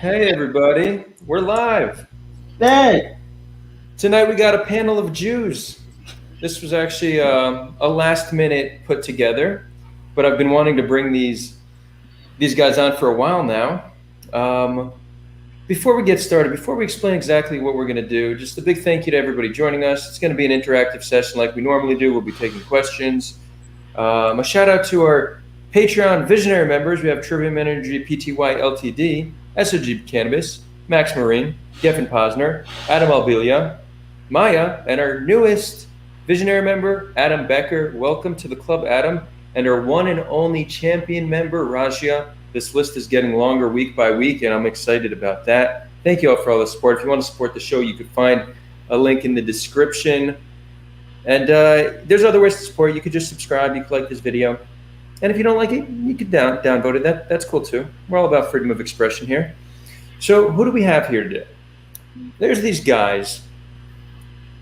Hey everybody, we're live. Hey! Tonight we got a panel of Jews. This was actually a last minute put together, but I've been wanting to bring these guys on for a while now. Before we get started, before we explain exactly what we're going to do, just a big thank you to everybody joining us. It's going to be an interactive session like we normally do. We'll be taking questions. A shout out to our Patreon visionary members. We have Trivium Energy, PTY Ltd, SOG Cannabis, Max Marine, Geffen Posner, Adam Albilia, Maya, and our newest visionary member, Adam Becker. Welcome to the club, Adam. And our one and only champion member, Rajia. This list is getting longer week by week, and I'm excited about that. Thank you all for all the support. If you want to support the show, you can find a link in the description. And there's other ways to support. You could just subscribe. You could like this video. And if you don't like it, you could downvote it. That's cool too. We're all about freedom of expression here. So who do we have here today? There's these guys.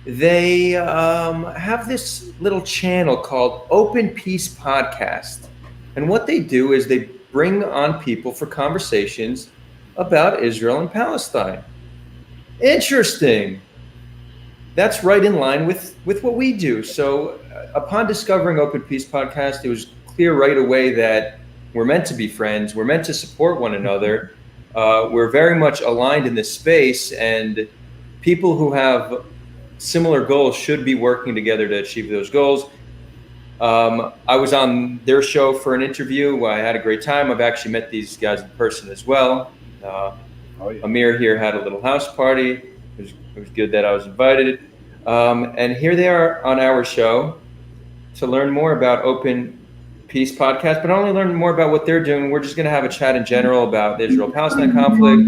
They have this little channel called Open Peace Podcast. And what they do is they bring on people for conversations about Israel and Palestine. Interesting. That's right in line with what we do. So upon discovering Open Peace Podcast, it was clear right away that we're meant to be friends. We're meant to support one another. We're very much aligned in this space, and people who have similar goals should be working together to achieve those goals. I was on their show for an interview. I had a great time. I've actually met these guys in person as well. Amir here had a little house party. It was good that I was invited. And here they are on our show to learn more about Open Peace Podcast, but not only learn more about what they're doing, we're just going to have a chat in general about the Israel-Palestine conflict,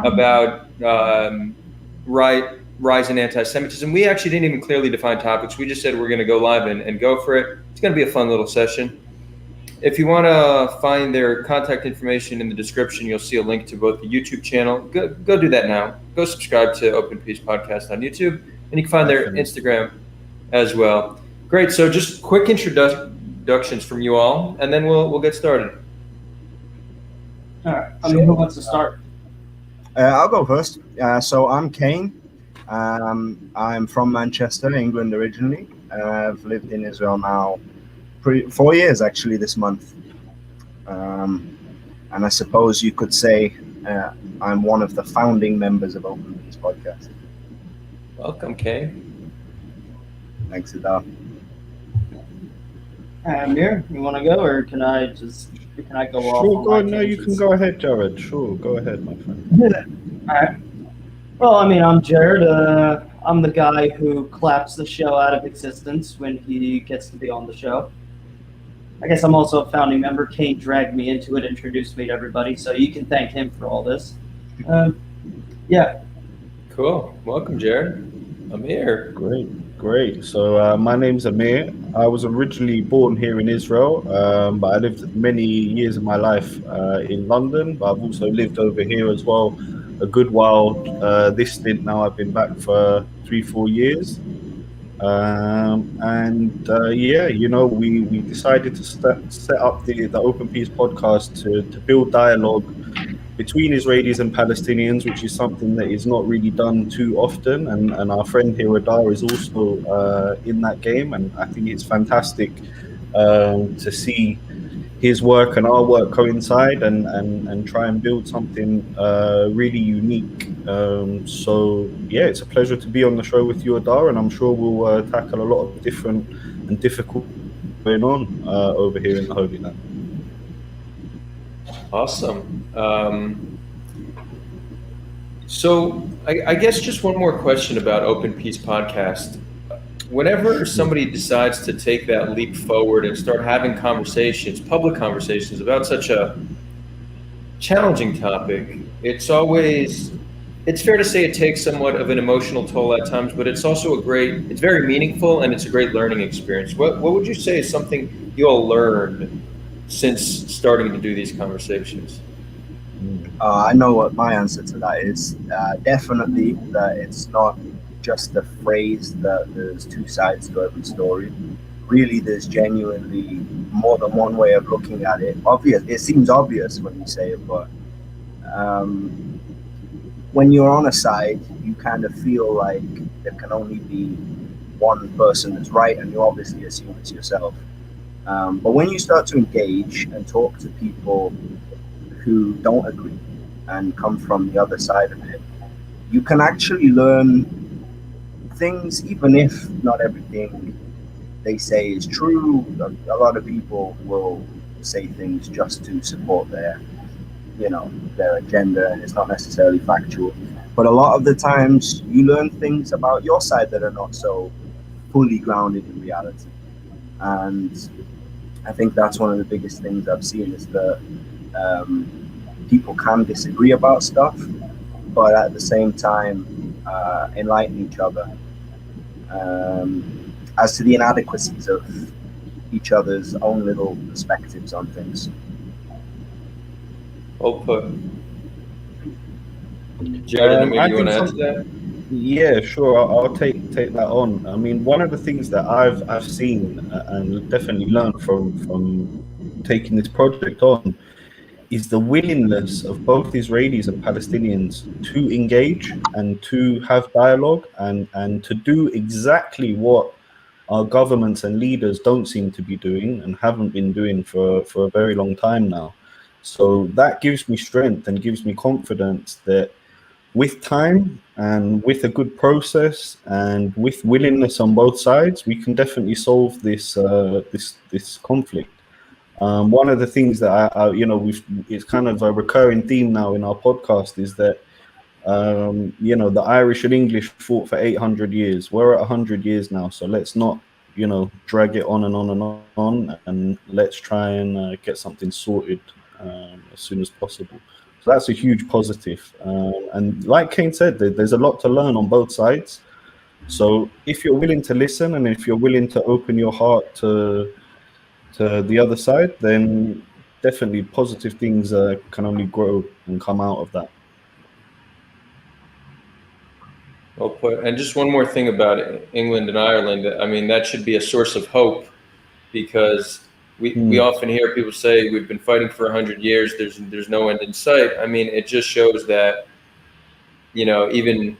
about rise in anti-Semitism. We actually didn't even clearly define topics. We just said we're going to go live and go for it. It's going to be a fun little session. If you want to find their contact information in the description, you'll see a link to both the YouTube channel. Go do that now. Go subscribe to Open Peace Podcast on YouTube, and you can find their Instagram as well. Great. So just quick introductions from you all, and then we'll get started. All right. Amir, who wants to start? I'll go first. So I'm Kane. I'm from Manchester, England originally. I've lived in Israel now 4 years actually this month. And I suppose you could say I'm one of the founding members of Open Peace Podcast. Welcome, Kane. Thanks, Adar. Amir, you want to go, or can I go off? Sure, go. No, you can go ahead, Jared. Sure, go ahead, my friend. All right. Well, I mean, I'm Jared. I'm the guy who claps the show out of existence when he gets to be on the show. I guess I'm also a founding member. Kane dragged me into it, introduced me to everybody, so you can thank him for all this. Yeah. Cool. Welcome, Jared. Amir. Great. So my name's Amir. I was originally born here in Israel, but I lived many years of my life in London, but I've also lived over here as well a good while. This stint now, I've been back for 3-4 years. We decided to set up the Open Peace Podcast to build dialogue between Israelis and Palestinians, which is something that is not really done too often. And our friend here, Adar, is also in that game. And I think it's fantastic to see his work and our work coincide and try and build something really unique. It's a pleasure to be on the show with you, Adar, and I'm sure we'll tackle a lot of different and difficult going on over here in the Holy Land. Awesome. So I guess just one more question about Open Peace Podcast. Whenever somebody decides to take that leap forward and start having conversations, public conversations about such a challenging topic, it's fair to say it takes somewhat of an emotional toll at times, but it's also it's very meaningful, and it's a great learning experience. What would you say is something you all learned since starting to do these conversations? I know what my answer to that is. Definitely that it's not just a phrase that there's two sides to every story. Really, there's genuinely more than one way of looking at it. It seems obvious when you say it, but when you're on a side, you kind of feel like there can only be one person that's right, and you obviously assume it's yourself. But when you start to engage and talk to people who don't agree and come from the other side of it, you can actually learn things, even if not everything they say is true. A lot of people will say things just to support their agenda, and it's not necessarily factual. But a lot of the times, you learn things about your side that are not so fully grounded in reality. And I think that's one of the biggest things I've seen is that people can disagree about stuff, but at the same time, enlighten each other as to the inadequacies of each other's own little perspectives on things. Well put. Jared, Amir, I you want think to add to that? Yeah, sure. I'll take that on. I mean, one of the things that I've seen and definitely learned from taking this project on is the willingness of both Israelis and Palestinians to engage and to have dialogue and to do exactly what our governments and leaders don't seem to be doing and haven't been doing for a very long time now. So that gives me strength and gives me confidence that with time and with a good process and with willingness on both sides, we can definitely solve this conflict. One of the things that it's kind of a recurring theme now in our podcast is that the Irish and English fought for 800 years. We're at 100 years now, so let's not drag it on and on and on, and let's try and get something sorted as soon as possible. So that's a huge positive. And like Kane said, there's a lot to learn on both sides. So if you're willing to listen and if you're willing to open your heart to the other side, then definitely positive things can only grow and come out of that. Well put. And just one more thing about England and Ireland. I mean, that should be a source of hope because we often hear people say we've been fighting for 100 years. There's no end in sight. I mean, it just shows that even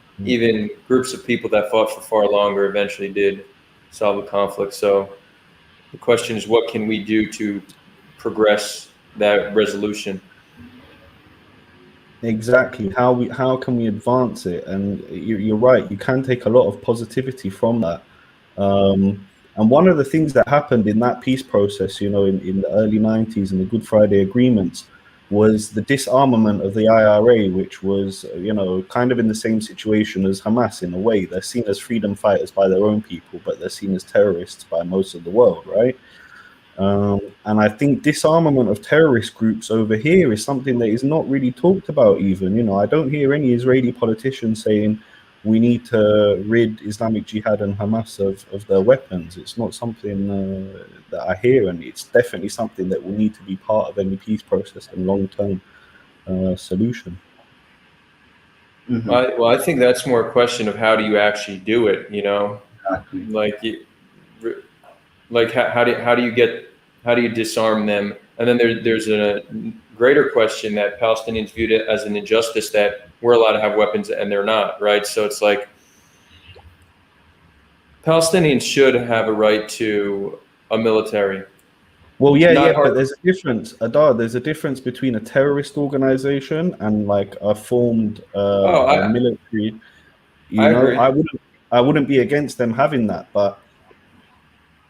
groups of people that fought for far longer eventually did solve a conflict. So the question is, what can we do to progress that resolution? Exactly. How can we advance it? And you're right. You can take a lot of positivity from that. And one of the things that happened in that peace process, in the early 90s and the Good Friday agreements, was the disarmament of the IRA, which was, kind of in the same situation as Hamas in a way. They're seen as freedom fighters by their own people, but they're seen as terrorists by most of the world, right? And I think disarmament of terrorist groups over here is something that is not really talked about even. I don't hear any Israeli politicians saying we need to rid Islamic Jihad and Hamas of their weapons. It's not something that I hear, and it's definitely something that will need to be part of any peace process and long-term solution. Mm-hmm. I think that's more a question of how do you actually do it, Exactly. like how do you disarm them? And then there's a greater question that Palestinians viewed it as an injustice that we're allowed to have weapons and they're not, right? So it's like Palestinians should have a right to a military. Well, yeah, hard. but there's a difference, Adar. There's a difference between a terrorist organization and like a formed military. I agree. I wouldn't be against them having that, but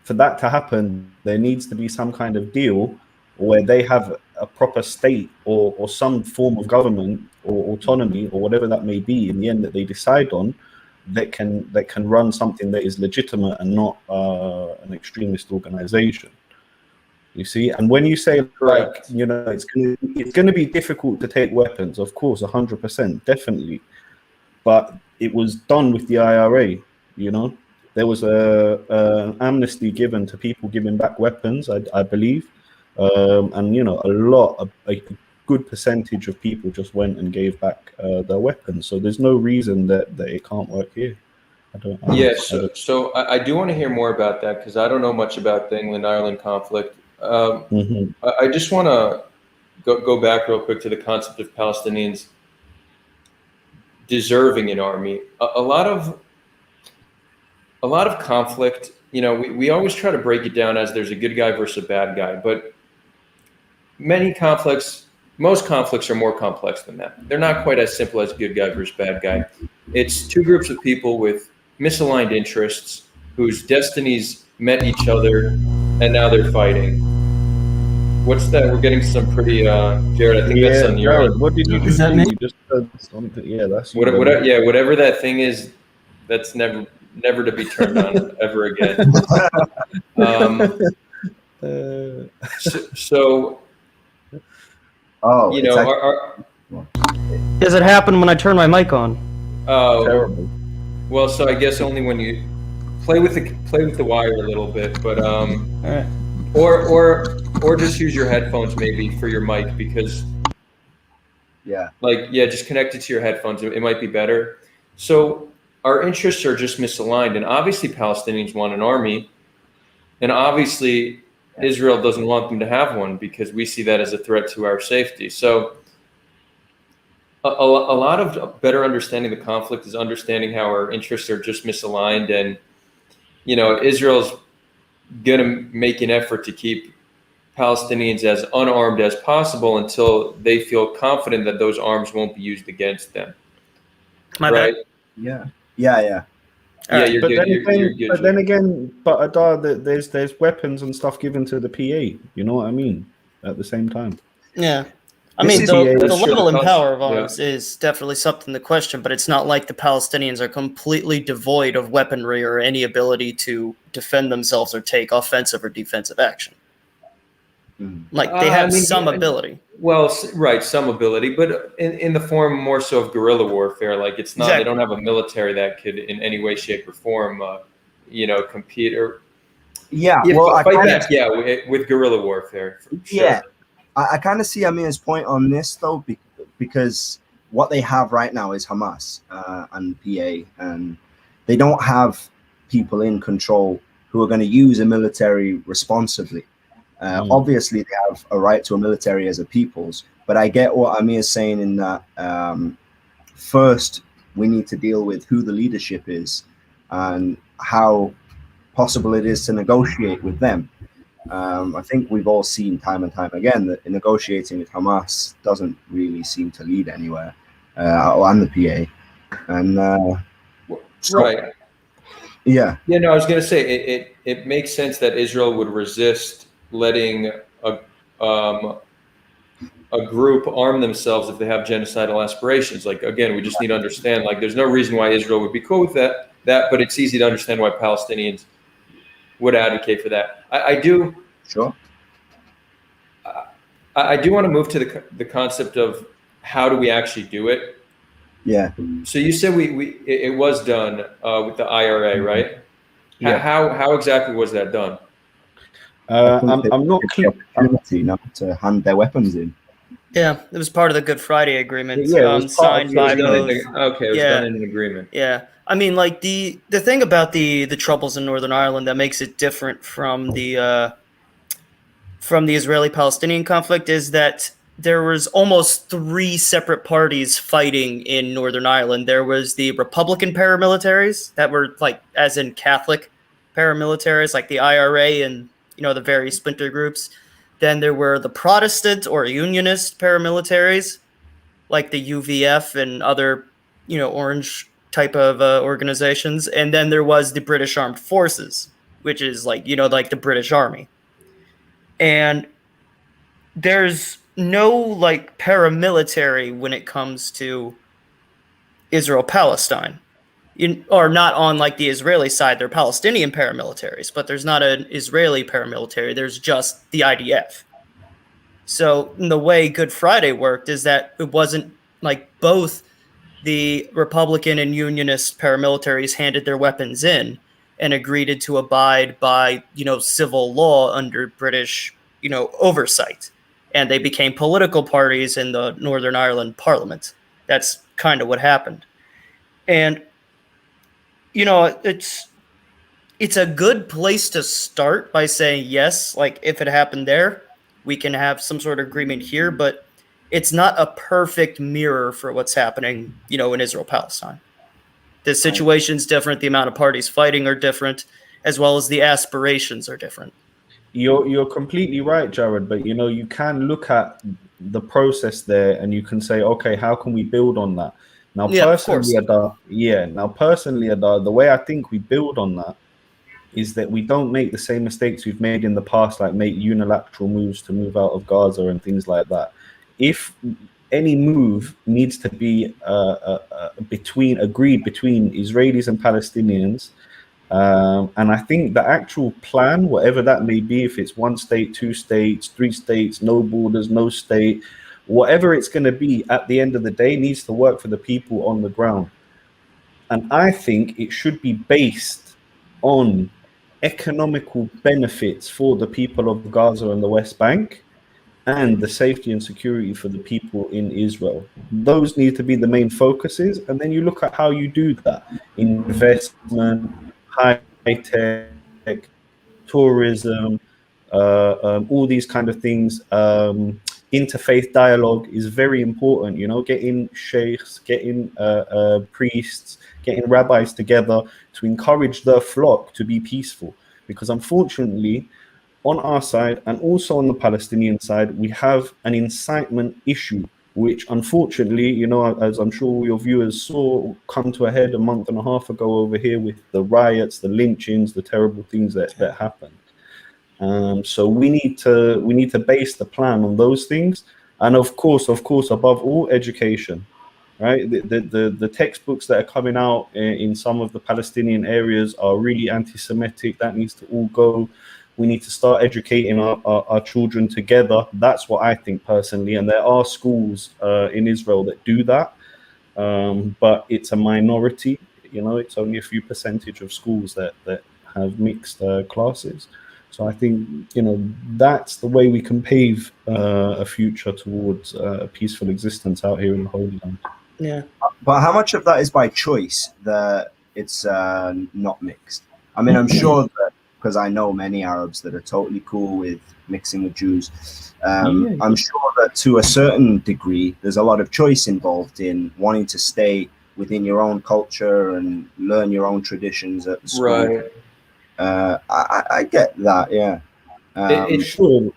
for that to happen, there needs to be some kind of deal where they have a proper state or some form of government or autonomy or whatever that may be in the end that they decide on that can run something that is legitimate and not an extremist organization. You see, and when you say Correct. it's going to be difficult to take weapons, of course, 100%, definitely, but it was done with the IRA. There was an amnesty given to people giving back weapons, I believe, and a good percentage of people just went and gave back their weapons. So there's no reason that it can't work here. So I do want to hear more about that because I don't know much about the England-Ireland conflict. I just want to go back real quick to the concept of Palestinians deserving an army. A lot of conflict. You know, we always try to break it down as there's a good guy versus a bad guy, but most conflicts are more complex than that. They're not quite as simple as good guy versus bad guy. It's two groups of people with misaligned interests whose destinies met each other, and now they're fighting. What's that? We're getting some pretty, Jared, I think that's on your Jared, what did you just that do? me? You just said something. Yeah, that's you. whatever that thing is, that's never to be turned on ever again. So Oh, you it's know, actually, Does it happen when I turn my mic on? Terrible. well, so I guess only when you play with the wire a little bit, but All right. or just use your headphones maybe for your mic, because yeah. just connect it to your headphones. It might be better. So our interests are just misaligned, and obviously Palestinians want an army, and obviously Israel doesn't want them to have one because we see that as a threat to our safety. So a lot of better understanding the conflict is understanding how our interests are just misaligned, and you know, Israel's going to make an effort to keep Palestinians as unarmed as possible until they feel confident that those arms won't be used against them. My right? bad. Yeah. Yeah, you're But good. then You're again, good. but then again, but Adar, there's weapons and stuff given to the PA. You know what I mean? At the same time. Yeah. I This mean, is- the That's true. level and power of Yeah. arms is definitely something to question, but it's not like the Palestinians are completely devoid of weaponry or any ability to defend themselves or take offensive or defensive action. Mm. Like, they have I mean, some yeah, ability. Well, right, some ability, but in the form more so of guerrilla warfare. Like, it's not, Exactly. they don't have a military that could in any way, shape, or form, compete or Yeah. Well, I fight kind back. Yeah, with guerrilla warfare. For sure. Yeah. I kind of see Amir's point on this though, because what they have right now is Hamas and PA, and they don't have people in control who are going to use a military responsibly. Obviously, they have a right to a military as a peoples, but I get what Amir is saying in that first we need to deal with who the leadership is and how possible it is to negotiate with them. I think we've all seen time and time again that negotiating with Hamas doesn't really seem to lead anywhere, and the PA. And Right. Yeah. Yeah, no, I was going to say it makes sense that Israel would resist letting a group arm themselves if they have genocidal aspirations. Like, again, we just need to understand, like, there's no reason why Israel would be cool with that, but it's easy to understand why Palestinians would advocate for that. I do. Sure. I do want to move to the concept of how do we actually do it. Yeah. So you said it was done with the IRA, right? Yeah. How exactly was that done? I'm not clear. Opportunity not to hand their weapons in. Yeah, it was part of the Good Friday Agreement, Yeah, it was part of signed the- by It was done both. it was Yeah. done in an agreement. Yeah, I mean, like the thing about the troubles in Northern Ireland that makes it different from the Israeli-Palestinian conflict is that there was almost three separate parties fighting in Northern Ireland. There was the Republican paramilitaries that were like, as in Catholic paramilitaries, like the IRA and the various splinter groups. Then there were the Protestant or Unionist paramilitaries, like the UVF and other, orange type of organizations. And then there was the British Armed Forces, which is like, like the British Army. And there's no like paramilitary when it comes to Israel-Palestine. Or not on like the Israeli side, they're Palestinian paramilitaries, but there's not an Israeli paramilitary. There's just the IDF. So the way Good Friday worked is that it wasn't like both the Republican and Unionist paramilitaries handed their weapons in and agreed to abide by, civil law under British, oversight. And they became political parties in the Northern Ireland Parliament. That's kind of what happened. And it's a good place to start by saying, yes, like if it happened there, we can have some sort of agreement here. But it's not a perfect mirror for what's happening, in Israel-Palestine. The situation's different, the amount of parties fighting are different, as well as the aspirations are different. You're completely right, Jared. But you can look at the process there, and you can say, okay, how can we build on that? Now, Yeah, of course. personally, Adar, the way I think we build on that is that we don't make the same mistakes we've made in the past, like make unilateral moves to move out of Gaza and things like that. If any move needs to be agreed between Israelis and Palestinians, and I think the actual plan, whatever that may be, if it's 1 state, 2 states, 3 states, no borders, no state, whatever it's going to be, at the end of the day, needs to work for the people on the ground. And I think it should be based on economical benefits for the people of Gaza and the West Bank, and the safety and security for the people in Israel. Those need to be the main focuses. And then you look at how you do that: investment, high tech, tourism, all these kind of things. Interfaith dialogue is very important. Getting sheikhs, getting priests, getting rabbis together to encourage the flock to be peaceful. Because unfortunately, on our side and also on the Palestinian side, we have an incitement issue, which unfortunately, as I'm sure your viewers saw, come to a head a month and a half ago over here with the riots, the lynchings, the terrible things that happened. So we need to base the plan on those things, and of course, above all, education. Right, the textbooks that are coming out in some of the Palestinian areas are really anti-Semitic. That needs to all go. We need to start educating our children together. That's what I think personally. And there are schools in Israel that do that, but it's a minority. It's only a few percentage of schools that have mixed classes. So I think that's the way we can pave a future towards a peaceful existence out here in the Holy Land. Yeah. But how much of that is by choice that it's not mixed? I mean, I'm sure that, because I know many Arabs that are totally cool with mixing with Jews. I'm sure that to a certain degree, there's a lot of choice involved in wanting to stay within your own culture and learn your own traditions at the school. Right. I get that, yeah. Sure.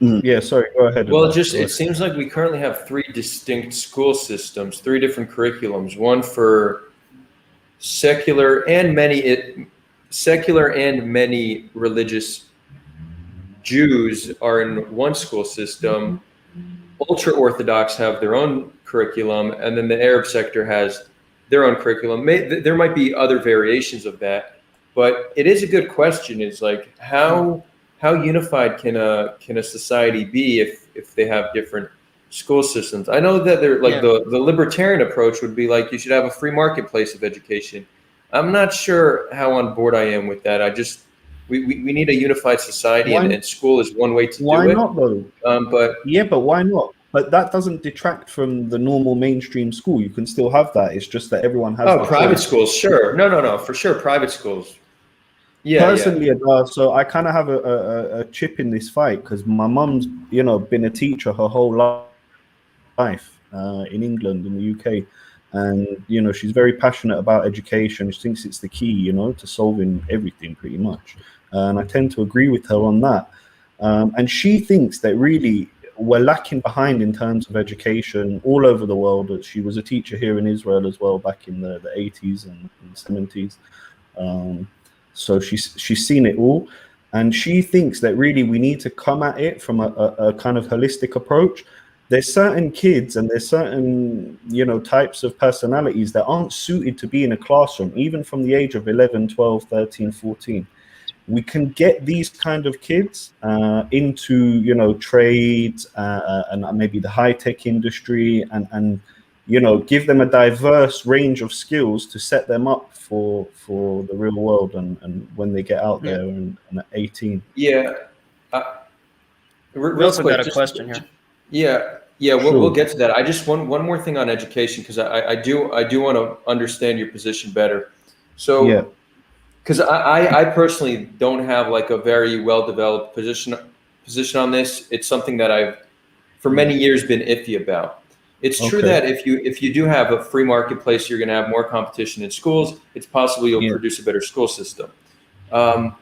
Yeah, sorry, go ahead. Well, it seems like we currently have 3 distinct school systems, 3 different curriculums, one for secular and many religious Jews are in one school system. Ultra-Orthodox have their own curriculum, and then the Arab sector has their own curriculum. There might be other variations of that, but it is a good question. It's like how unified can a society be if they have different school systems? I know that they're like the libertarian approach would be like you should have a free marketplace of education. I'm not sure how on board I am with that. We need a unified society, and school is one way to do it. Why not though? But why not? But that doesn't detract from the normal mainstream school. You can still have that. It's just that everyone has. Private schools, sure. No, for sure, private schools. Yeah. Personally, so I kind of have a chip in this fight because my mum's, been a teacher her whole life in England, in the UK. And, she's very passionate about education. She thinks it's the key, to solving everything pretty much. And I tend to agree with her on that. And she thinks that really we're lacking behind in terms of education all over the world. She was a teacher here in Israel as well back in the 80s and 70s. So she's seen it all. And she thinks that really we need to come at it from a kind of holistic approach. There's certain kids and there's certain, types of personalities that aren't suited to be in a classroom, even from the age of 11, 12, 13, 14. We can get these kind of kids into, trades and maybe the high-tech industry and give them a diverse range of skills to set them up for the real world and when they get out there and at 18. Yeah. We also got a question here. Yeah. We'll get to that. I just one more thing on education because I do want to understand your position better. So, because I personally don't have like a very well developed position on this. It's something that I've for many years been iffy about. It's true that if you do have a free marketplace, you're going to have more competition in schools. It's possible you'll produce a better school system. But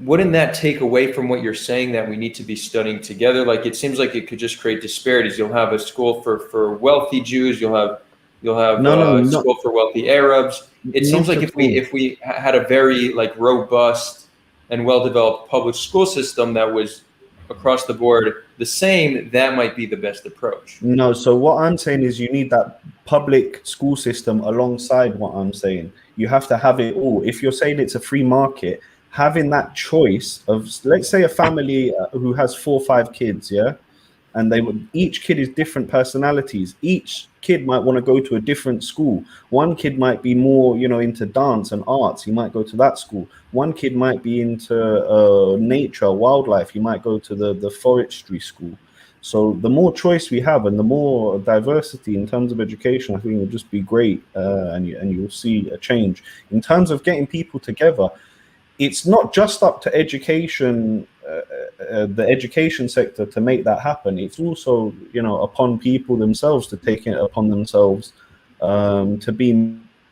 wouldn't that take away from what you're saying, that we need to be studying together? Like, it seems like it could just create disparities. You'll have a school for wealthy Jews. You'll have a school for wealthy Arabs. It seems like if we had a very like robust and well-developed public school system that was across the board the same, that might be the best approach. No, so what I'm saying is you need that public school system alongside what I'm saying. You have to have it all. If you're saying it's a free market, having that choice of, let's say, a family who has 4 or 5 kids, and each kid is different personalities. Each kid might want to go to a different school. One kid might be more, into dance and arts. He might go to that school. One kid might be into nature, wildlife. He might go to the forestry school. So the more choice we have and the more diversity in terms of education, I think will just be great, and you'll see a change. In terms of getting people together, it's not just up to education, the education sector to make that happen. It's also, upon people themselves to take it upon themselves to be.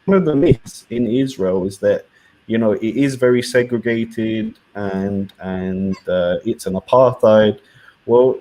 One of the myths in Israel is that, it is very segregated and it's an apartheid. Well,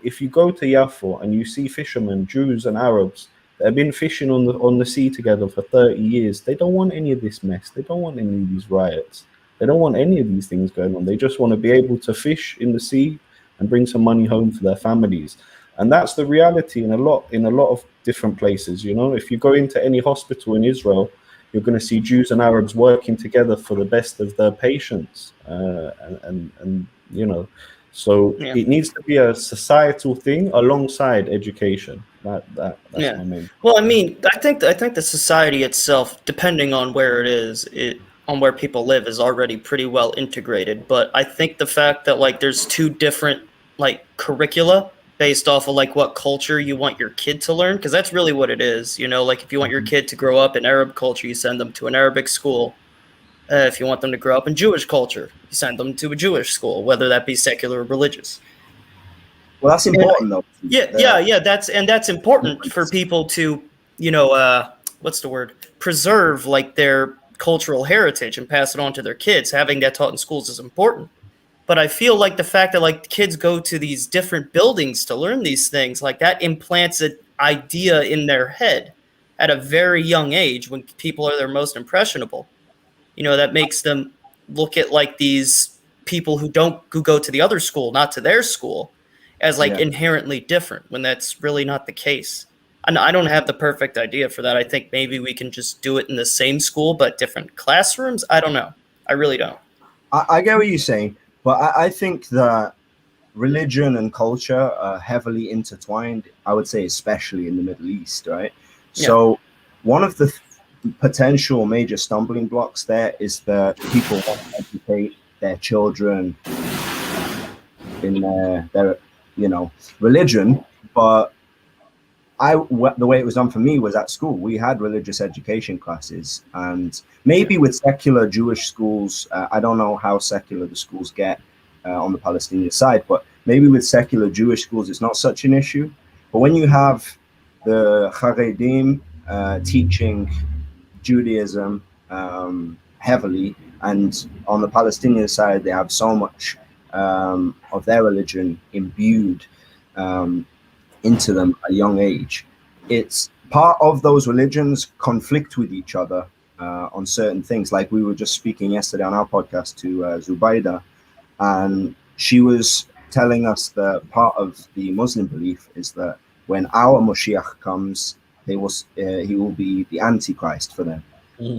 if you go to Yafo and you see fishermen, Jews and Arabs, that have been fishing on the sea together for 30 years, they don't want any of this mess. They don't want any of these riots. They don't want any of these things going on. They just want to be able to fish in the sea and bring some money home for their families. And that's the reality in a lot of different places. If you go into any hospital in Israel, you're going to see Jews and Arabs working together for the best of their patients. So it needs to be a societal thing alongside education. That's my main. Well, I think the society itself, depending on where it is, on where people live, is already pretty well integrated. But I think the fact that there's 2 different curricula based off of what culture you want your kid to learn, because that's really what it is. If you want your kid to grow up in Arab culture, you send them to an Arabic school. If you want them to grow up in Jewish culture, you send them to a Jewish school, whether that be secular or religious. Well, that's important, though. That's important for people to, preserve their cultural heritage and pass it on to their kids. Having that taught in schools is important. But I feel like the fact that kids go to these different buildings to learn these things, that implants an idea in their head at a very young age when people are their most impressionable. That makes them look at these people who go to the other school, not to their school, as inherently different, when that's really not the case. And I don't have the perfect idea for that. I think maybe we can just do it in the same school but different classrooms. I don't know. I really don't. I get what you're saying, but I think that religion and culture are heavily intertwined. I would say especially in the Middle East, right? Yeah. So one of the potential major stumbling blocks there is that people want to educate their children in their religion, but the way it was done for me was at school. We had religious education classes, and maybe with secular Jewish schools, I don't know how secular the schools get on the Palestinian side, but maybe with secular Jewish schools, it's not such an issue. But when you have the Haredim teaching Judaism heavily, and on the Palestinian side they have so much of their religion imbued into them at a young age, it's part of those religions conflict with each other on certain things. Like we were just speaking yesterday on our podcast to Zubaida, and she was telling us that part of the Muslim belief is that when our Moshiach comes, he will be the Antichrist for them.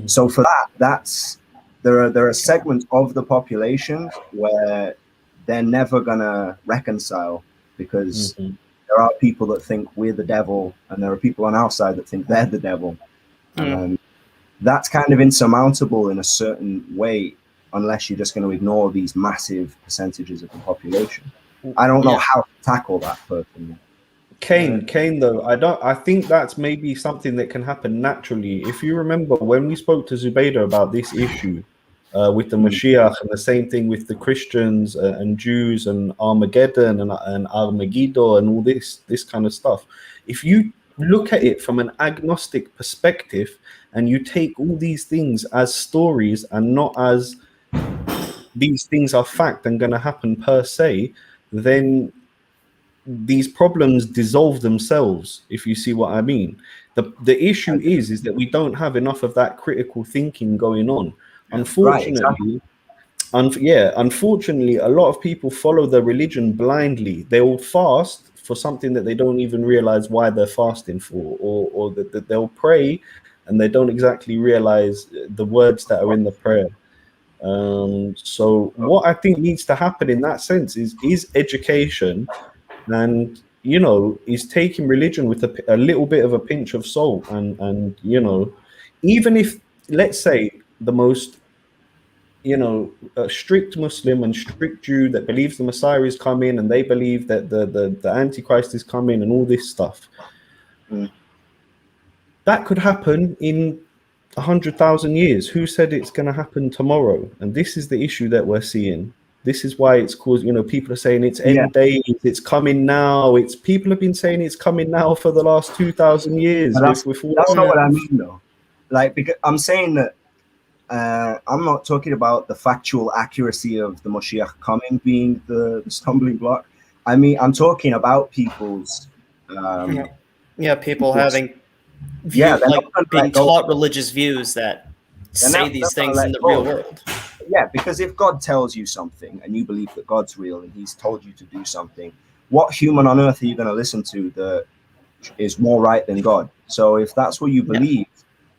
So for that, there are segments of the population where they're never gonna reconcile, because there are people that think we're the devil, and there are people on our side that think they're the devil. And that's kind of insurmountable in a certain way, unless you're just going to ignore these massive percentages of the population. I don't know how to tackle that personally. Kane, though, I think that's maybe something that can happen naturally. If you remember when we spoke to Zubaida about this issue, with the Mashiach, and the same thing with the Christians and Jews and Armageddon and Armageddon and all this kind of stuff. If you look at it from an agnostic perspective and you take all these things as stories and not as these things are fact and going to happen per se, then these problems dissolve themselves, if you see what I mean. The issue is that we don't have enough of that critical thinking going on. Unfortunately, unfortunately, a lot of people follow the religion blindly. They will fast for something that they don't even realize why they're fasting for, or that they'll pray and they don't exactly realize the words that are in the prayer. So what I think needs to happen in that sense is education, and is taking religion with a little bit of a pinch of salt, and even if, let's say, the most a strict Muslim and strict Jew that believes the Messiah is coming, and they believe that the Antichrist is coming and all this stuff, that could happen in 100,000 years. Who said it's going to happen tomorrow? And this is the issue that we're seeing. This is why it's caused, people are saying it's end days, it's coming now. People have been saying it's coming now for the last 2,000 years. That's not what I mean, though. Like, because I'm saying that I'm not talking about the factual accuracy of the Moshiach coming being the stumbling block. I mean, I'm talking about people's people having being taught religious views that say these things in the real world. Yeah, because if God tells you something and you believe that God's real and he's told you to do something, what human on earth are you going to listen to that is more right than God? So if that's what you believe,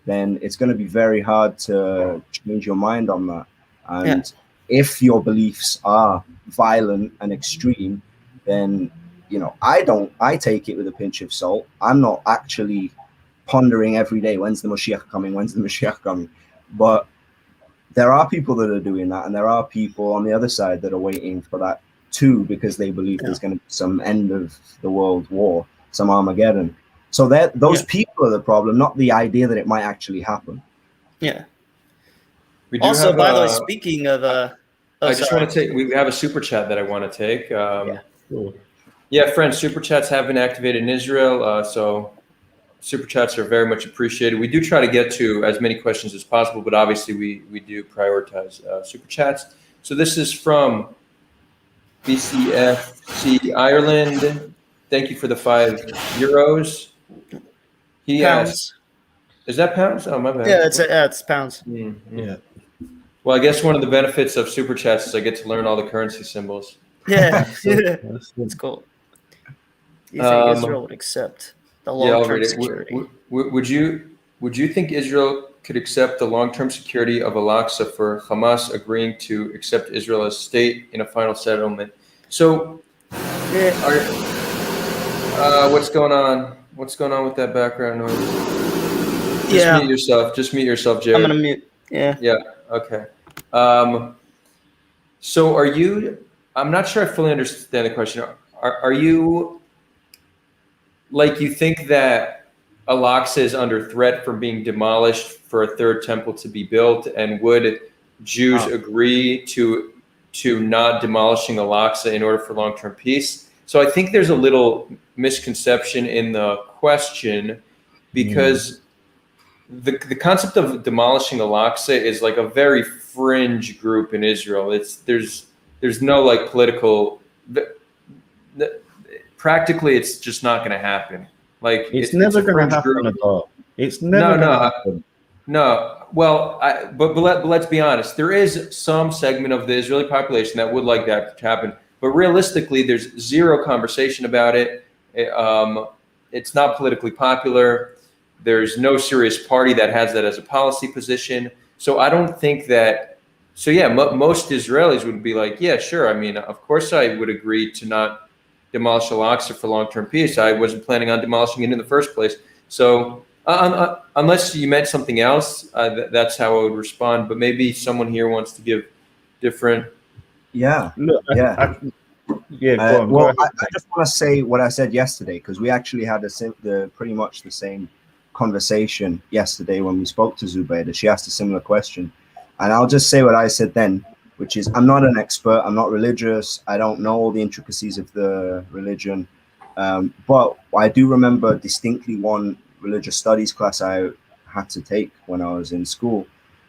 then it's going to be very hard to change your mind on that. And if your beliefs are violent and extreme, then, I take it with a pinch of salt. I'm not actually pondering every day, when's the Mashiach coming? When's the Mashiach coming? But there are people that are doing that, and there are people on the other side that are waiting for that too, because they believe there's going to be some end of the world war, some Armageddon. So those people are the problem, not the idea that it might actually happen. Yeah. Also, by the way, speaking of, I just want to take. We have a super chat that I want to take. Friends, super chats have been activated in Israel, so super chats are very much appreciated. We do try to get to as many questions as possible, but obviously we do prioritize super chats. So this is from BCFC Ireland. Thank you for the €5. He asked, is that pounds? Oh, my bad. Yeah, it's pounds. Mm-hmm. Yeah. Well, I guess one of the benefits of super chats is I get to learn all the currency symbols. Yeah, that's cool. Do you think Israel would accept the long-term security? Would you think Israel could accept the long-term security of Al-Aqsa for Hamas agreeing to accept Israel as state in a final settlement? So, what's going on? What's going on with that background noise? Just mute yourself, Jared. I'm gonna mute. Yeah. Yeah. Okay. So are you? I'm not sure I fully understand the question. Are you like, you think that Al-Aqsa is under threat from being demolished for a third temple to be built, and would Jews agree to not demolishing Al-Aqsa in order for long-term peace? So I think there's a little misconception in the question, because the concept of demolishing Al-Aqsa is like a very fringe group in Israel. There's no like political. Practically, it's just not going to happen. Like it's never going to happen at all. It's never going to happen. No. Well, but let's be honest. There is some segment of the Israeli population that would like that to happen. But realistically, there's zero conversation about it. It's not politically popular. There's no serious party that has that as a policy position. So I don't think that. So yeah, most Israelis would be like, yeah, sure. I mean, of course, I would agree to not demolish Al-Aqsa for long-term peace. I wasn't planning on demolishing it in the first place. So unless you meant something else, that's how I would respond. But maybe someone here wants to give different. Yeah. Look, yeah. Go on. I just want to say what I said yesterday, because we actually had pretty much the same conversation yesterday when we spoke to Zubaydah. She asked a similar question. And I'll just say what I said then, which is I'm not an expert. I'm not religious. I don't know all the intricacies of the religion. But I do remember distinctly one religious studies class I had to take when I was in school.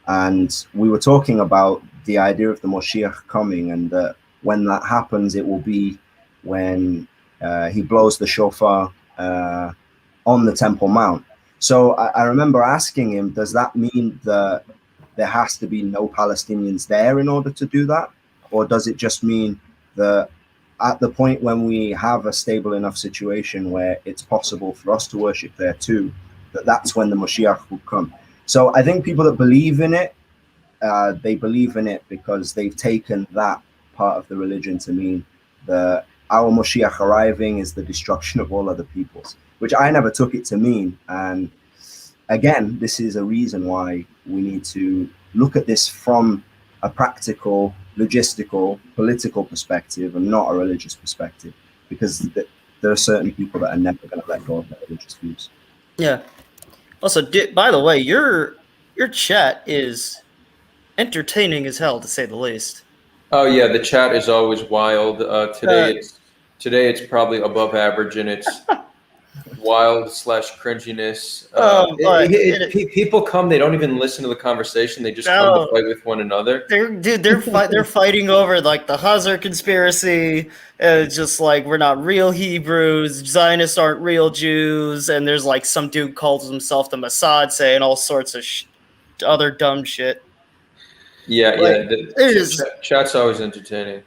And we were talking about the idea of the Moshiach coming, and that when that happens, it will be when he blows the shofar on the Temple Mount. So I remember asking him, does that mean that there has to be no Palestinians there in order to do that? Or does it just mean that at the point when we have a stable enough situation where it's possible for us to worship there too, that's when the Moshiach will come? So I think people that believe in it, they believe in it because they've taken that part of the religion to mean that our Moshiach arriving is the destruction of all other peoples, which I never took it to mean. And again, this is a reason why we need to look at this from a practical, logistical, political perspective and not a religious perspective, because there are certain people that are never going to let go of their religious views. Yeah. Also, by the way, your chat is entertaining as hell, to say the least. Oh yeah, the chat is always wild. Today it's probably above average, and it's wild / cringiness. People come, they don't even listen to the conversation. They just come to fight with one another. They're fighting over like the Hazar conspiracy. Just like we're not real Hebrews, Zionists aren't real Jews, and there's like some dude calls himself the Mossad saying all sorts of other dumb shit. Yeah, like, the chat's always entertaining.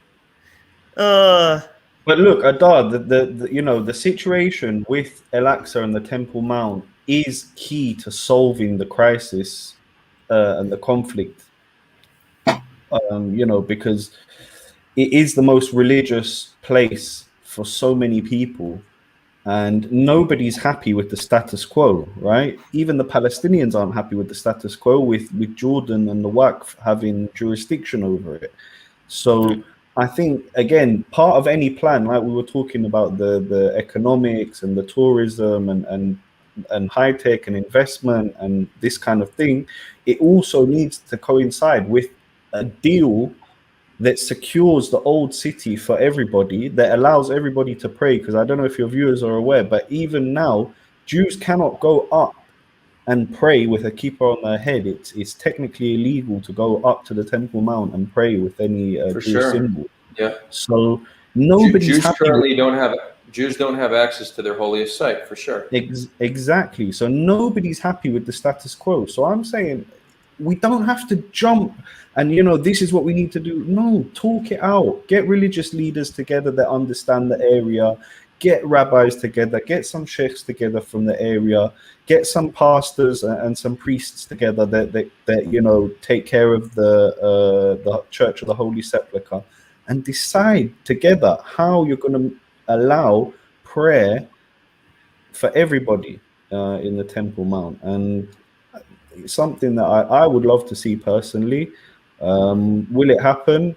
But look, Adar, the situation with Al-Aqsa and the Temple Mount is key to solving the crisis and the conflict. Because it is the most religious place for so many people, and nobody's happy with the status quo, right? Even the Palestinians aren't happy with the status quo, with Jordan and the Waqf having jurisdiction over it. So I think, again, part of any plan, like we were talking about the economics and the tourism and high tech and investment and this kind of thing, it also needs to coincide with a deal that secures the old city for everybody, that allows everybody to pray. Because I don't know if your viewers are aware, but even now, Jews cannot go up and pray with a kippah on their head. It's technically illegal to go up to the Temple Mount and pray with any Jewish symbol. Yeah. So nobody's Jews don't have access to their holiest site, for sure. Exactly. So nobody's happy with the status quo. So I'm saying we don't have to jump and, this is what we need to do. No, talk it out. Get religious leaders together that understand the area. Get rabbis together. Get some sheikhs together from the area. Get some pastors and some priests together that take care of the Church of the Holy Sepulchre, and decide together how you're going to allow prayer for everybody in the Temple Mount. And it's something that I would love to see personally. Will it happen?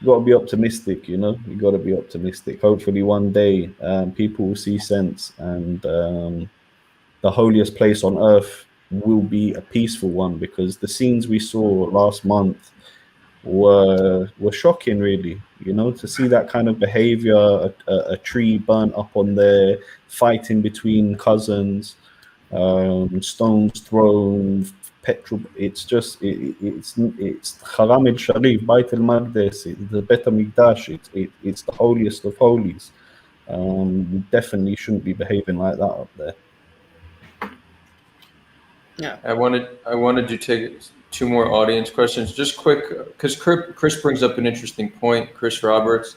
You got to be optimistic, you got to be optimistic. Hopefully one day people will see sense, and the holiest place on earth will be a peaceful one, because the scenes we saw last month were shocking, really. To see that kind of behavior, a tree burnt up on there, fighting between cousins, stones thrown, petrol. It's just it's Haram el Sharif, Bait el Maqdis, the Bet HaMikdash. It's the holiest of holies. We definitely shouldn't be behaving like that up there. Yeah, I wanted to take 2 more audience questions, just quick, because Chris brings up an interesting point. Chris Roberts,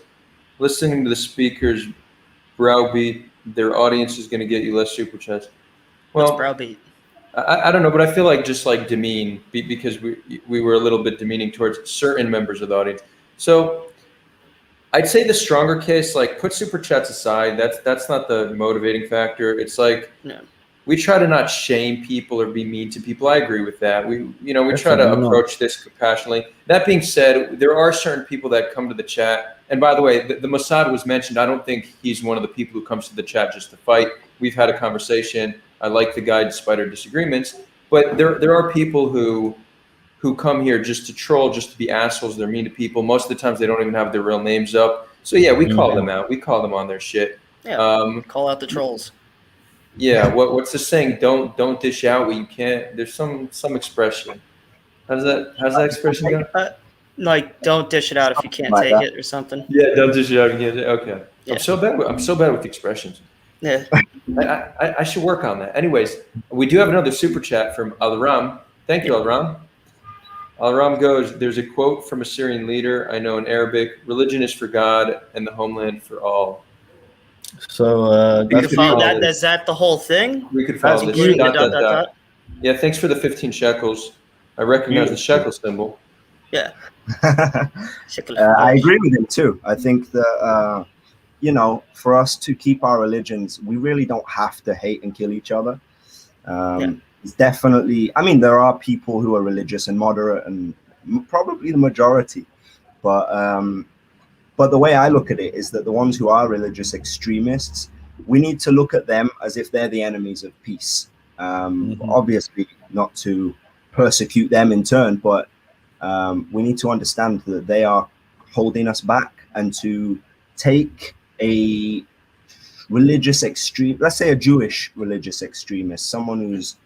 listening to the speakers browbeat their audience is going to get you less super chats. Well, what's browbeat? I don't know, but I feel like just like demean, because we were a little bit demeaning towards certain members of the audience. So I'd say the stronger case, like, put super chats aside. That's not the motivating factor. It's like, we try to not shame people or be mean to people. I agree with that. We try to approach this compassionately. That being said, there are certain people that come to the chat. And by the way, the Mossad was mentioned. I don't think he's one of the people who comes to the chat just to fight. We've had a conversation. I like the guy despite our disagreements. But there are people who who come here just to troll, just to be assholes. They're mean to people. Most of the times they don't even have their real names up. So yeah, we call them out. We call them on their shit. Yeah, call out the trolls. Yeah, what's the saying? Don't dish out what you can't. There's some expression. How's that expression go? Like, don't dish it out if you can't Like take that. it or something. Yeah, don't dish it out again. Okay. Yeah. I'm so bad with expressions. Yeah. I should work on that. Anyways, we do have another super chat from Al-Ram. Thank you, Al-Ram. Al-Ram goes, there's a quote from a Syrian leader I know in Arabic, religion is for God and the homeland for all. So We that's could follow That, this. is that the whole thing? We could follow this. Including the Dot, dot, dot. dot? Yeah, thanks for the 15 shekels. I recognize the shekel symbol. Yeah. I agree with him too. I think that for us to keep our religions, we really don't have to hate and kill each other. It's definitely, I mean, there are people who are religious and moderate, and probably the majority, but the way I look at it is that the ones who are religious extremists, we need to look at them as if they're the enemies of peace. Obviously not to persecute them in turn, but we need to understand that they are holding us back, and to take a religious extreme, let's say a Jewish religious extremist, someone who's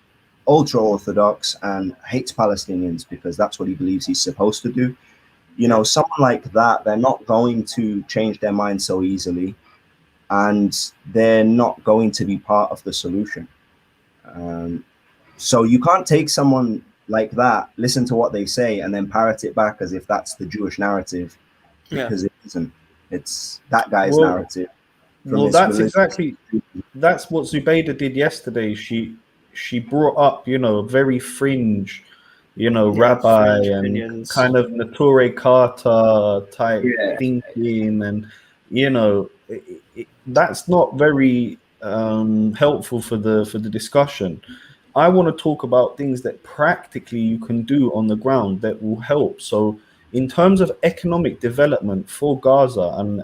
ultra orthodox and hates Palestinians because that's what he believes he's supposed to do. Someone like that, they're not going to change their mind so easily, and they're not going to be part of the solution. So you can't take someone like that, listen to what they say, and then parrot it back as if that's the Jewish narrative, because it isn't. It's that guy's narrative. Well, that's what Zubaydah did yesterday. She brought up, very fringe, rabbi fringe and opinions. kind of Nature Carter type thinking, and that's not very helpful for the discussion. I want to talk about things that practically you can do on the ground that will help. So in terms of economic development for Gaza, and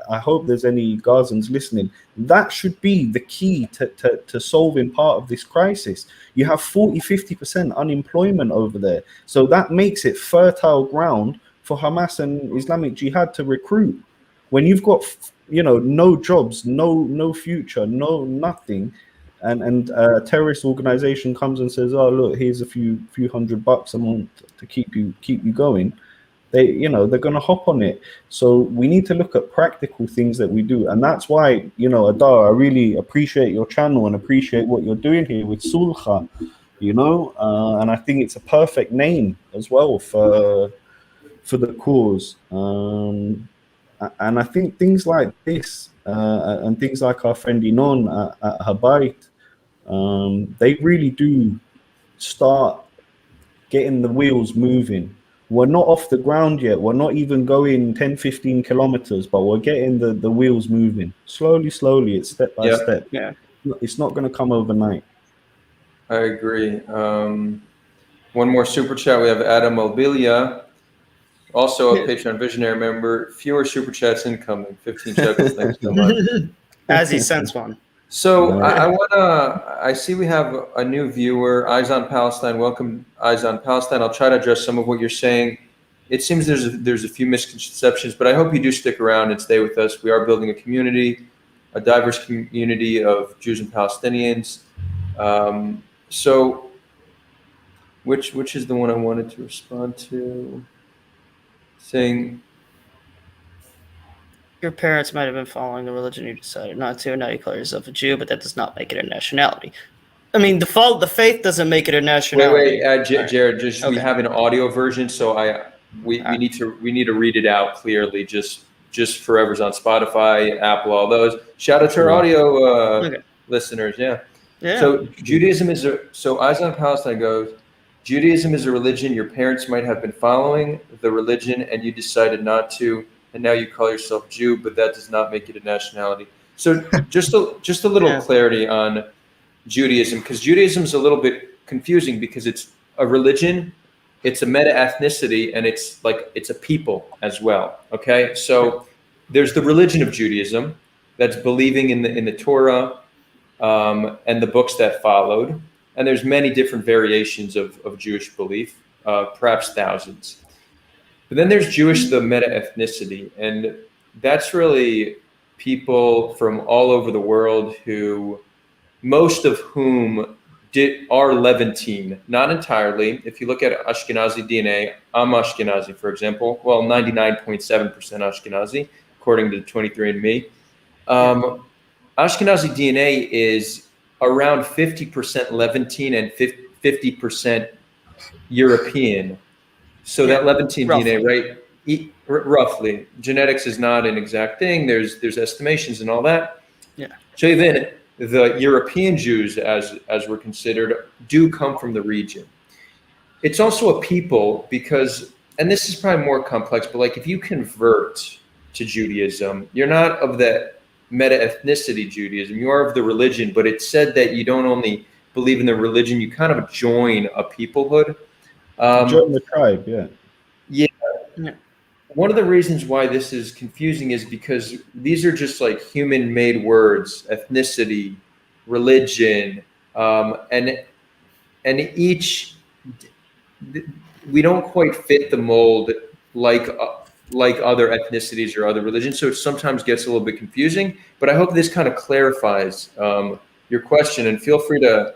I hope there's any Gazans listening, that should be the key to solving part of this crisis. You have 40-50% unemployment over there. So that makes it fertile ground for Hamas and Islamic Jihad to recruit. When you've got, no jobs, no future, no nothing, and a terrorist organization comes and says, "Oh, look, here's a few $100 a month to keep you going," they're going to hop on it. So we need to look at practical things that we do, and that's why, Adar, I really appreciate your channel and appreciate what you're doing here with Sulha, and I think it's a perfect name as well for the cause. And I think things like this and things like our friend Inon at Habayt, they really do start getting the wheels moving. We're not off the ground yet. We're not even going 10-15 kilometers, but we're getting the wheels moving. Slowly. It's step by step. Yeah. It's not going to come overnight. I agree. One more super chat. We have Adam Albilia, also a Patreon Visionary member. Fewer super chats incoming. 15 shekels. Thanks so much. As he sends one. So I see we have a new viewer, Eyes on Palestine. Welcome, Eyes on Palestine. I'll try to address some of what you're saying. It seems there's a few misconceptions, but I hope you do stick around and stay with us. We are building a community, a diverse community of Jews and Palestinians. So which is the one I wanted to respond to? Saying, your parents might have been following the religion you decided not to. Now you call yourself a Jew, but that does not make it a nationality. I mean, the faith doesn't make it a nationality. Wait, Jared. We have an audio version, so we need to read it out clearly. Just forever's on Spotify, Apple, all those. Shout out to our audio listeners. Yeah. So Judaism so Eyes on Palestine goes, Judaism is a religion your parents might have been following the religion and you decided not to, and now you call yourself Jew, but that does not make it a nationality. So just a little clarity on Judaism, because Judaism is a little bit confusing because it's a religion, it's a meta-ethnicity, and it's a people as well. Okay, so there's the religion of Judaism that's believing in the Torah and the books that followed, and there's many different variations of Jewish belief. perhaps thousands. But then there's Jewish, the meta-ethnicity, and that's really people from all over the world who, most of whom are Levantine, not entirely. If you look at Ashkenazi DNA, I'm Ashkenazi, for example. Well, 99.7% Ashkenazi, according to 23andMe. Ashkenazi DNA is around 50% Levantine and 50% European. So that Levantine DNA, right? Roughly. Genetics is not an exact thing. There's estimations and all that. Yeah. So even the European Jews, as we're considered, do come from the region. It's also a people because, and this is probably more complex, but like if you convert to Judaism, you're not of the meta-ethnicity Judaism, you are of the religion, but it's said that you don't only believe in the religion, you kind of join a peoplehood. Join the tribe, yeah. Yeah. One of the reasons why this is confusing is because these are just like human-made words: ethnicity, religion, and each we don't quite fit the mold like other ethnicities or other religions. So it sometimes gets a little bit confusing. But I hope this kind of clarifies your question. And feel free to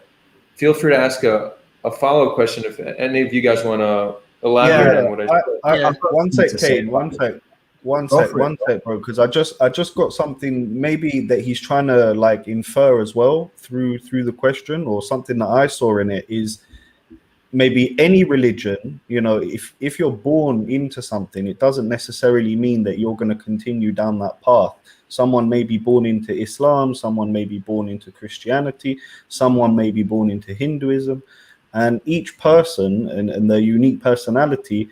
ask a follow-up question if any of you guys want to elaborate on what I said. One sec, Kane. One sec, bro. Because I just got something maybe that he's trying to like infer as well through the question, or something that I saw in it is maybe any religion. You know, if you're born into something, it doesn't necessarily mean that you're going to continue down that path. Someone may be born into Islam, someone may be born into Christianity, someone may be born into Hinduism. And each person and their unique personality,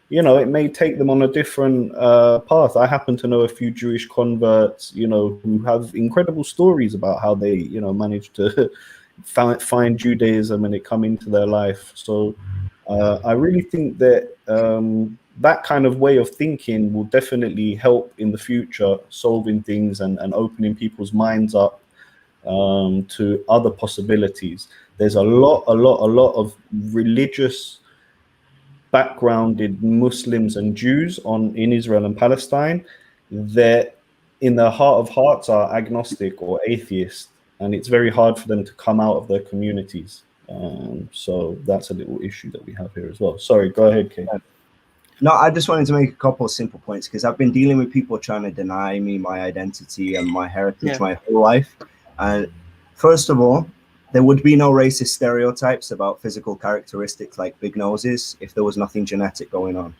you know, it may take them on a different path. I happen to know a few Jewish converts, you know, who have incredible stories about how they, you know, managed to find Judaism and it come into their life. So I really think that that kind of way of thinking will definitely help in the future, solving things and opening people's minds up to other possibilities. There's a lot of religious backgrounded Muslims and Jews in Israel and Palestine that in their heart of hearts are agnostic or atheist, and it's very hard for them to come out of their communities. So that's a little issue that we have here as well. Sorry, go ahead, Kate. No, I just wanted to make a couple of simple points because I've been dealing with people trying to deny me my identity and my heritage my whole life. And first of all, there would be no racist stereotypes about physical characteristics like big noses if there was nothing genetic going on.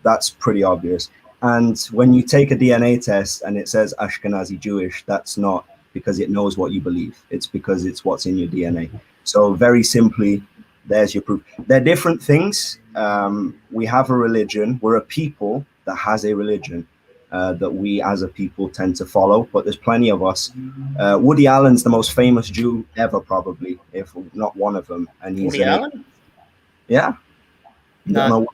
That's pretty obvious. And when you take a DNA test and it says Ashkenazi Jewish, that's not because it knows what you believe. It's because it's what's in your DNA. So very simply, there's your proof. They're different things. We have a religion. We're a people that has a religion that we as a people tend to follow, but there's plenty of us. Woody Allen's the most famous Jew ever, probably, if not one of them. And he's Woody Allen? Yeah. No.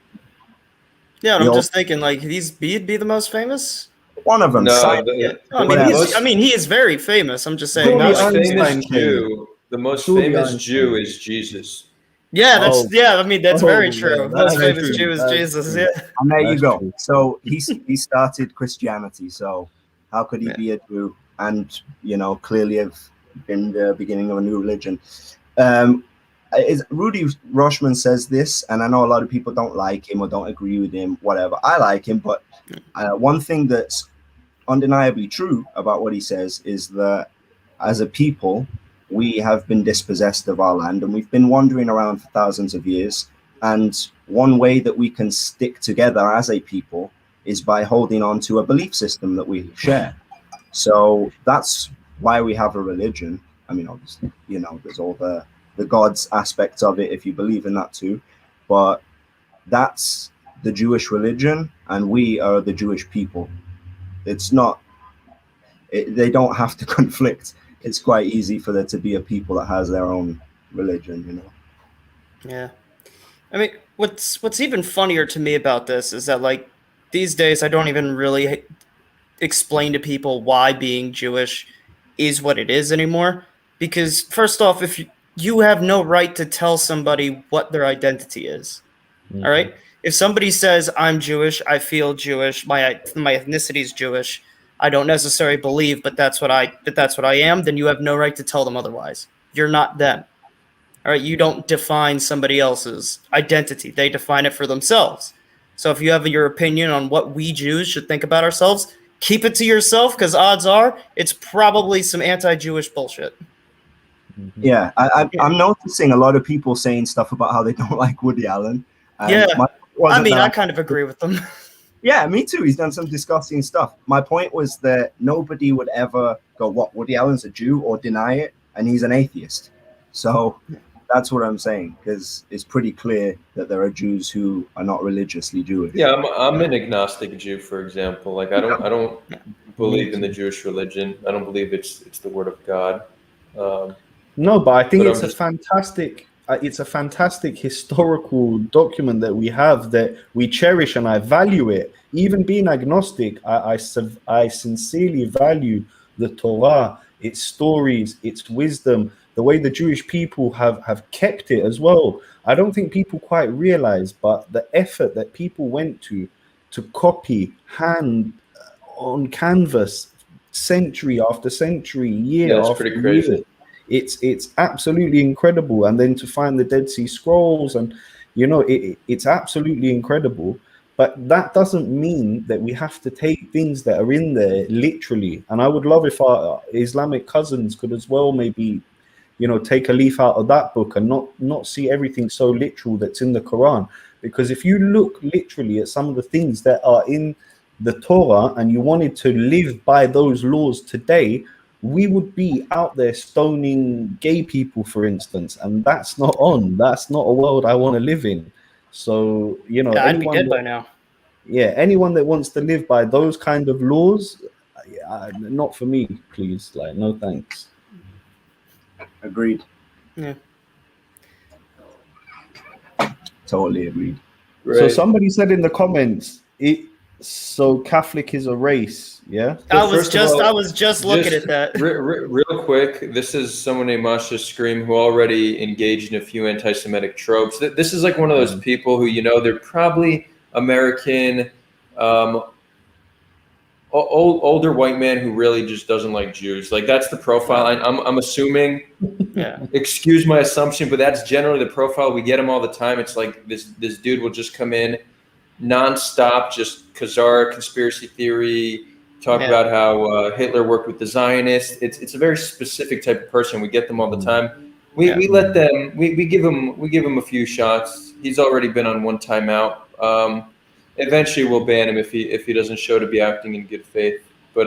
Yeah, I'm just thinking, like, he'd be the most famous? One of them. No, he is very famous. I'm just saying. The most famous Jew is Jesus. Yeah, that's very true. Most famous Jew is Jesus. Yeah. And there you go. So he started Christianity. So how could he be a Jew and, you know, clearly have been the beginning of a new religion? Rudy Roshman says this, and I know a lot of people don't like him or don't agree with him, whatever. I like him, but one thing that's undeniably true about what he says is that as a people, we have been dispossessed of our land and we've been wandering around for thousands of years. And one way that we can stick together as a people is by holding on to a belief system that we share. So that's why we have a religion. I mean, obviously, you know, there's all the gods aspects of it if you believe in that too. But that's the Jewish religion and we are the Jewish people. It's not, they don't have to conflict. It's quite easy for there to be a people that has their own religion, you know. Yeah. I mean, what's even funnier to me about this is that, like, these days I don't even really explain to people why being Jewish is what it is anymore. Because first off, if you have no right to tell somebody what their identity is. All right. If somebody says I'm Jewish, I feel Jewish, my ethnicity is Jewish, I don't necessarily believe, but that's what I am, then you have no right to tell them otherwise. You're not them. All right. You don't define somebody else's identity. They define it for themselves. So if you have your opinion on what we Jews should think about ourselves, keep it to yourself, because odds are it's probably some anti-Jewish bullshit. Yeah, I'm noticing a lot of people saying stuff about how they don't like Woody Allen. Yeah. I mean, that I kind of agree with them. Yeah, me too. He's done some disgusting stuff. My point was that nobody would ever go, what, Woody Allen's a Jew, or deny it, and he's an atheist. So that's what I'm saying, because it's pretty clear that there are Jews who are not religiously Jewish. Yeah, I'm an agnostic Jew, for example. Like I don't believe in the Jewish religion. I don't believe it's the word of God. No, but I think But it's I'm a fantastic historical document that we have, that we cherish, and I value it. Even being agnostic, I sincerely value the Torah, its stories, its wisdom, the way the Jewish people have kept it as well. I don't think people quite realize, but the effort that people went to copy hand on canvas, century after century, year Yeah, it's after pretty crazy. year. It's absolutely incredible. And then to find the Dead Sea Scrolls, and it's absolutely incredible. But that doesn't mean that we have to take things that are in there literally. And I would love if our Islamic cousins could as well maybe, take a leaf out of that book and not see everything so literal that's in the Quran. Because if you look literally at some of the things that are in the Torah and you wanted to live by those laws today, we would be out there stoning gay people, for instance, and that's not a world I want to live in. So I'd be dead by now. Yeah, anyone that wants to live by those kind of laws, not for me, please. Like, no thanks. Agreed. Yeah. Totally agreed. Right. So somebody said in the comments, so Catholic is a race, yeah? I was First of all, just looking at that. Real quick, this is someone named Masha Scream who already engaged in a few anti-Semitic tropes. This is like one of those people who, they're probably American, older white man who really just doesn't like Jews. Like, that's the profile. I'm assuming. Yeah. Excuse my assumption, but that's generally the profile. We get them all the time. It's like this dude will just come in nonstop, just Khazar conspiracy theory, talk about how Hitler worked with the Zionists. It's a very specific type of person. We get them all the time. We let them. We give him a few shots. He's already been on one timeout. Eventually, we'll ban him if he doesn't show to be acting in good faith. But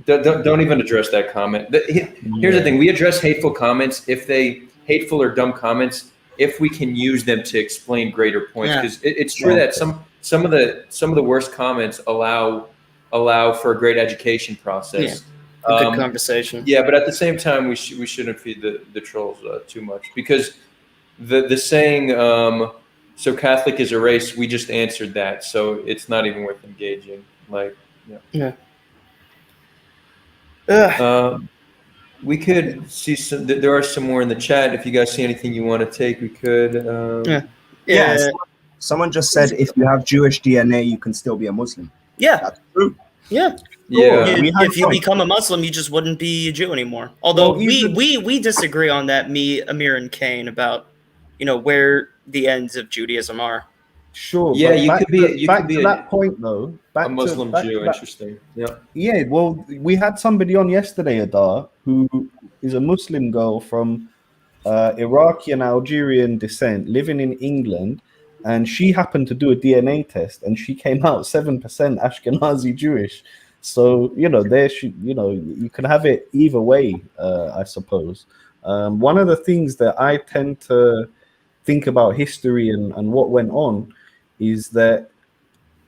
don't even address that comment. Here's the thing: we address hateful comments hateful or dumb comments if we can use them to explain greater points. Because it's true that some of the worst comments allow for a great education process. A good conversation. Yeah, but at the same time, we shouldn't feed the trolls too much, because the saying so Catholic is a race, we just answered that, so it's not even worth engaging. We could see there are some more in the chat. If you guys see anything you want to take, we could. Someone just said if you have Jewish DNA, you can still be a Muslim. Yeah, that's true. Yeah. If you become a Muslim, you just wouldn't be a Jew anymore. Although we disagree on that, me, Amir, and Kane, about where the ends of Judaism are. Sure. Yeah, you could be that point though. A Muslim Jew. Interesting. Yeah. Yeah. Well, we had somebody on yesterday, Adar, who is a Muslim girl from Iraqi and Algerian descent, living in England, and she happened to do a DNA test, and she came out 7% Ashkenazi Jewish. So you can have it either way, I suppose. One of the things that I tend to think about history and what went on is that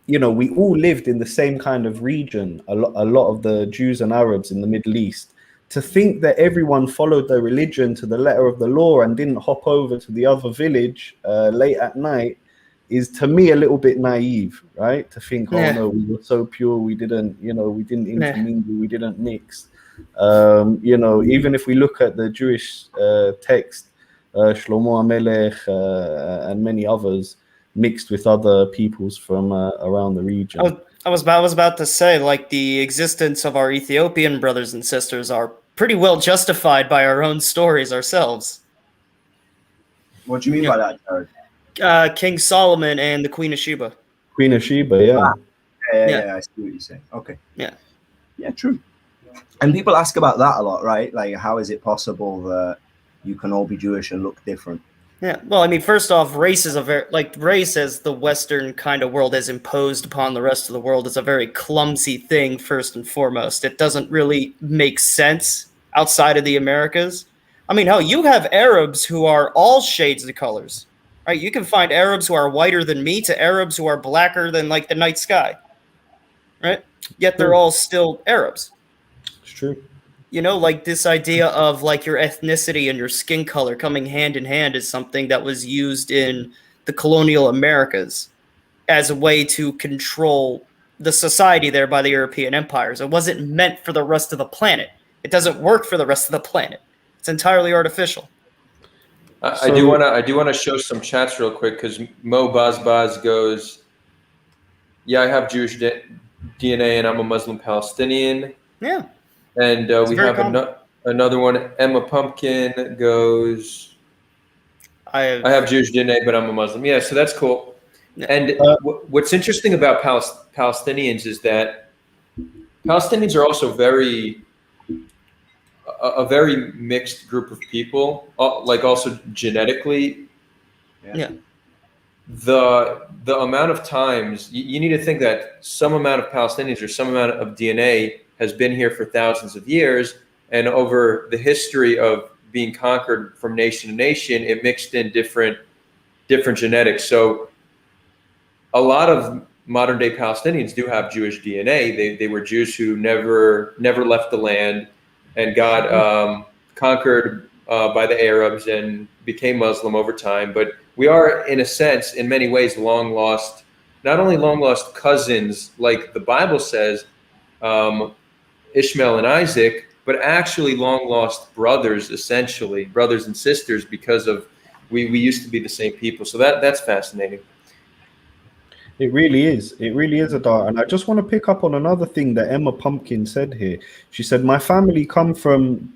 we all lived in the same kind of region, a lot of the Jews and Arabs in the Middle East. To think that everyone followed their religion to the letter of the law and didn't hop over to the other village late at night is, to me, a little bit naive, right? To think, oh no, we were so pure, we didn't intermingle, we didn't mix. Even if we look at the Jewish text, Shlomo HaMelech and many others, mixed with other peoples from around the region. I was about to say, like, the existence of our Ethiopian brothers and sisters are pretty well justified by our own stories ourselves. What do you mean Yeah. by that, Jared? King Solomon and the Queen of Sheba. Queen of Sheba, yeah. Yeah, I see what you're saying. Okay. Yeah. Yeah, true. And people ask about that a lot, right? Like, how is it possible that you can all be Jewish and look different? Yeah, well, I mean, first off, race is race as the Western kind of world has imposed upon the rest of the world is a very clumsy thing, first and foremost. It doesn't really make sense outside of the Americas. I mean, hell, you have Arabs who are all shades of colors, right? You can find Arabs who are whiter than me to Arabs who are blacker than, like, the night sky, right? Yet they're all still Arabs. It's true. You know, like, this idea of, like, your ethnicity and your skin color coming hand in hand is something that was used in the colonial Americas as a way to control the society there by the European empires. It wasn't meant for the rest of the planet. It doesn't work for the rest of the planet. It's entirely artificial. I do want to show some chats real quick because Mo Bazbaz goes, yeah, I have Jewish DNA and I'm a Muslim Palestinian. Yeah. And we have another one. Emma Pumpkin goes, I have Jewish DNA, but I'm a Muslim. Yeah, so that's cool. And what's interesting about Palestinians is that Palestinians are also a very mixed group of people, like also genetically. Yeah. The amount of times you need to think that some amount of Palestinians or some amount of DNA has been here for thousands of years, and over the history of being conquered from nation to nation, it mixed in different genetics. So a lot of modern day Palestinians do have Jewish DNA. They were Jews who never left the land and got conquered by the Arabs and became Muslim over time. But we are, in a sense, in many ways, not only long lost cousins, like the Bible says, Ishmael and Isaac, but actually long lost brothers, essentially brothers and sisters, because of we used to be the same people. So that's fascinating. It really is. It really is, Adar. And I just want to pick up on another thing that Emma Pumpkin said here. She said, my family come from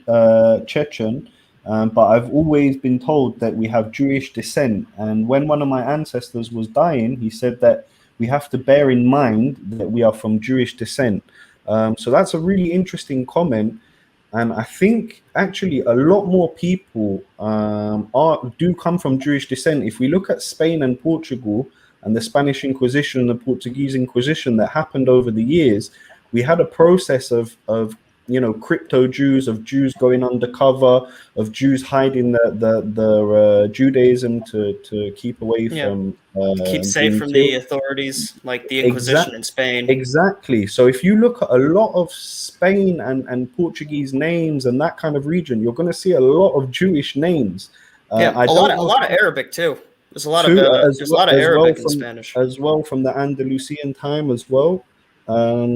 Chechen, but I've always been told that we have Jewish descent. And when one of my ancestors was dying, he said that we have to bear in mind that we are from Jewish descent. So that's a really interesting comment. And I think actually a lot more people do come from Jewish descent. If we look at Spain and Portugal and the Spanish Inquisition and the Portuguese Inquisition that happened over the years, we had a process of crypto Jews, of Jews going undercover, of Jews hiding the Judaism to keep away from keep safe from the authorities, like the Inquisition in Spain. Exactly. So if you look at a lot of Spain and Portuguese names and that kind of region, you're going to see a lot of Jewish names. A lot of Arabic too. There's a lot of Arabic in Spanish as well, from the Andalusian time as well.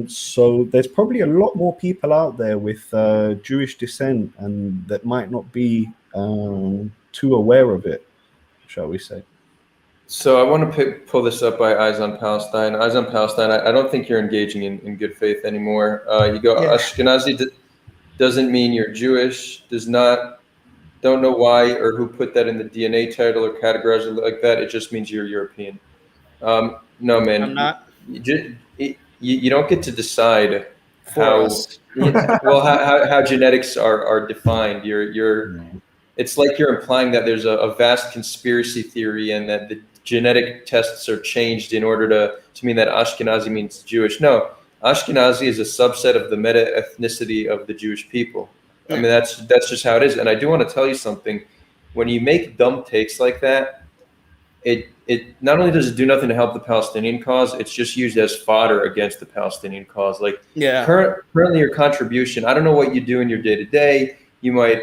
So there's probably a lot more people out there with Jewish descent and that might not be too aware of it, shall we say. So I want to pull this up by Eyes on Palestine. Eyes on Palestine, I don't think you're engaging in good faith anymore. You go, Ashkenazi doesn't mean you're Jewish, don't know why or who put that in the DNA title or categorized it like that. It just means you're European. No, man. I'm not. You don't get to decide how genetics are defined. It's like you're implying that there's a vast conspiracy theory and that the genetic tests are changed in order to mean that Ashkenazi means Jewish. No, Ashkenazi is a subset of the meta-ethnicity of the Jewish people. I mean, that's just how it is. And I do want to tell you something. When you make dumb takes like that, it not only does it do nothing to help the Palestinian cause, it's just used as fodder against the Palestinian cause. Like currently your contribution, I don't know what you do in your day-to-day. You might,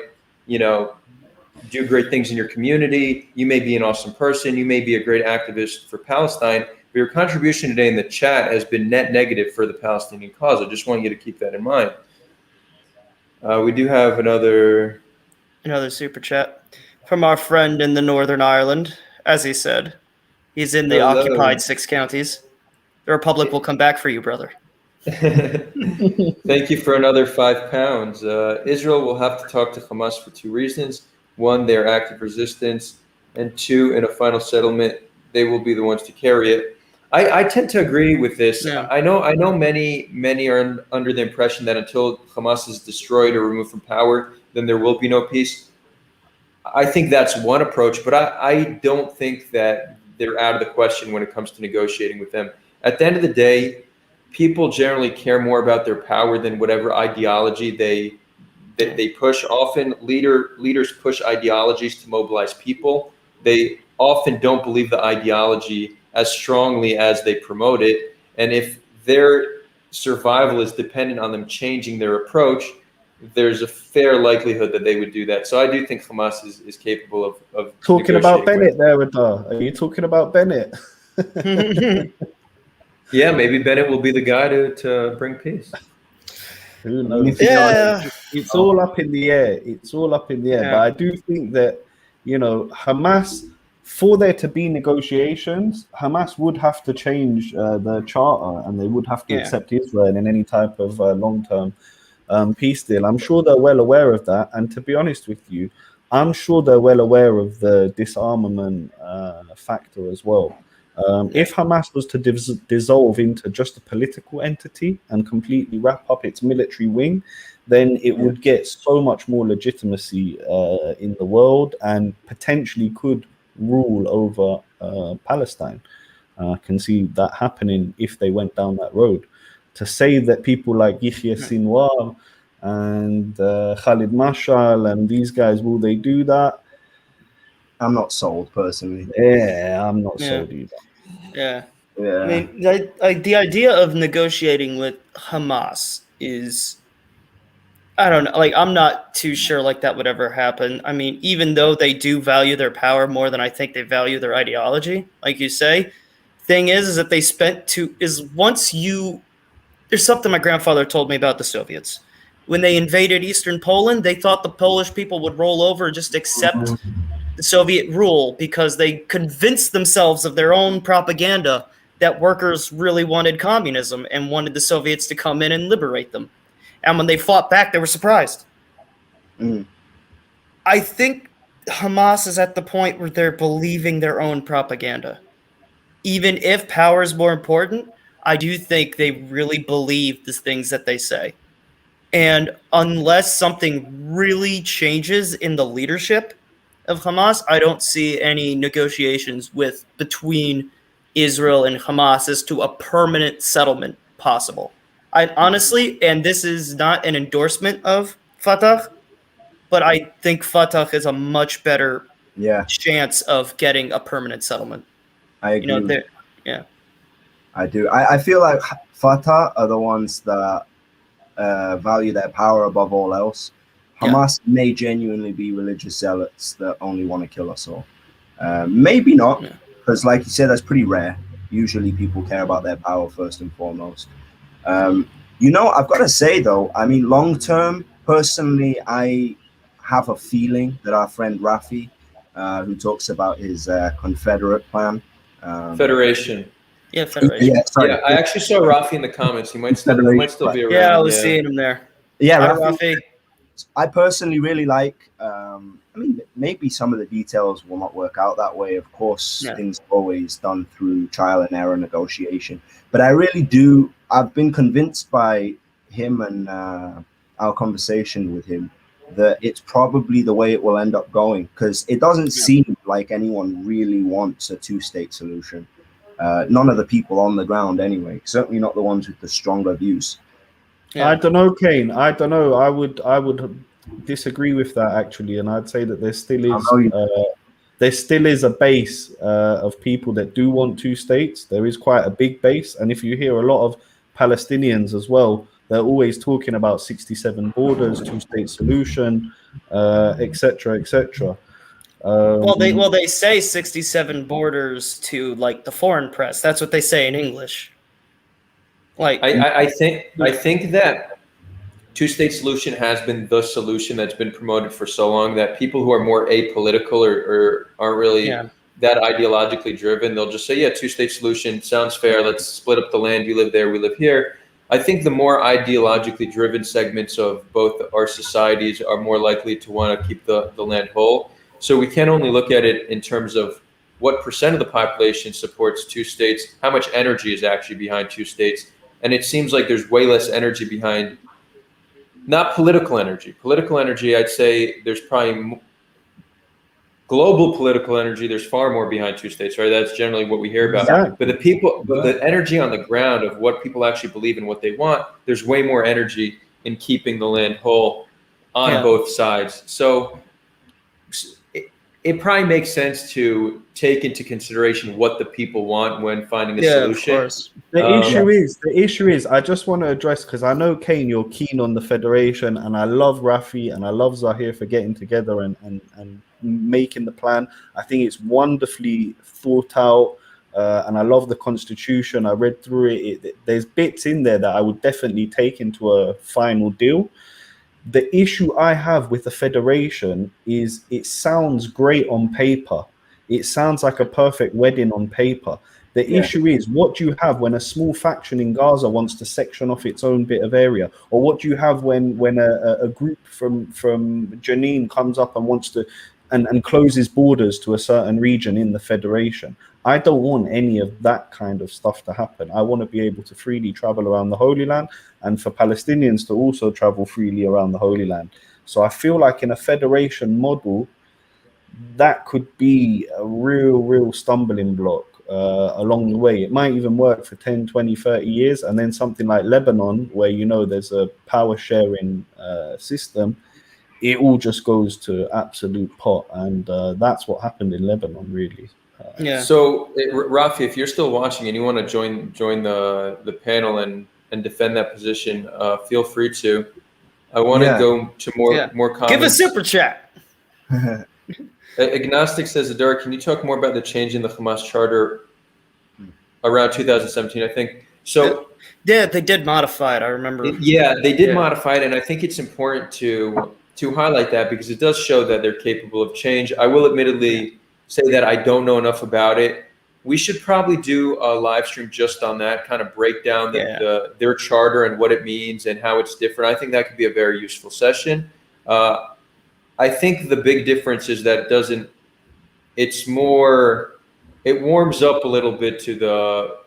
do great things in your community. You may be an awesome person. You may be a great activist for Palestine, but your contribution today in the chat has been net negative for the Palestinian cause. I just want you to keep that in mind. We do have another super chat from our friend in the Northern Ireland, as he said. He's in the Hello. occupied 6 counties. The Republic will come back for you, brother. Thank you for another £5. Israel will have to talk to Hamas for 2 reasons. 1, their active resistance, and 2, in a final settlement, they will be the ones to carry it. I tend to agree with this. Yeah. I know many are under the impression that until Hamas is destroyed or removed from power, then there will be no peace. I think that's one approach, but I don't think that they're out of the question when it comes to negotiating with them. At the end of the day, people generally care more about their power than whatever ideology they push. Often leaders push ideologies to mobilize people. They often don't believe the ideology as strongly as they promote it. And if their survival is dependent on them changing their approach, there's a fair likelihood that they would do that. So I do think Hamas is capable of Talking about negotiating Bennett there, Adar. Are you talking about Bennett? Yeah, maybe Bennett will be the guy to bring peace. Who knows? Yeah. It's all up in the air. It's all up in the air. Yeah. But I do think that, Hamas, for there to be negotiations, Hamas would have to change the charter, and they would have to accept Israel in any type of long-term peace deal. I'm sure they're well aware of that. And to be honest with you, I'm sure they're well aware of the disarmament factor as well. If Hamas was to dissolve into just a political entity and completely wrap up its military wing, then it would get so much more legitimacy in the world and potentially could rule over Palestine. I can see that happening if they went down that road. To say that people like Yahya Sinwar and Khalid Mashal and these guys, will they do that? I'm not sold personally. Yeah, I'm not sold either. Yeah. Yeah. I mean, the idea of negotiating with Hamas is, I don't know, like, I'm not too sure like that would ever happen. I mean, even though they do value their power more than I think they value their ideology, like you say, thing is that they there's something my grandfather told me about the Soviets. When they invaded Eastern Poland, they thought the Polish people would roll over and just accept the Soviet rule because they convinced themselves of their own propaganda that workers really wanted communism and wanted the Soviets to come in and liberate them. And when they fought back, they were surprised. I think Hamas is at the point where they're believing their own propaganda. Even if power is more important, I do think they really believe the things that they say. And unless something really changes in the leadership of Hamas, I don't see any negotiations between Israel and Hamas as to a permanent settlement possible. I honestly, and this is not an endorsement of Fatah, but I think Fatah is a much better chance of getting a permanent settlement. I agree. Yeah. I do. I feel like Fatah are the ones that value their power above all else. Hamas may genuinely be religious zealots that only want to kill us all. Maybe not, because like you said, that's pretty rare. Usually people care about their power first and foremost. I've got to say, though, I mean, long term, personally, I have a feeling that our friend Rafi, who talks about his Confederate plan. Federation. Yeah, Federation. Yeah, I actually saw Rafi in the comments. He might still be around. Yeah, I was seeing him there. Yeah, Rafi. I personally really like, maybe some of the details will not work out that way. Of course, things are always done through trial and error negotiation. But I really do. I've been convinced by him and our conversation with him that it's probably the way it will end up going, because it doesn't seem like anyone really wants a two-state solution. None of the people on the ground anyway, certainly not the ones with the stronger views. I don't know, Kane. I don't know. I would disagree with that, actually, and I'd say that there still is a base of people that do want two states. There is quite a big base, and if you hear a lot of Palestinians as well, they're always talking about 67 borders, two-state solution, etc., etc. They say 67 borders to like the foreign press. That's what they say in English. Like I think that two-state solution has been the solution that's been promoted for so long that people who are more apolitical or aren't really that ideologically driven, they'll just say, yeah, two-state solution sounds fair. Let's split up the land. You live there, we live here. I think the more ideologically driven segments of both our societies are more likely to want to keep the land whole. So we can't only look at it in terms of what percent of the population supports two states, how much energy is actually behind two states. And it seems like there's way less energy behind, not political energy. Political energy, I'd say there's probably global political energy, there's far more behind two states, right? That's generally what we hear about. Exactly. But the energy on the ground of what people actually believe and what they want, there's way more energy in keeping the land whole on both sides. So it probably makes sense to take into consideration what the people want when finding a solution. Of course. The issue is, I just want to address, because I know, Kane, you're keen on the federation, and I love Rafi and I love Zahir for getting together and making the plan. I think it's wonderfully thought out, and I love the constitution. I read through it. There's bits in there that I would definitely take into a final deal. The issue I have with the federation is it sounds great on paper. It sounds like a perfect wedding on paper. The issue is, what do you have when a small faction in Gaza wants to section off its own bit of area? Or what do you have when a group from Jenin comes up and wants to and closes borders to a certain region in the federation? I don't want any of that kind of stuff to happen. I want to be able to freely travel around the Holy Land, and for Palestinians to also travel freely around the Holy Land. So I feel like in a federation model, that could be a real stumbling block along the way. It might even work for 10, 20, 30 years. And then something like Lebanon, where, you know, there's a power sharing system, it all just goes to absolute pot. And that's what happened in Lebanon, really. So, Rafi, if you're still watching and you want to join the panel and defend that position, feel free to. I want to go to more comments. Give a super chat. Agnostic says, Adar, can you talk more about the change in the Hamas charter around 2017? I think so. Yeah, they did modify it. I remember. Yeah, they did modify it, and I think it's important to highlight that because it does show that they're capable of change. I will admittedly say that I don't know enough about it. We should probably do a live stream just on that, kind of break down their charter and what it means and how it's different. I think that could be a very useful session. I think the big difference is that it warms up a little bit to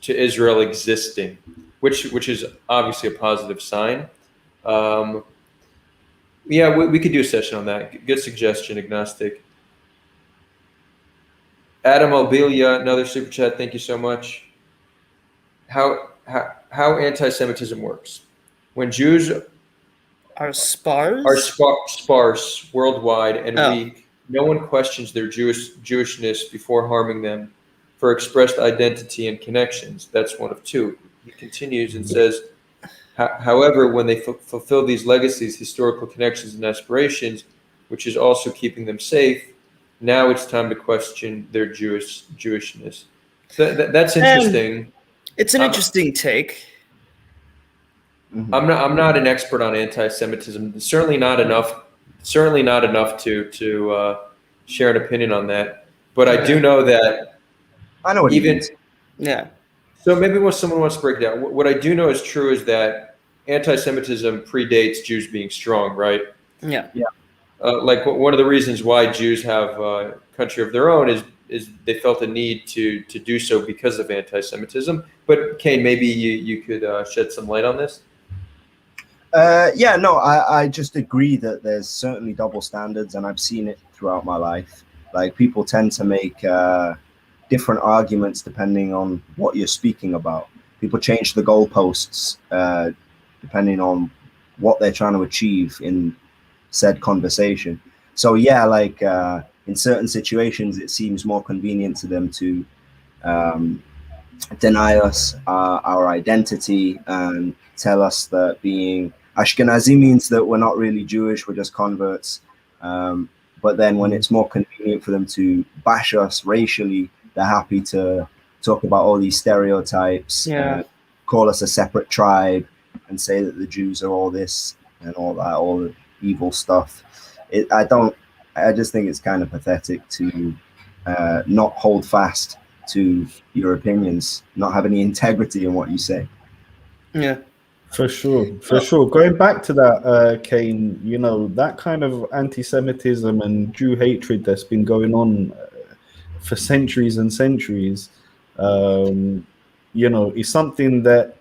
Israel existing, which is obviously a positive sign. We could do a session on that. Good suggestion, Agnostic. Adam Albilia, another super chat. Thank you so much. How anti-Semitism works? When Jews are sparse worldwide and weak, no one questions their Jewishness before harming them for expressed identity and connections. That's one of two. He continues and says, however, when they fulfill these legacies, historical connections, and aspirations, which is also keeping them safe, now it's time to question their Jewishness. That's interesting. It's an interesting take. I'm not an expert on anti-Semitism. Certainly not enough to share an opinion on that. But I do know that I know what he means. Yeah. So maybe someone wants to break it down. What I do know is true is that anti-Semitism predates Jews being strong, right? Yeah. Yeah. Like one of the reasons why Jews have a country of their own is they felt a need to do so because of anti-Semitism. But Kane, maybe you could shed some light on this. I just agree that there's certainly double standards, and I've seen it throughout my life. Like, people tend to make different arguments depending on what you're speaking about. People change the goalposts depending on what they're trying to achieve in said conversation. So in certain situations, it seems more convenient to them to deny us our identity and tell us that being Ashkenazi means that we're not really Jewish, we're just converts. But then when it's more convenient for them to bash us racially, they're happy to talk about all these stereotypes, call us a separate tribe, and say that the Jews are all this and all that, all the evil stuff. I just think it's kind of pathetic to not hold fast to your opinions, not have any integrity in what you say. Yeah. For sure, for sure. Going back to that, Kane, you know, that kind of anti-Semitism and Jew hatred that's been going on for centuries and centuries, you know, is something that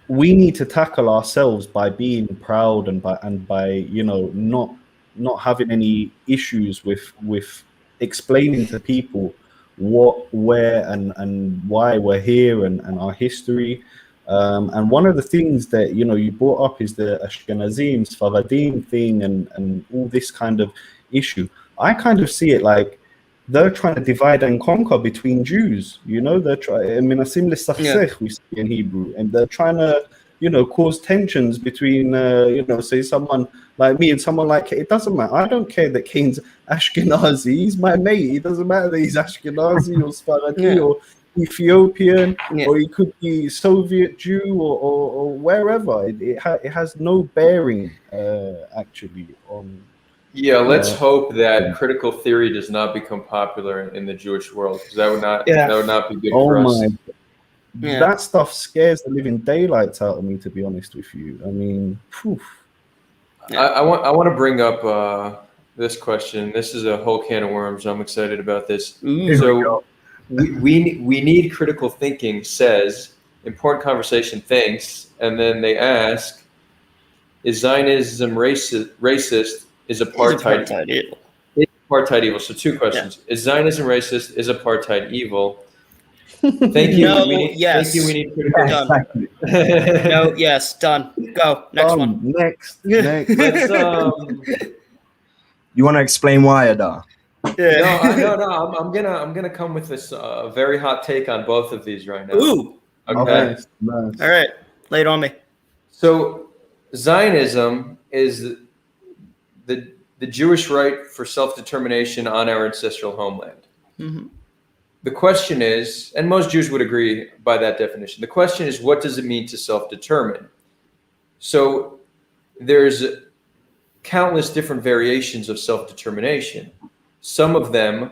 we need to tackle ourselves by being proud and by you know not having any issues with explaining to people what, where, and why we're here and our history. And one of the things that you know you brought up is the Ashkenazim, Sfaradim thing, and all this kind of issue. I kind of see it like they're trying to divide and conquer between Jews. You know, they're trying. We say in Hebrew, and they're trying to, you know, cause tensions between, you know, say someone like me and someone like it doesn't matter. I don't care that Kane's Ashkenazi. He's my mate. It doesn't matter that he's Ashkenazi or Sfaradi or Ethiopian, or he could be Soviet Jew or wherever. It has no bearing actually on. Yeah, let's hope that critical theory does not become popular in the Jewish world, because that would not be good for us. That stuff scares the living daylights out of me, to be honest with you. I mean, I want to bring up this question. This is a whole can of worms. I'm excited about this. So we need critical thinking, says important conversation, thanks, and then they ask, is Zionism racist? Is apartheid evil? Is apartheid evil? So two questions. Is Zionism racist? Is apartheid evil? Thank you. No, Thank you. We need critical done. No, yes, done. Go. Next one. Next. Let's, You want to explain why, Adar? No. I'm gonna come with this very hot take on both of these right now. Ooh. Okay. Nice. All right. Lay it on me. So Zionism is the Jewish right for self-determination on our ancestral homeland. Mm-hmm. The question is, and most Jews would agree by that definition, the question is, what does it mean to self-determine? So there's countless different variations of self-determination. Some of them,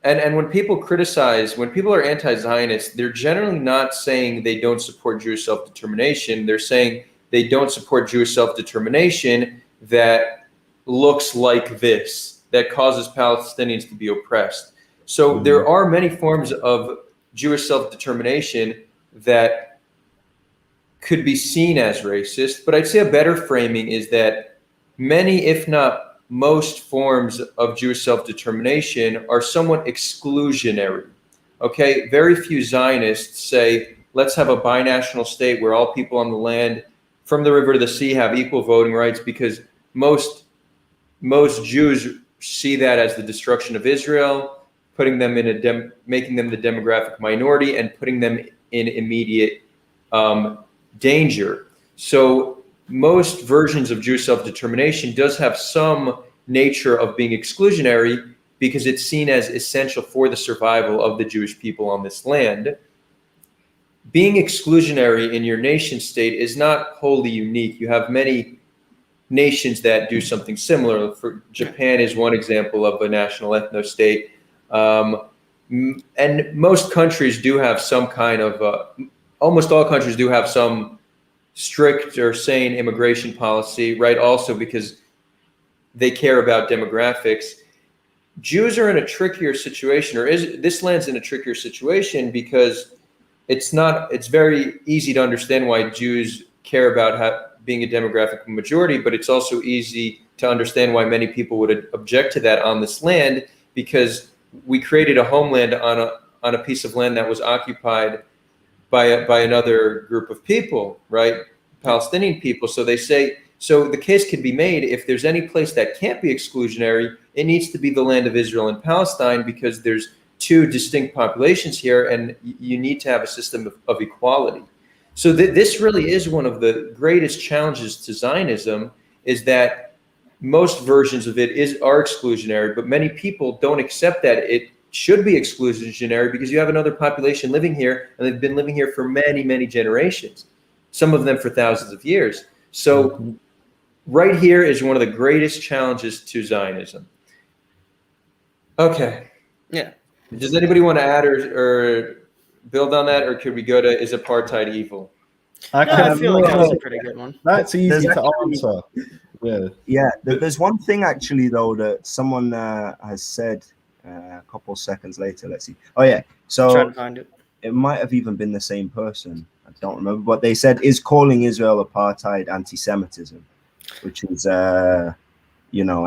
and when people are anti-Zionist, they're generally not saying they don't support Jewish self-determination. They're saying they don't support Jewish self-determination that looks like this, that causes Palestinians to be oppressed. So there are many forms of Jewish self-determination that could be seen as racist, but I'd say a better framing is that many, if not most, forms of Jewish self-determination are somewhat exclusionary. Okay, very few Zionists say, let's have a binational state where all people on the land from the river to the sea have equal voting rights, because most Jews see that as the destruction of Israel, putting them in making them the demographic minority and putting them in immediate danger. So most versions of Jewish self-determination does have some nature of being exclusionary because it's seen as essential for the survival of the Jewish people on this land. Being exclusionary in your nation state is not wholly unique. You have many nations that do something similar. Japan is one example of a national ethno-state. And most countries do have some kind of, almost all countries do have some strict or sane immigration policy, right? Also because they care about demographics. Jews are in a trickier situation, this land's in a trickier situation because it's very easy to understand why Jews care about being a demographic majority, but it's also easy to understand why many people would object to that on this land, because we created a homeland on a piece of land that was occupied by another group of people, right? Palestinian people. So they say, so the case could be made, if there's any place that can't be exclusionary, it needs to be the land of Israel and Palestine, because there's two distinct populations here, and you need to have a system of equality. So this really is one of the greatest challenges to Zionism, is that most versions of it are exclusionary, but many people don't accept that it should be exclusionary, because you have another population living here, and they've been living here for many, many generations, some of them for thousands of years. So right here is one of the greatest challenges to Zionism. Okay. Yeah. Does anybody want to add or build on that, or could we go to is apartheid evil? I No, I can. feel like that's a pretty good one. That's easy There's to actually- answer. Yeah. Yeah, there's one thing actually though that someone has said a couple seconds later. Let's see. Oh yeah, Trying so to find it. it might have even been the same person. I don't remember, but they said is calling Israel apartheid anti-Semitism, which is an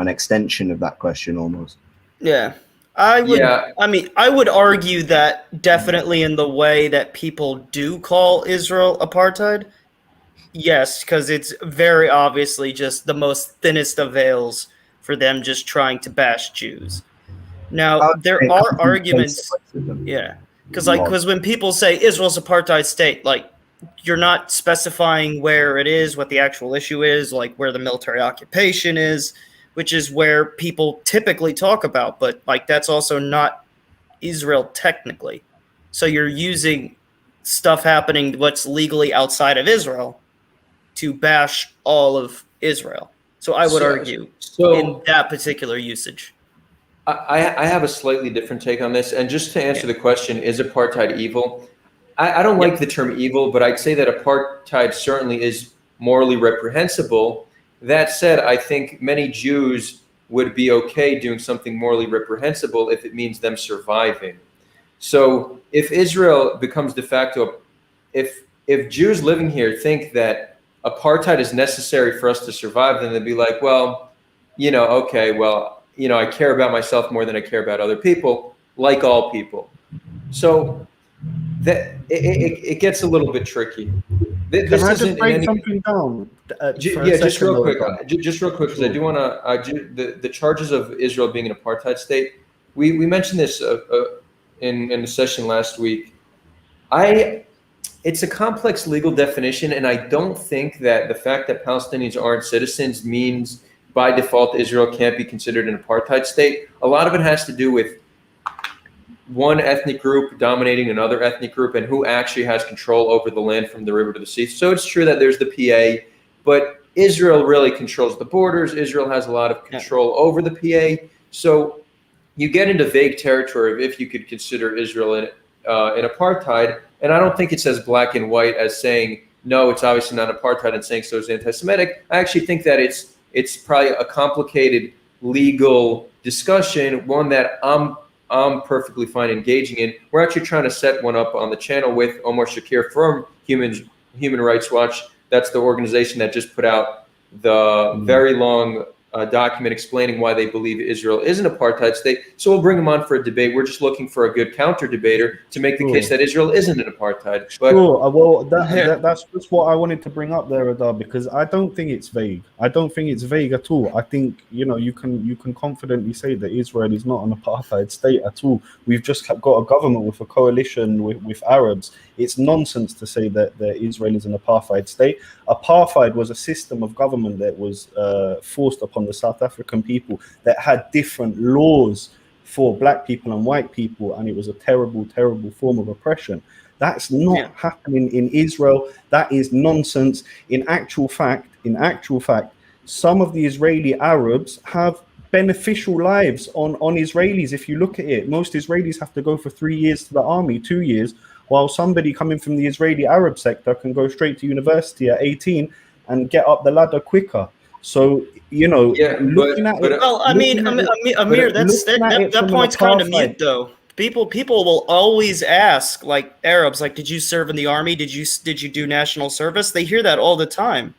extension of that question almost. Yeah. I would Yeah. I mean, I would argue that definitely in the way that people do call Israel apartheid. Yes, because it's very obviously just the most thinnest of veils for them just trying to bash Jews. Now, there are arguments, yeah, because when people say Israel's apartheid state, like you're not specifying where it is, what the actual issue is, like where the military occupation is, which is where people typically talk about, but like that's also not Israel technically. So you're using stuff happening what's legally outside of Israel to bash all of Israel. So I would argue in that particular usage. I have a slightly different take on this. And just to answer the question, is apartheid evil? I don't like the term evil, but I'd say that apartheid certainly is morally reprehensible. That said, I think many Jews would be okay doing something morally reprehensible if it means them surviving. So if Israel becomes de facto, if Jews living here think that apartheid is necessary for us to survive, then they'd be like, well, okay, well, I care about myself more than I care about other people, like all people. So that it gets a little bit tricky. Can I just break something down? Just real quick, because I do want to. The charges of Israel being an apartheid state. We mentioned this in the session last week. It's a complex legal definition, and I don't think that the fact that Palestinians aren't citizens means by default Israel can't be considered an apartheid state. A lot of it has to do with one ethnic group dominating another ethnic group and who actually has control over the land from the river to the sea. So it's true that there's the PA, but Israel really controls the borders. Israel has a lot of control over the PA. So you get into vague territory of if you could consider Israel an apartheid. And I don't think it's as black and white as saying, no, it's obviously not apartheid and saying so is anti-Semitic. I actually think that it's probably a complicated legal discussion, one that I'm perfectly fine engaging in. We're actually trying to set one up on the channel with Omer from Human Rights Watch. That's the organization that just put out the very long document explaining why they believe Israel is an apartheid state. So we'll bring them on for a debate. We're just looking for a good counter debater to make the case that Israel isn't an apartheid. But, well, that's just what I wanted to bring up there, Adar, because I don't think it's vague. I don't think it's vague at all. I think you can confidently say that Israel is not an apartheid state at all. We've just got a government with a coalition with Arabs. It's nonsense to say that Israel is an apartheid state. Apartheid was a system of government that was forced upon the South African people that had different laws for black people and white people, and it was a terrible, terrible form of oppression. That's not happening in Israel. That is nonsense. In actual fact, some of the Israeli Arabs have beneficial lives on Israelis. If you look at it, most Israelis have to go for 3 years to the army, 2 years, while somebody coming from the Israeli Arab sector can go straight to university at 18 and get up the ladder quicker. So, looking at it. Well, I mean, Amir, that point's kind of mute, though. People will always ask, like Arabs, like, did you serve in the army? Did you do national service? They hear that all the time.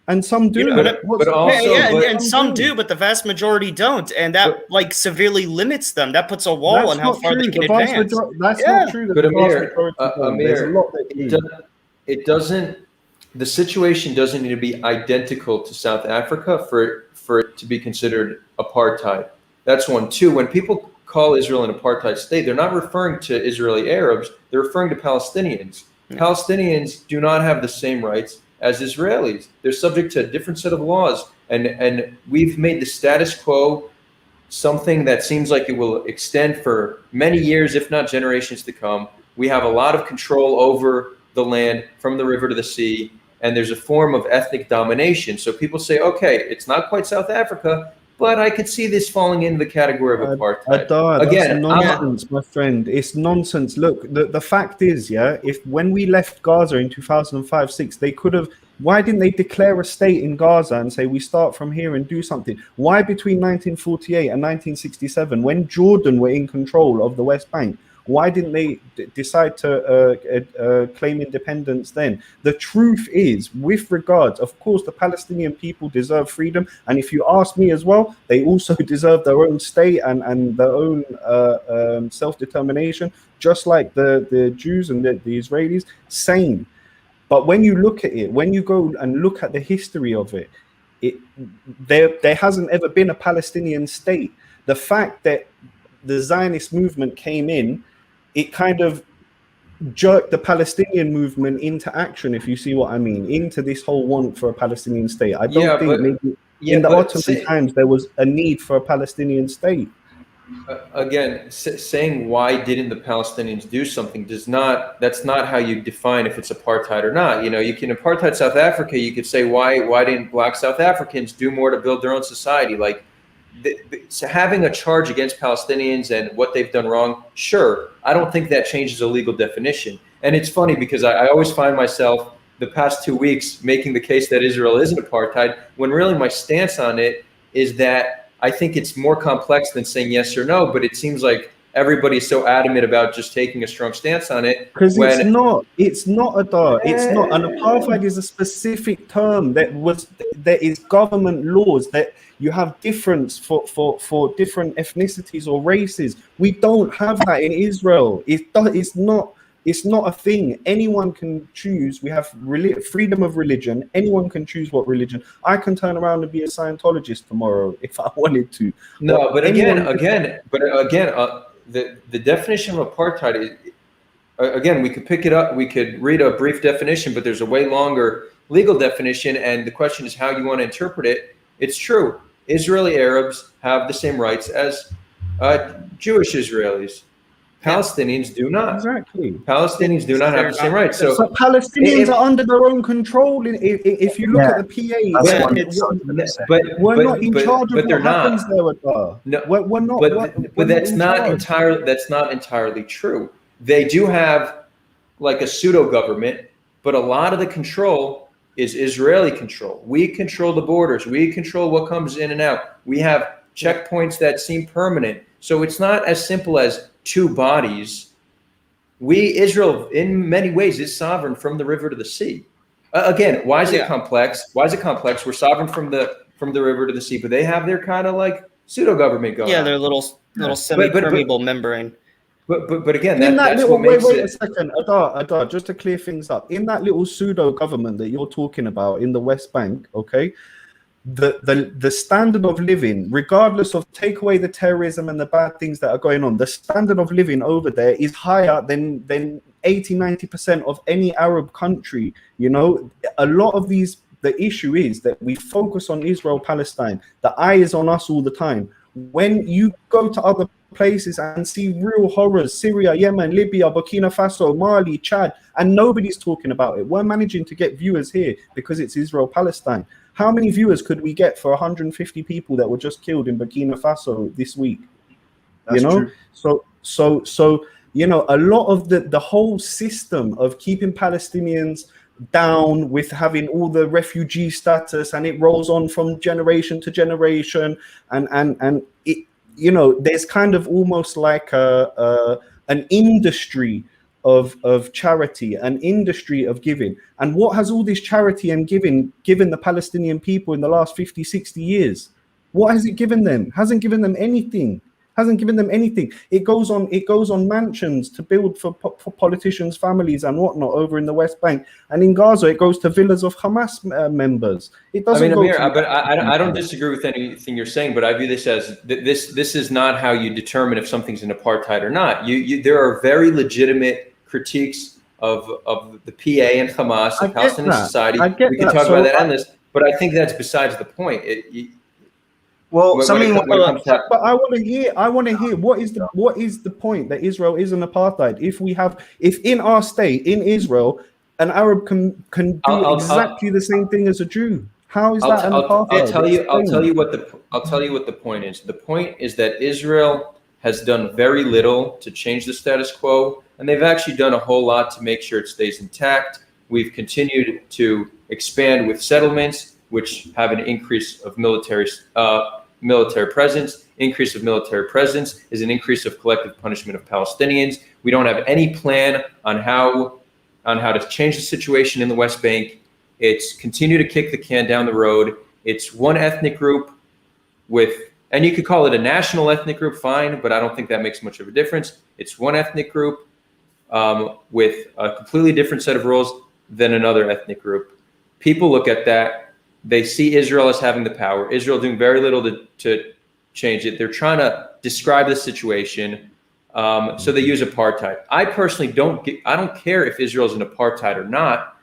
And some do, and some do, but the vast majority don't, and that severely limits them. That puts a wall on how far they can advance. That's not true. But Amir, it doesn't. The situation doesn't need to be identical to South Africa for it to be considered apartheid. That's one. Two, when people call Israel an apartheid state, they're not referring to Israeli Arabs. They're referring to Palestinians. Palestinians do not have the same rights as Israelis. They're subject to a different set of laws. And we've made the status quo something that seems like it will extend for many years, if not generations to come. We have a lot of control over the land from the river to the sea, and there's a form of ethnic domination. So people say, okay, it's not quite South Africa, but I could see this falling into the category of apartheid. Adar, Again, that's nonsense, my friend. It's nonsense. Look, the fact is, yeah, if when we left Gaza in 2005-6, they could have. Why didn't they declare a state in Gaza and say we start from here and do something? Why between 1948 and 1967, when Jordan were in control of the West Bank, why didn't they decide to claim independence then? The truth is, with regards, of course, the Palestinian people deserve freedom. And if you ask me as well, they also deserve their own state and their own self-determination, just like the Jews and the Israelis, same. But when you look at it, when you go and look at the history of it, there hasn't ever been a Palestinian state. The fact that the Zionist movement came in, it kind of jerked the Palestinian movement into action, if you see what I mean, into this whole want for a Palestinian state. I don't think maybe in the Ottoman times there was a need for a Palestinian state. Again, saying why didn't the Palestinians do something that's not how you define if it's apartheid or not. You know, you can apartheid South Africa, you could say why didn't black South Africans do more to build their own society? Like, so having a charge against Palestinians and what they've done wrong, sure, I don't think that changes a legal definition. And it's funny because I always find myself the past 2 weeks making the case that Israel isn't apartheid, when really my stance on it is that I think it's more complex than saying yes or no, but it seems like everybody's so adamant about just taking a strong stance on it. Because it's not Adar. It's not. An apartheid is a specific term there is government laws that you have difference for different ethnicities or races. We don't have that in Israel. It's not a thing. Anyone can choose. We have freedom of religion. Anyone can choose what religion. I can turn around and be a Scientologist tomorrow if I wanted to. No, but again, the definition of apartheid is, again, we could pick it up. We could read a brief definition, but there's a way longer legal definition. And the question is how you want to interpret it. It's true. Israeli Arabs have the same rights as Jewish Israelis. Palestinians do not. Exactly. Palestinians do not have the same rights. So Palestinians are under their own control. If you look at the PA, but we're not in charge of what happens there. No, we're not. But that's not entirely. That's not entirely true. They do have like a pseudo government, but a lot of the control is Israeli control. We control the borders. We control what comes in and out. We have checkpoints that seem permanent. So it's not as simple as two bodies. Israel, in many ways, is sovereign from the river to the sea. Again, why is it complex? Why is it complex? We're sovereign from the river to the sea, but they have their kind of like pseudo government going. Yeah, their little semi-permeable membrane. But again, that's what makes it. Wait a second, Adar, just to clear things up. In that little pseudo government that you're talking about in the West Bank, okay, the standard of living, regardless of take away the terrorism and the bad things that are going on, the standard of living over there is higher than 80-90% of any Arab country. You know, a lot of these, the issue is that we focus on Israel-Palestine. The eye is on us all the time. When you go to other places and see real horrors, Syria, Yemen, Libya, Burkina Faso, Mali, Chad, and nobody's talking about it. We're managing to get viewers here because it's Israel-Palestine. How many viewers could we get for 150 people that were just killed in Burkina Faso this week? That's true. So you know, a lot of the whole system of keeping Palestinians down with having all the refugee status, and it rolls on from generation to generation, and it, you know, there's kind of almost like an industry of charity, an industry of giving. And what has all this charity and giving given the Palestinian people in the last 50, 60 years? What has it given them? Hasn't given them anything. Hasn't given them anything. It goes on mansions to build for politicians' families and whatnot over in the West Bank, and in Gaza it goes to villas of Hamas members. It doesn't. I mean, Amir, but I don't disagree with anything you're saying, but I view this as this is not how you determine if something's an apartheid or not. There are very legitimate critiques of the PA and Hamas and Palestinian society. We can talk about that endless, but I think that's besides the point. But I want to hear what is the point that Israel is an apartheid? If in our state in Israel an Arab can do exactly the same thing as a Jew, how is that an apartheid? I'll tell you what the point is. The point is that Israel has done very little to change the status quo, and they've actually done a whole lot to make sure it stays intact. We've continued to expand with settlements, which have an increase of military presence. Increase of military presence is an increase of collective punishment of Palestinians. We don't have any plan on how to change the situation in the West Bank. It's continue to kick the can down the road. It's one ethnic group and you could call it a national ethnic group, fine, but I don't think that makes much of a difference. It's one ethnic group with a completely different set of rules than another ethnic group. People look at that. They see Israel as having the power. Israel doing very little to change it. They're trying to describe the situation. So they use apartheid. I personally I don't care if Israel's in apartheid or not.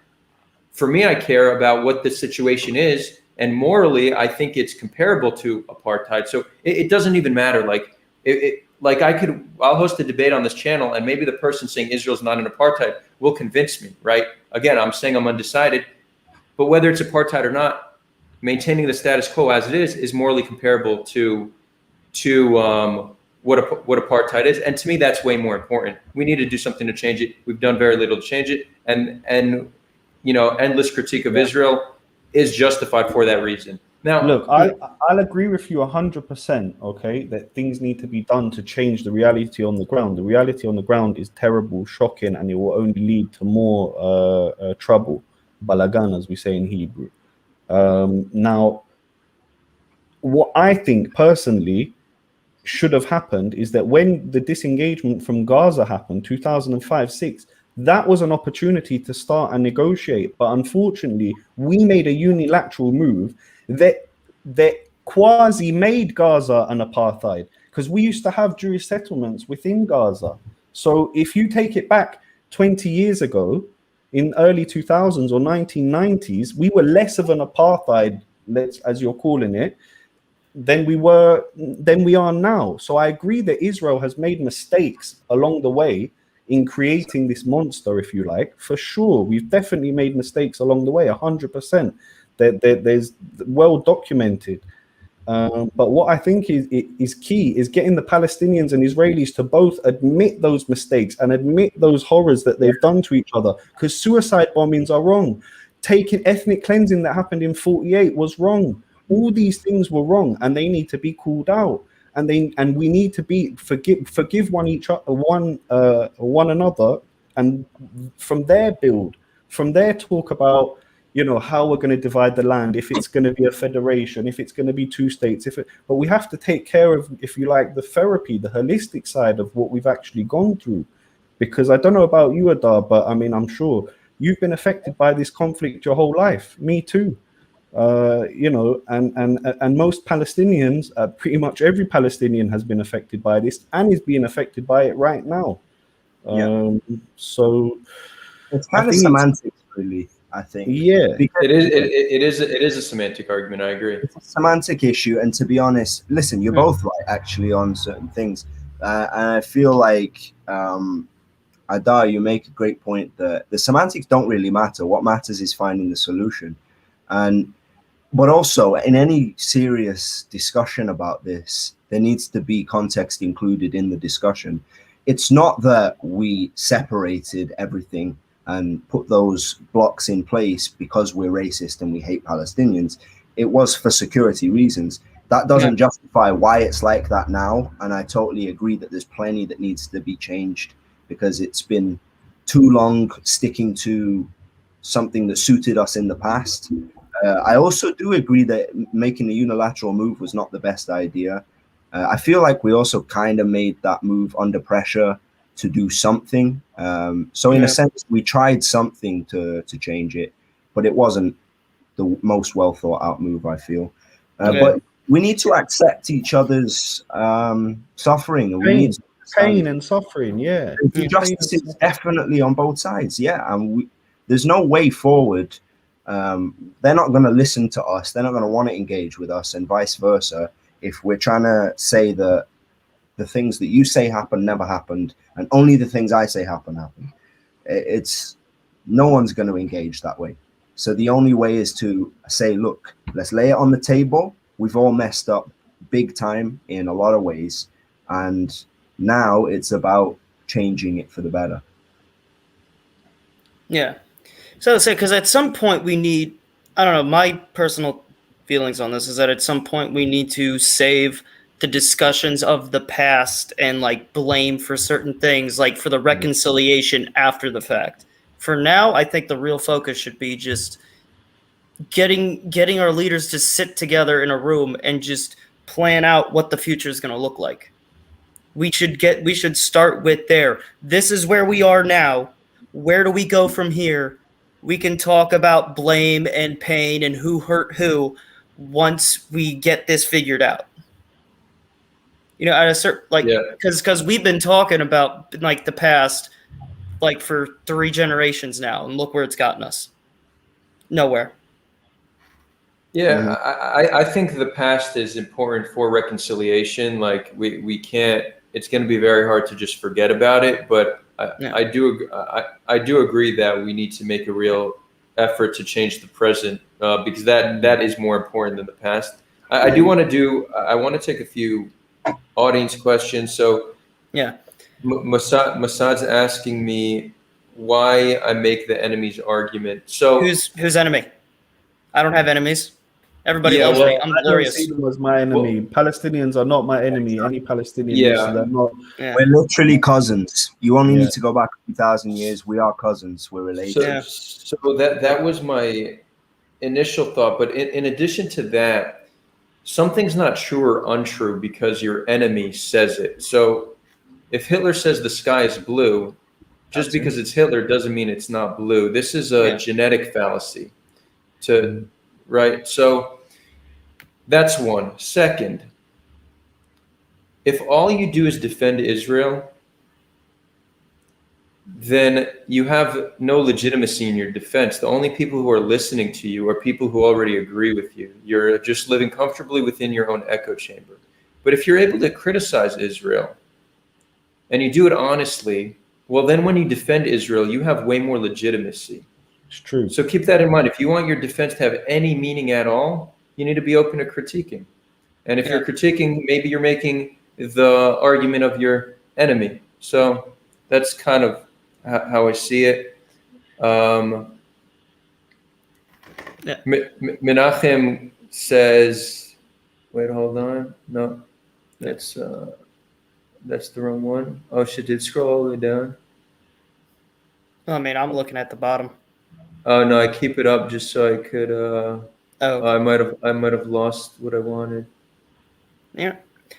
For me, I care about what the situation is. And morally, I think it's comparable to apartheid. So it doesn't even matter. I'll host a debate on this channel, and maybe the person saying Israel's not an apartheid will convince me, right? Again, I'm saying I'm undecided. But whether it's apartheid or not, maintaining the status quo as it is morally comparable to what apartheid is. And to me, that's way more important. We need to do something to change it. We've done very little to change it. And endless critique of Israel is justified for that reason. Now, look, I'll agree with you 100%, okay, that things need to be done to change the reality on the ground. The reality on the ground is terrible, shocking, and it will only lead to more trouble, balagan, as we say in Hebrew. Now, what I think personally should have happened is that when the disengagement from Gaza happened, 2005-6, that was an opportunity to start and negotiate. But unfortunately, we made a unilateral move that quasi made Gaza an apartheid, because we used to have Jewish settlements within Gaza. So if you take it back 20 years ago, in early 2000s or 1990s, we were less of an apartheid, as you're calling it, than we are now. So I agree that Israel has made mistakes along the way in creating this monster, if you like. For sure, we've definitely made mistakes along the way, 100%. There's well documented. But what I think is key is getting the Palestinians and Israelis to both admit those mistakes and admit those horrors that they've done to each other. Because suicide bombings are wrong. Taking ethnic cleansing that happened in 48 was wrong. All these things were wrong, and they need to be called out. And we need to forgive one another, and from there talk about how we're going to divide the land, if it's going to be a federation, if it's going to be two states, but we have to take care of, if you like, the therapy, the holistic side of what we've actually gone through. Because I don't know about you, Adar, but I mean, I'm sure you've been affected by this conflict your whole life. Me too. And most Palestinians, pretty much every Palestinian has been affected by this and is being affected by it right now. So it's kind of semantics, really. I think. Yeah, it is a semantic argument. I agree. It's a semantic issue, and to be honest, listen, you're both right actually on certain things, and I feel like Adar, you make a great point that the semantics don't really matter. What matters is finding the solution, but also in any serious discussion about this, there needs to be context included in the discussion. It's not that we separated everything and put those blocks in place because we're racist and we hate Palestinians. It was for security reasons. That doesn't justify why it's like that now. And I totally agree that there's plenty that needs to be changed because it's been too long sticking to something that suited us in the past. I also do agree that making a unilateral move was not the best idea. I feel like we also kind of made that move under pressure to do something. So in a sense, we tried something to change it, but it wasn't the most well thought out move, I feel. But we need to accept each other's suffering. And we need to pain and suffering, yeah. Justice is definitely on both sides, and there's no way forward. They're not going to listen to us. They're not going to want to engage with us, and vice versa. If we're trying to say that the things that you say happened never happened, and only the things I say happened, it's no one's going to engage that way. So the only way is to say, look, let's lay it on the table. We've all messed up. big time in a lot of ways, and now it's about changing it for the better. Yeah. So say because at some point we need, I don't know, my personal feelings on this is that at some point we need to save the discussions of the past and like blame for certain things, like for the reconciliation after the fact. For now, I think the real focus should be just getting our leaders to sit together in a room and just plan out what the future is going to look like. We should start with there. This is where we are now. Where do we go from here? We can talk about blame and pain and who hurt who once we get this figured out. You know, at a certain because we've been talking about like the past like for 3 generations now, and look where it's gotten us. Nowhere. Yeah, I think the past is important for reconciliation. Like we can't. It's going to be very hard to just forget about it. But I do agree that we need to make a real effort to change the present because that is more important than the past. I want to take a few audience questions. So yeah, Massad's asking me why I make the enemy's argument. So who's enemy? I don't have enemies. Everybody loves me. I'm glorious. I don't see them as my enemy. Palestinians are not my enemy. Any Palestinian, they're not. Yeah. We're literally cousins. You only need to go back 2,000 years. We are cousins. We're related. So that was my initial thought. But in addition to that, something's not true or untrue because your enemy says it. So if Hitler says the sky is blue, just because it's Hitler doesn't mean it's not blue. This is a genetic fallacy. Right? So that's one. Second, if all you do is defend Israel, then you have no legitimacy in your defense. The only people who are listening to you are people who already agree with you. You're just living comfortably within your own echo chamber. But if you're able to criticize Israel and you do it honestly, well, then when you defend Israel, you have way more legitimacy. It's true. So keep that in mind. If you want your defense to have any meaning at all, you need to be open to critiquing. And if you're critiquing, maybe you're making the argument of your enemy. So that's kind of how I see it. Menachem says, wait, hold on. No, that's the wrong one. Oh, shit, did it scroll all the way down? I mean, I'm looking at the bottom. Oh no, I keep it up just so I could. I might have lost what I wanted. Yeah,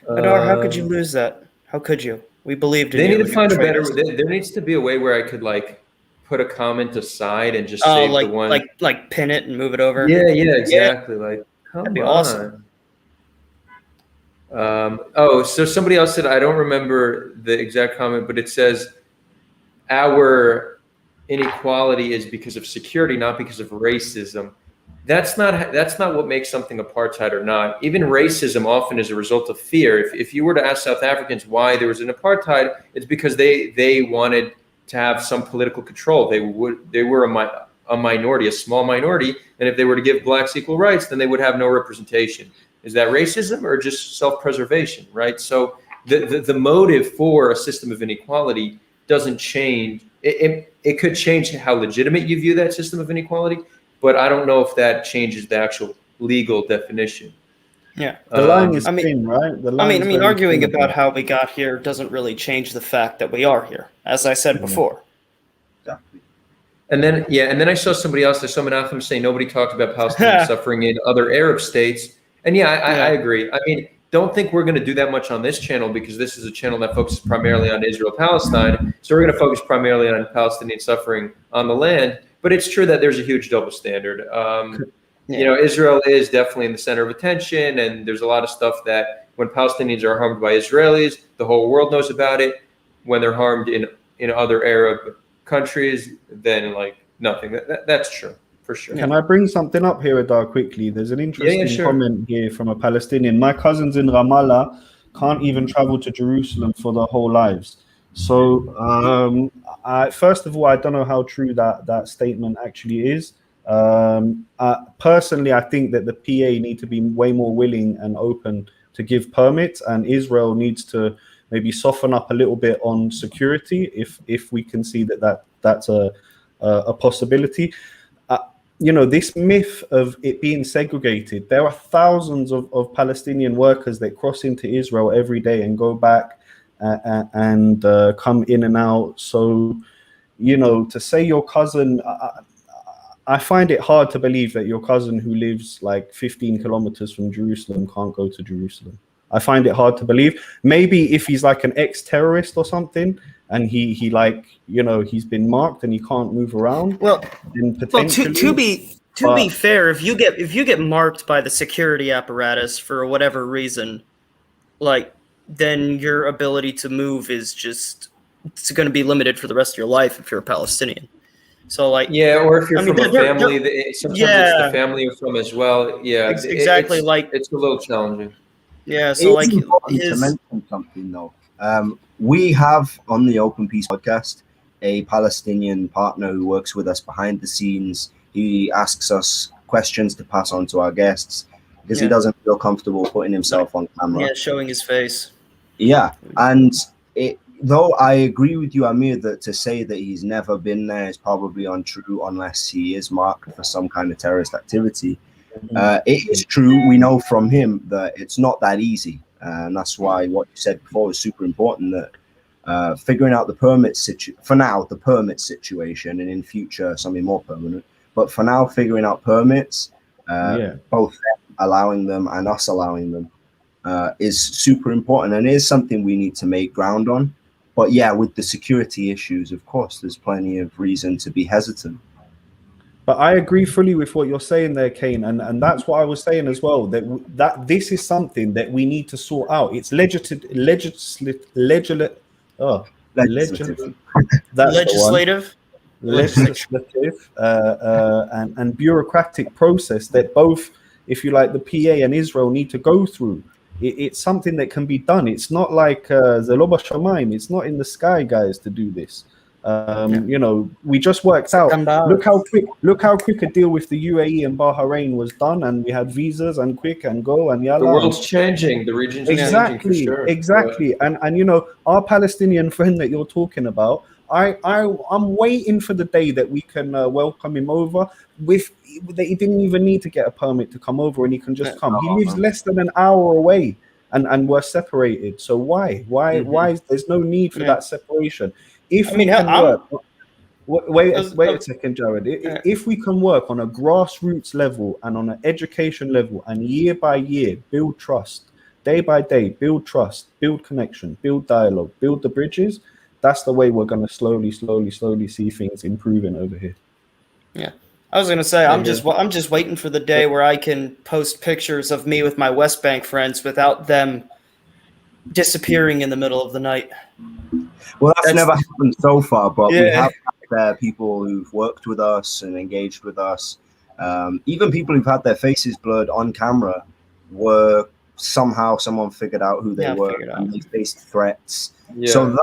Adar, how could you lose that? How could you? We believed in you. They need to find a better. There needs to be a way where I could like put a comment aside and just save the one. like pin it and move it over. Yeah, exactly. Like, come That'd be on. Awesome. So somebody else said, I don't remember the exact comment, but it says our inequality is because of security, not because of racism. That's not what makes something apartheid or not. Even racism often is a result of fear. If you were to ask South Africans why there was an apartheid, it's because they wanted to have some political control. They were a minority, a small minority, and if they were to give blacks equal rights, then they would have no representation. Is that racism or just self-preservation, right? So the motive for a system of inequality doesn't change. It could change how legitimate you view that system of inequality, but I don't know if that changes the actual legal definition. Yeah, the line is thin, right? I mean, arguing about how we got here doesn't really change the fact that we are here, as I said before. Exactly. And then I saw somebody else. I saw Menachem say nobody talked about Palestinian suffering in other Arab states, and I agree. I mean, don't think we're going to do that much on this channel because this is a channel that focuses primarily on Israel-Palestine. So we're going to focus primarily on Palestinian suffering on the land. But it's true that there's a huge double standard. You know, Israel is definitely in the center of attention, and there's a lot of stuff that when Palestinians are harmed by Israelis, the whole world knows about it. When they're harmed in other Arab countries, then like nothing. That's true. For sure. Can I bring something up here, Adar, quickly? There's an interesting comment here from a Palestinian. My cousins in Ramallah can't even travel to Jerusalem for their whole lives. So, first of all, I don't know how true that statement actually is. Personally, I think that the PA need to be way more willing and open give permits, and Israel needs to maybe soften up a little bit on security if we can see that's a possibility. This myth of it being segregated, there are thousands of Palestinian workers that cross into Israel every day and go back and come in and out. So, to say your cousin, I find it hard to believe that your cousin who lives like 15 kilometers from Jerusalem can't go to Jerusalem. I find it hard to believe. Maybe if he's like an ex-terrorist or something, and he like, he's been marked and he can't move around. Well, then potentially. to be fair, if you get marked by the security apparatus for whatever reason, like, then your ability to move is just, it's going to be limited for the rest of your life if you're a Palestinian. So, like, yeah, or if you're from a family, sometimes it's the family you're from as well. Yeah, exactly. It's a little challenging. Yeah, so it's important to mention something though. We have on the Open Peace podcast a Palestinian partner who works with us behind the scenes. He asks us questions to pass on to our guests because he doesn't feel comfortable putting himself on camera. Yeah, showing his face. Yeah, and though I agree with you, Amir, that to say that he's never been there is probably untrue unless he is marked for some kind of terrorist activity. It is true. We know from him that it's not that easy. And that's why what you said before is super important, that figuring out the permit for now, the permit situation, and in future, something more permanent. But for now, figuring out permits, both them allowing them and us allowing them, is super important and is something we need to make ground on. But yeah, with the security issues, of course, there's plenty of reason to be hesitant. But I agree fully with what you're saying there, Kane, and that's what I was saying as well. That this is something that we need to sort out. It's legislative. Legislative and bureaucratic process that both, if you like, the PA and Israel need to go through. It's something that can be done. It's not like Zeloba Shamayim. It's not in the sky, guys, to do this. We just worked out. Look how quick a deal with the UAE and Bahrain was done, and we had visas and quick and go and yalla. The world's changing. The region's changing for sure. Exactly. And our Palestinian friend that you're talking about, I'm waiting for the day that we can welcome him over. He didn't even need to get a permit to come over, and he can just come. He lives less than an hour away, and we're separated. So why? There's no need for that separation. If we can work, wait a second, Jared. If we can work on a grassroots level and on an education level, and year by year build trust, day by day build trust, build connection, build dialogue, build the bridges, that's the way we're going to slowly see things improving over here. Yeah, I was going to say I'm just waiting for the day where I can post pictures of me with my West Bank friends without them disappearing in the middle of the night. Well, that's never happened so far, but we have had people who've worked with us and engaged with us. Even people who've had their faces blurred on camera were somehow someone figured out who they were and they faced threats. Yeah. So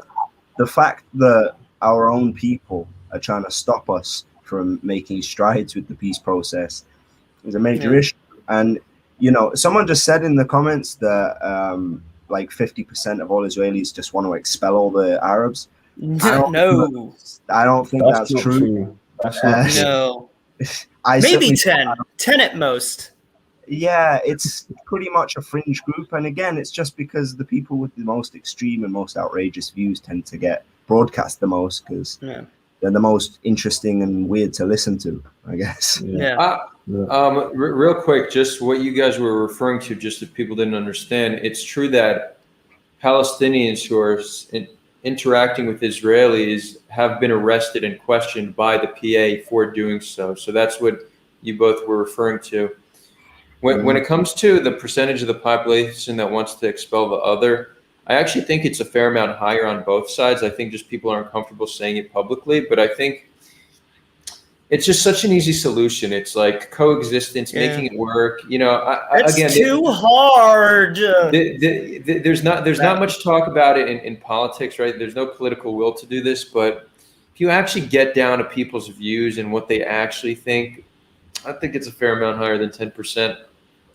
the fact that our own people are trying to stop us from making strides with the peace process is a major issue. And, someone just said in the comments that like 50% of all Israelis just want to expel all the Arabs. I don't think that's true. That's not true. No. Maybe 10 at most. Yeah, it's pretty much a fringe group. And again, it's just because the people with the most extreme and most outrageous views tend to get broadcast the most because they're the most interesting and weird to listen to, I guess. Real quick, just what you guys were referring to, just if people didn't understand, it's true that Palestinians who are interacting with Israelis have been arrested and questioned by the PA for doing so. So that's what you both were referring to. When it comes to the percentage of the population that wants to expel the other, I actually think it's a fair amount higher on both sides. I think just people aren't comfortable saying it publicly, but I think it's just such an easy solution. It's like coexistence, making it work. It's too hard. There's not much talk about it in politics, right? There's no political will to do this, but if you actually get down to people's views and what they actually think, I think it's a fair amount higher than 10%.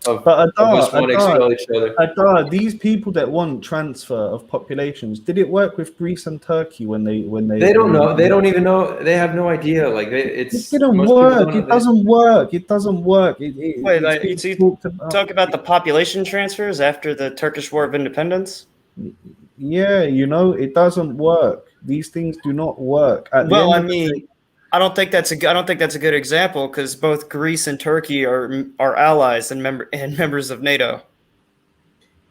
of us want to expel each other. Adar, these people that want transfer of populations, did it work with Greece and Turkey when they They don't know. They don't even know. They have no idea. Like it didn't work. It doesn't work. It doesn't work. Wait, so you talk about the population transfers after the Turkish War of Independence? Yeah, it doesn't work. These things do not work. Well, I mean, I don't think that's a good example because both Greece and Turkey are allies and members of NATO.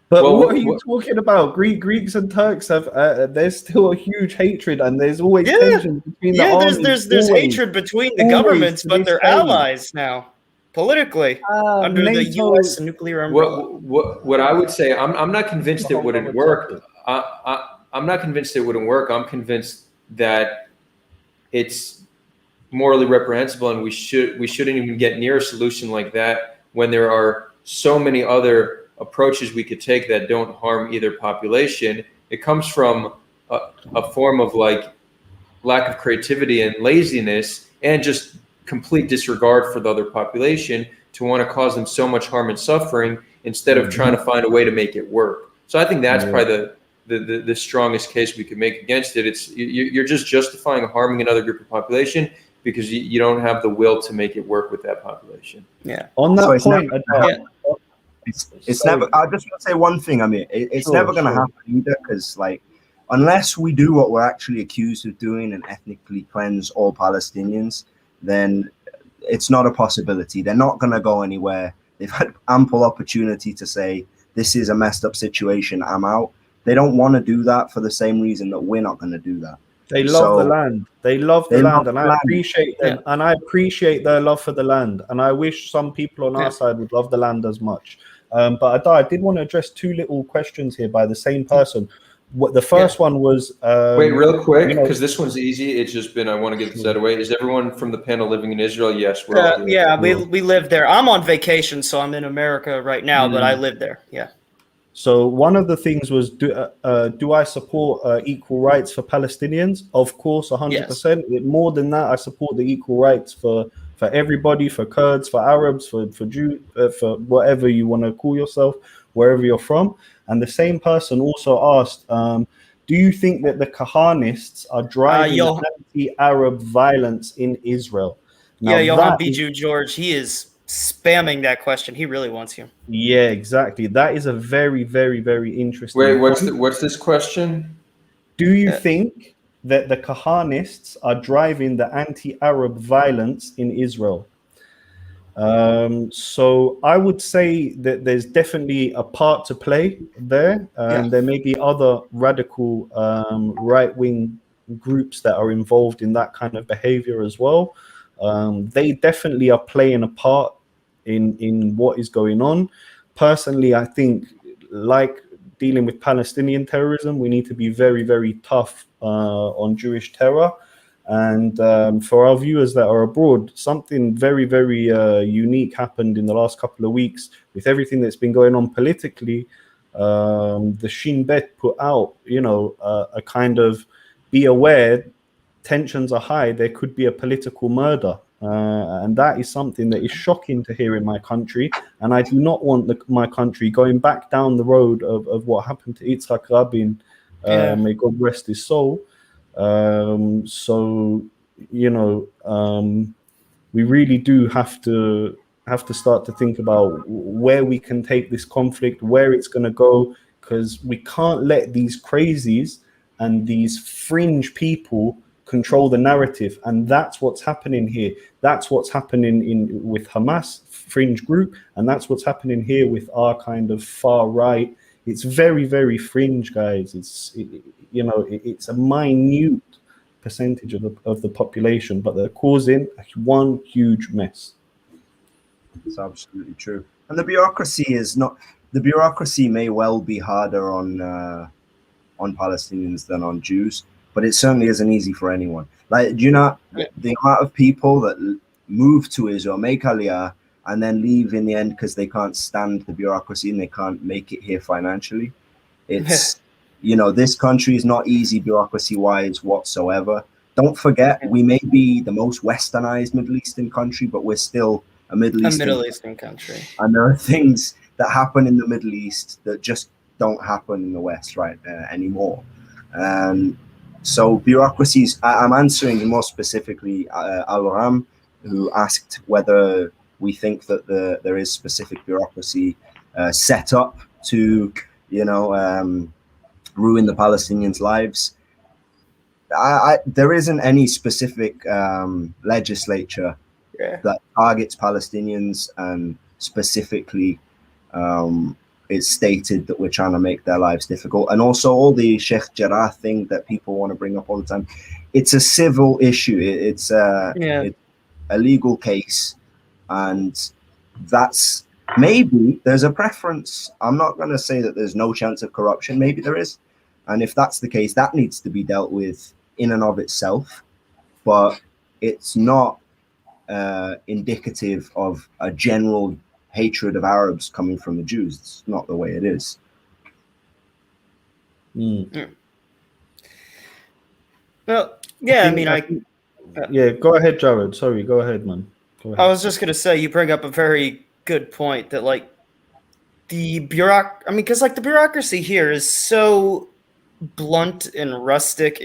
But what are you talking about? Greeks and Turks have there's still a huge hatred, and there's always tension between the armies. There's hatred between the governments, but they're allies now politically under NATO, the U.S. nuclear umbrella. What I would say, I'm not convinced it wouldn't work. I'm not convinced it wouldn't work. I'm convinced that it's morally reprehensible, and we shouldn't even get near a solution like that when there are so many other approaches we could take that don't harm either population. It comes from a form of like lack of creativity and laziness and just complete disregard for the other population to want to cause them so much harm and suffering instead of trying to find a way to make it work. So I think that's probably the strongest case we could make against it. It's you're just justifying harming another group of population because you don't have the will to make it work with that population. Yeah. On that point, it's never. I just want to say one thing. I mean, it's never going to happen either, because like, unless we do what we're actually accused of doing and ethnically cleanse all Palestinians, then it's not a possibility. They're not going to go anywhere. They've had ample opportunity to say this is a messed up situation, I'm out. They don't want to do that for the same reason that we're not going to do that. They love the land. They love the land, and I appreciate them. And I appreciate their love for the land. And I wish some people on our side would love the land as much. But I did want to address two little questions here by the same person. What the first one was? Wait, real quick, because this one's easy. It's just been I want to get this out of the way. Is everyone from the panel living in Israel? Yes, we're all here. We live there. I'm on vacation, so I'm in America right now, but I live there. Yeah. So one of the things was, do I support equal rights for Palestinians? Of course, 100%. Yes. More than that, I support the equal rights for everybody, for Kurds, for Arabs, for Jews, for whatever you want to call yourself, wherever you're from. And the same person also asked, do you think that the Kahanists are driving anti-Arab violence in Israel? Now, Johan Biju George, he is spamming that question. He really wants you. Yeah, exactly. That is a very, very, very interesting point. What's this question? Do you think that the Kahanists are driving the anti-Arab violence in Israel? So I would say that there's definitely a part to play there. There may be other radical right-wing groups that are involved in that kind of behavior as well. They definitely are playing a part in what is going on. Personally, I think, like dealing with Palestinian terrorism, we need to be very, very tough on Jewish terror. And for our viewers that are abroad, something very, very unique happened in the last couple of weeks with everything that's been going on politically. The Shin Bet put out, a kind of be aware, tensions are high, there could be a political murder. And that is something that is shocking to hear in my country. And I do not want my country going back down the road of what happened to Yitzhak Rabin. May God rest his soul. We really do have to start to think about where we can take this conflict, where it's going to go, because we can't let these crazies and these fringe people control the narrative. And that's what's happening here. That's what's happening with Hamas fringe group, and that's what's happening here with our kind of far right. It's very, very fringe, guys. It's a minute percentage of the population, but they're causing one huge mess. It's absolutely true. And the bureaucracy may well be harder on Palestinians than on Jews, but it certainly isn't easy for anyone. Like, the amount of people that move to Israel, make Aliyah, and then leave in the end because they can't stand the bureaucracy and they can't make it here financially. It's, this country is not easy bureaucracy-wise whatsoever. Don't forget, we may be the most westernized Middle Eastern country, but we're still a Middle A Eastern Middle Eastern country. and there are things that happen in the Middle East that just don't happen in the West right anymore. So bureaucracies, I'm answering more specifically Al-Ram, who asked whether we think that there is specific bureaucracy set up to, ruin the Palestinians' lives. There isn't any specific legislature that targets Palestinians, and specifically it's stated that we're trying to make their lives difficult. And also all the Sheikh Jarrah thing that people want to bring up all the time, it's a civil issue. It's a legal case, and that's maybe there's a preference. I'm not going to say that there's no chance of corruption. Maybe there is. And if that's the case, that needs to be dealt with in and of itself. But it's not indicative of a general hatred of Arabs coming from the Jews. It's not the way it is. Well, yeah, Go ahead, Jared. Sorry, go ahead, man. Go ahead. I was just gonna say, you bring up a very good point that like the the bureaucracy here is so blunt and rustic.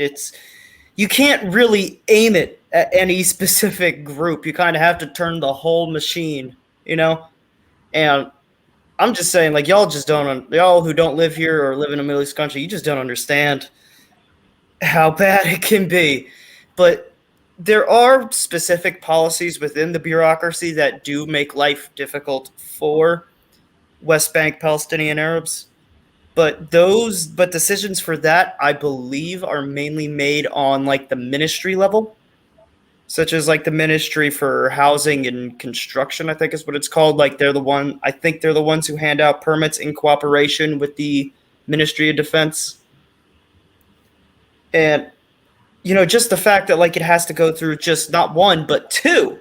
You can't really aim it at any specific group. You kind of have to turn the whole machine, And I'm just saying, like, y'all who don't live here or live in a Middle East country, you just don't understand how bad it can be. But there are specific policies within the bureaucracy that do make life difficult for West Bank Palestinian Arabs. But decisions for that, I believe, are mainly made on like the ministry level, such as like the Ministry for Housing and Construction, I think is what it's called. Like they're the ones who hand out permits in cooperation with the Ministry of Defense. And just the fact that like it has to go through just not one but two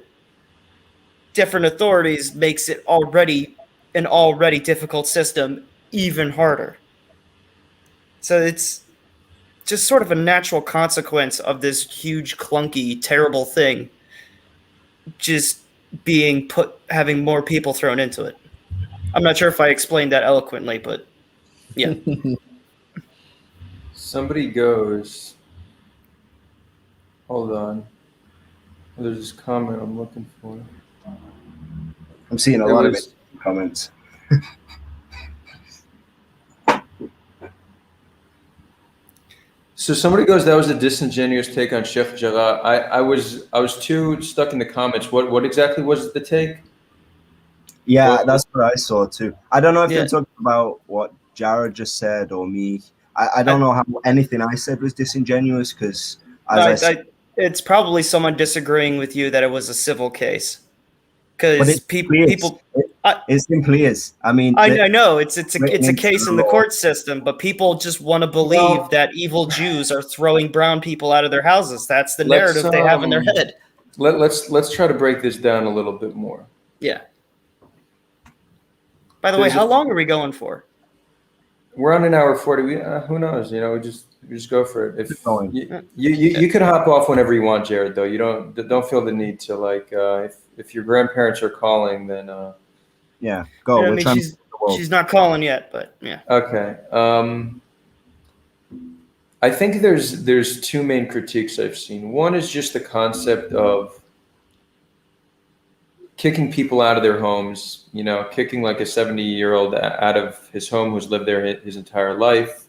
different authorities makes it an already difficult system even harder. So it's just sort of a natural consequence of this huge, clunky, terrible thing just having more people thrown into it. I'm not sure if I explained that eloquently, but yeah. Somebody goes, hold on. There's this comment I'm looking for. I'm seeing a lot of comments. So somebody goes, that was a disingenuous take on Sheikh Jarrah. I was too stuck in the comments. What exactly was the take? Yeah, that's what I saw too. I don't know if you're talking about what Jared just said or me. I don't know how anything I said was disingenuous because it's probably someone disagreeing with you that it was a civil case. Because people, it simply is. I mean, I know it's a case in the court system, but people just want to believe that evil Jews are throwing brown people out of their houses. That's the narrative they have in their head. Let's try to break this down a little bit more. Yeah. By the way, how long are we going for? We're on an hour 40. Who knows? We just go for it. If you could hop off whenever you want, Jared. Though you don't feel the need to like. If your grandparents are calling, then go. Yeah, I mean, she's not calling yet, but yeah. Okay. I think there's two main critiques I've seen. One is just the concept of kicking people out of their homes, kicking like a 70-year-old out of his home who's lived there his entire life.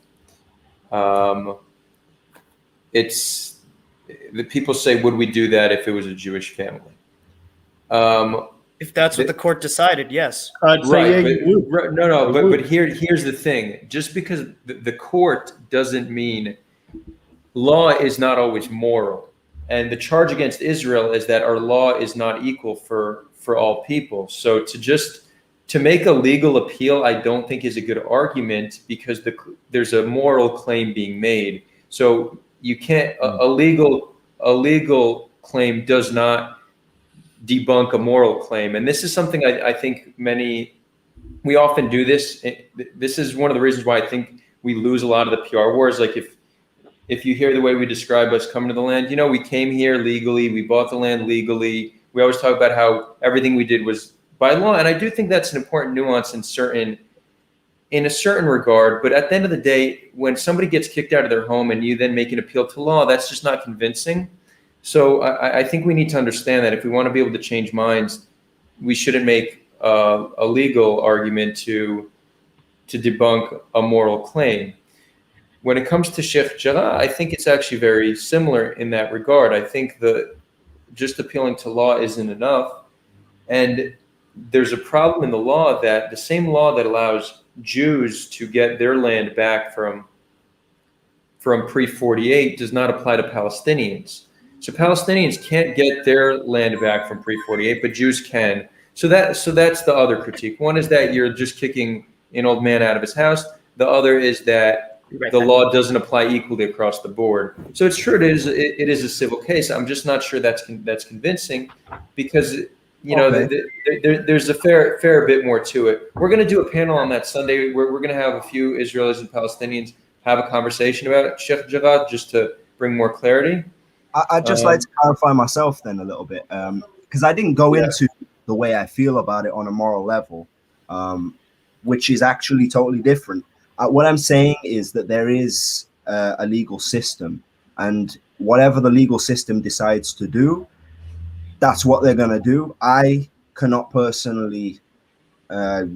It's the people say, would we do that if it was a Jewish family? If that's what the court decided, yes. But here's the thing. Just because the court doesn't mean law is not always moral. And the charge against Israel is that our law is not equal for all people. So to make a legal appeal, I don't think is a good argument because there's a moral claim being made. So you can't, a legal claim does not debunk a moral claim. And this is something I think we often do this. This is one of the reasons why I think we lose a lot of the PR wars. Like if you hear the way we describe us coming to the land, we came here legally, we bought the land legally, we always talk about how everything we did was by law, and I do think that's an important nuance in a certain regard. But at the end of the day, when somebody gets kicked out of their home and you then make an appeal to law, that's just not convincing. So I think we need to understand that if we want to be able to change minds, we shouldn't make a legal argument to debunk a moral claim. When it comes to Sheikh Jarrah, I think it's actually very similar in that regard. I think that just appealing to law isn't enough. And there's a problem in the law that the same law that allows Jews to get their land back from pre-48 does not apply to Palestinians. So Palestinians can't get their land back from pre-48, but Jews can. So that's the other critique. One is that you're just kicking an old man out of his house. The other is that the law doesn't apply equally across the board. So it's true, it is a civil case. I'm just not sure that's convincing, because there's a fair bit more to it. We're going to do a panel on that Sunday. We're going to have a few Israelis and Palestinians have a conversation about Sheikh Jarrah just to bring more clarity. I'd just like to clarify myself then a little bit, because I didn't go into the way I feel about it on a moral level, which is actually totally different. What I'm saying is that there is a legal system, and whatever the legal system decides to do, that's what they're going to do. I cannot personally, I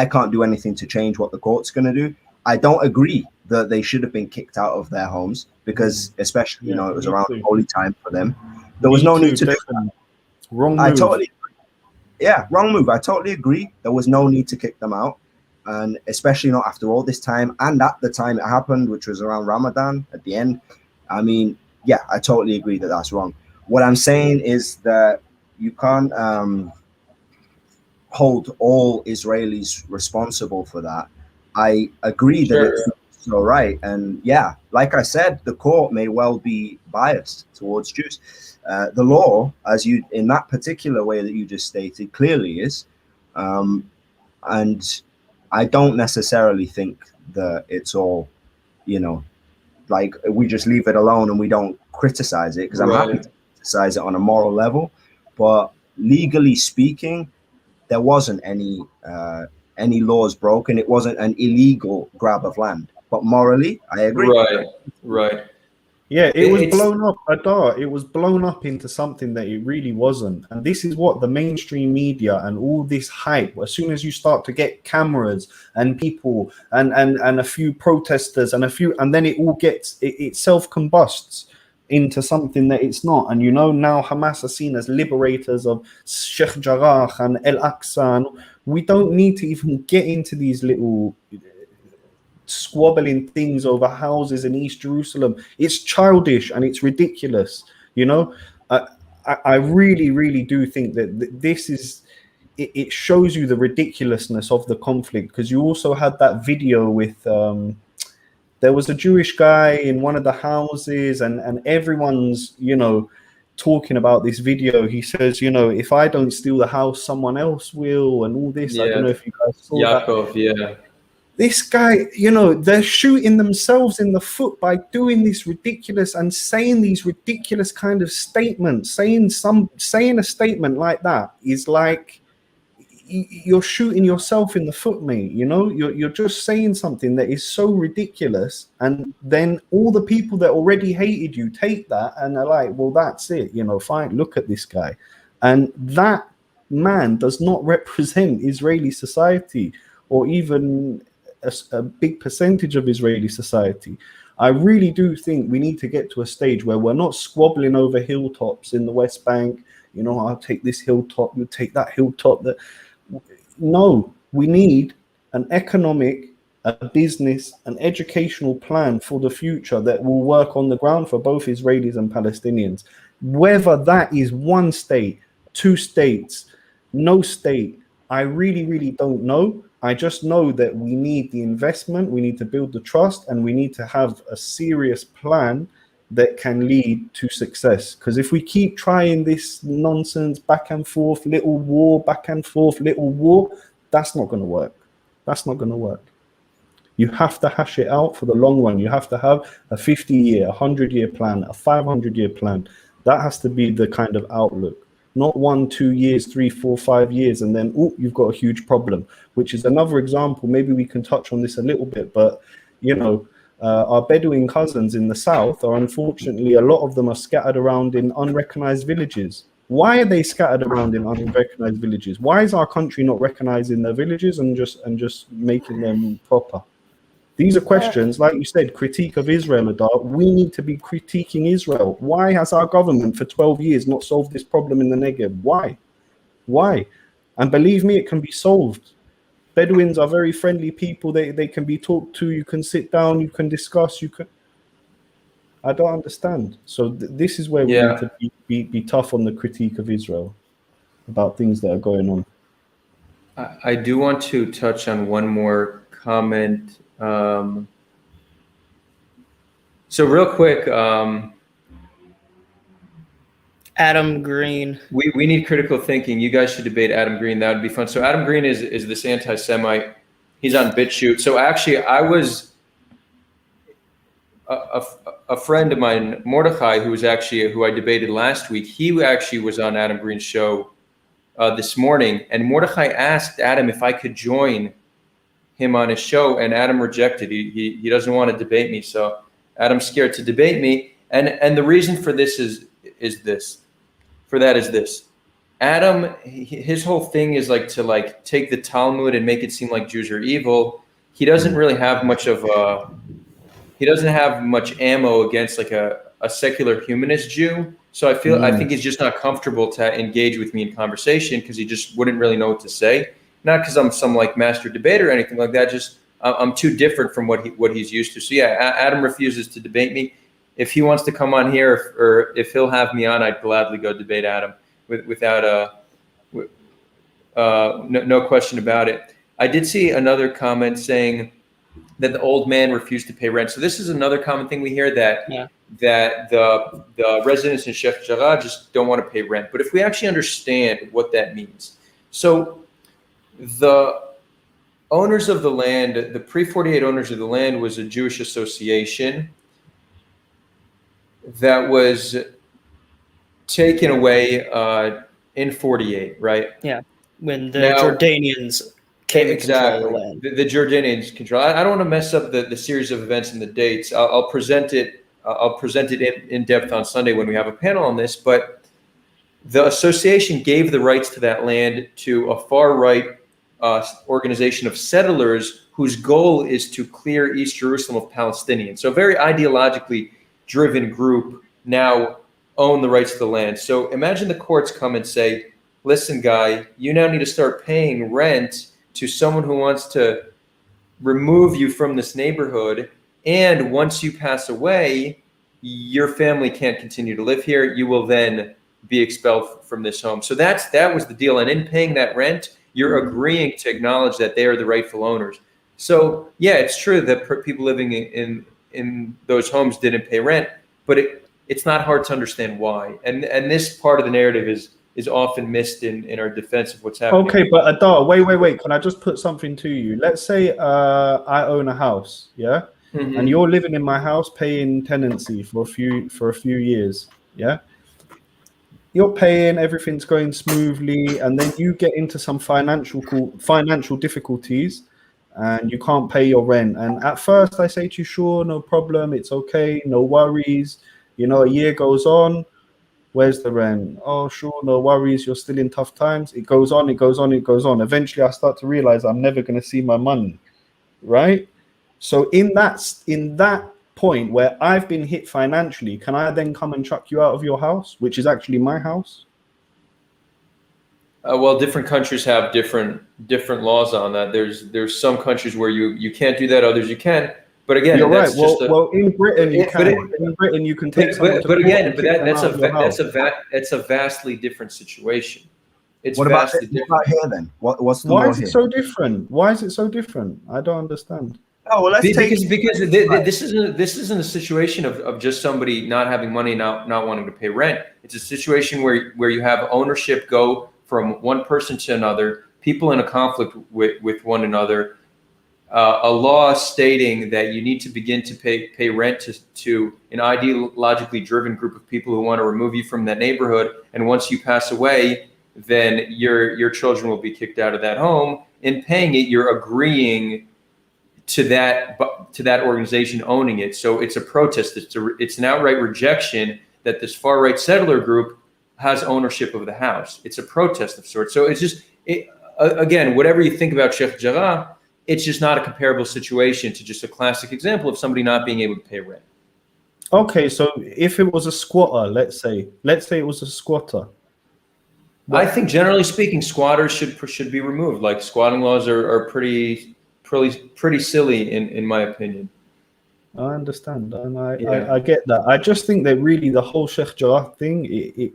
can't do anything to change what the court's going to do. I don't agree that they should have been kicked out of their homes, because especially, it was around a holy time for them. There was no need to do that. Wrong move. Wrong move. I totally agree. There was no need to kick them out. And especially not after all this time. And at the time it happened, which was around Ramadan at the end. I mean, I totally agree that that's wrong. What I'm saying is that you can't hold all Israelis responsible for that. I agree that it's all right. And like I said, the court may well be biased towards Jews. The law, as you, in that particular way that you just stated, clearly is. And I don't necessarily think that it's all, like we just leave it alone and we don't criticize it, because I'm happy to criticize it on a moral level. But legally speaking, there wasn't any laws broken. It wasn't an illegal grab of land. But morally, I agree. Right. Yeah, it was blown up, Adar. It was blown up into something that it really wasn't. And this is what the mainstream media and all this hype, as soon as you start to get cameras and people and a few protesters and then it all gets, it self-combusts into something that it's not. And now Hamas are seen as liberators of Sheikh Jarrah and Al-Aqsa. And we don't need to even get into these little squabbling things over houses in East Jerusalem. It's childish and it's ridiculous. I really, really do think that this is, it shows you the ridiculousness of the conflict, because you also had that video with there was a Jewish guy in one of the houses, and everyone's talking about this video. He says, if I don't steal the house, someone else will, and all this. I don't know if you guys saw that. This guy, they're shooting themselves in the foot by doing this ridiculous and saying these ridiculous kind of statements. Saying a statement like that is like you're shooting yourself in the foot, mate. You're just saying something that is so ridiculous, and then all the people that already hated you take that and are like, well, that's it. Fine. Look at this guy, and that man does not represent Israeli society, or even a big percentage of Israeli society. I really do think we need to get to a stage where we're not squabbling over hilltops in the West Bank. I'll take this hilltop, you take that hilltop. No, we need an economic, a business, an educational plan for the future that will work on the ground for both Israelis and Palestinians. Whether that is one state, two states, no state, I really, really don't know. I just know that we need the investment, we need to build the trust, and we need to have a serious plan that can lead to success. Because if we keep trying this nonsense, back and forth, little war, back and forth, little war, that's not going to work. That's not going to work. You have to hash it out for the long run. You have to have a 50-year, 100-year plan, a 500-year plan. That has to be the kind of outlook. not 1, 2 years, 3, 4, 5 years, and then you've got a huge problem. Which is another example. Maybe we can touch on this a little bit, but our Bedouin cousins in the south are, unfortunately, a lot of them are scattered around in unrecognized villages. Why are they scattered around in unrecognized villages? Why is our country not recognizing their villages and just making them proper? These are questions, like you said, critique of Israel, Adar. We need to be critiquing Israel. Why has our government for 12 years not solved this problem in the Negev? Why? And believe me, it can be solved. Bedouins are very friendly people. They can be talked to. You can sit down. You can discuss. I don't understand. So this is where we need to be tough on the critique of Israel about things that are going on. I do want to touch on one more comment. So real quick, Adam Green. We need critical thinking. You guys should debate Adam Green. That would be fun. So Adam Green is this anti-Semite. He's on BitChute. So actually, I was a friend of mine, Mordechai, who I debated last week. He actually was on Adam Green's show this morning, and Mordechai asked Adam if I could join him on his show, and Adam rejected. He doesn't want to debate me, so Adam's scared to debate me. And the reason for this is this. Adam, his whole thing is to take the Talmud and make it seem like Jews are evil. He doesn't really have much ammo against a secular humanist Jew. So I think he's just not comfortable to engage with me in conversation because he just wouldn't really know what to say. Not because I'm some master debater or anything like that. Just I'm too different from what he's used to. So yeah, Adam refuses to debate me. If he wants to come on here, or if he'll have me on, I'd gladly go debate Adam without no question about it. I did see another comment saying that the old man refused to pay rent. So this is another common thing we hear, that the residents in Sheikh Jarrah just don't want to pay rent. But if we actually understand what that means, so the owners of the land, the pre-48 owners of the land, was a Jewish association that was taken away in 48, right? Yeah, when the Jordanians came and controlled the land. The Jordanians control. I don't want to mess up the series of events and the dates. I'll present it in depth on Sunday when we have a panel on this. But the association gave the rights to that land to a far-right organization of settlers whose goal is to clear East Jerusalem of Palestinians. So a very ideologically driven group now own the rights to the land. So imagine the courts come and say, listen, guy, you now need to start paying rent to someone who wants to remove you from this neighborhood. And once you pass away, your family can't continue to live here. You will then be expelled from this home. So that was the deal. And in paying that rent, you're agreeing to acknowledge that they are the rightful owners. So yeah, it's true that people living in those homes didn't pay rent, but it's not hard to understand why. And this part of the narrative is often missed in our defense of what's happening. Okay, but Adar, wait. Can I just put something to you? Let's say I own a house, yeah? Mm-hmm. And you're living in my house paying tenancy for a few years, yeah? You're paying, everything's going smoothly, and then you get into some financial difficulties and you can't pay your rent. And at first I say to you, sure, no problem, it's okay, no worries. A year goes on, where's the rent? Oh, sure, no worries, you're still in tough times. It goes on. Eventually I start to realize I'm never going to see my money, right? So in that point where I've been hit financially, can I then come and chuck you out of your house, which is actually my house? Well, different countries have different laws on that. There's some countries where you can't do that, others you can. But again, you're right. Well, in Britain you can. In Britain you can take. That's a vastly different situation. What about here then? What's the Why is it so different? Why is it so different? I don't understand. Oh well, because this isn't a situation of just somebody not having money, not wanting to pay rent. It's a situation where you have ownership go from one person to another, people in a conflict with one another. a law stating that you need to begin to pay rent to an ideologically driven group of people who want to remove you from that neighborhood, and once you pass away, then your children will be kicked out of that home. In paying it, you're agreeing to that organization owning it. So it's a protest. It's an outright rejection that this far right settler group has ownership of the house. It's a protest of sorts. So it's just again, whatever you think about Sheikh Jarrah, it's just not a comparable situation to just a classic example of somebody not being able to pay rent. Okay, so if it was a squatter, let's say it was a squatter. I think generally speaking, squatters should be removed. Like squatting laws are pretty silly in my opinion. I understand, and I get that. I just think that really the whole Sheikh Jarrah thing,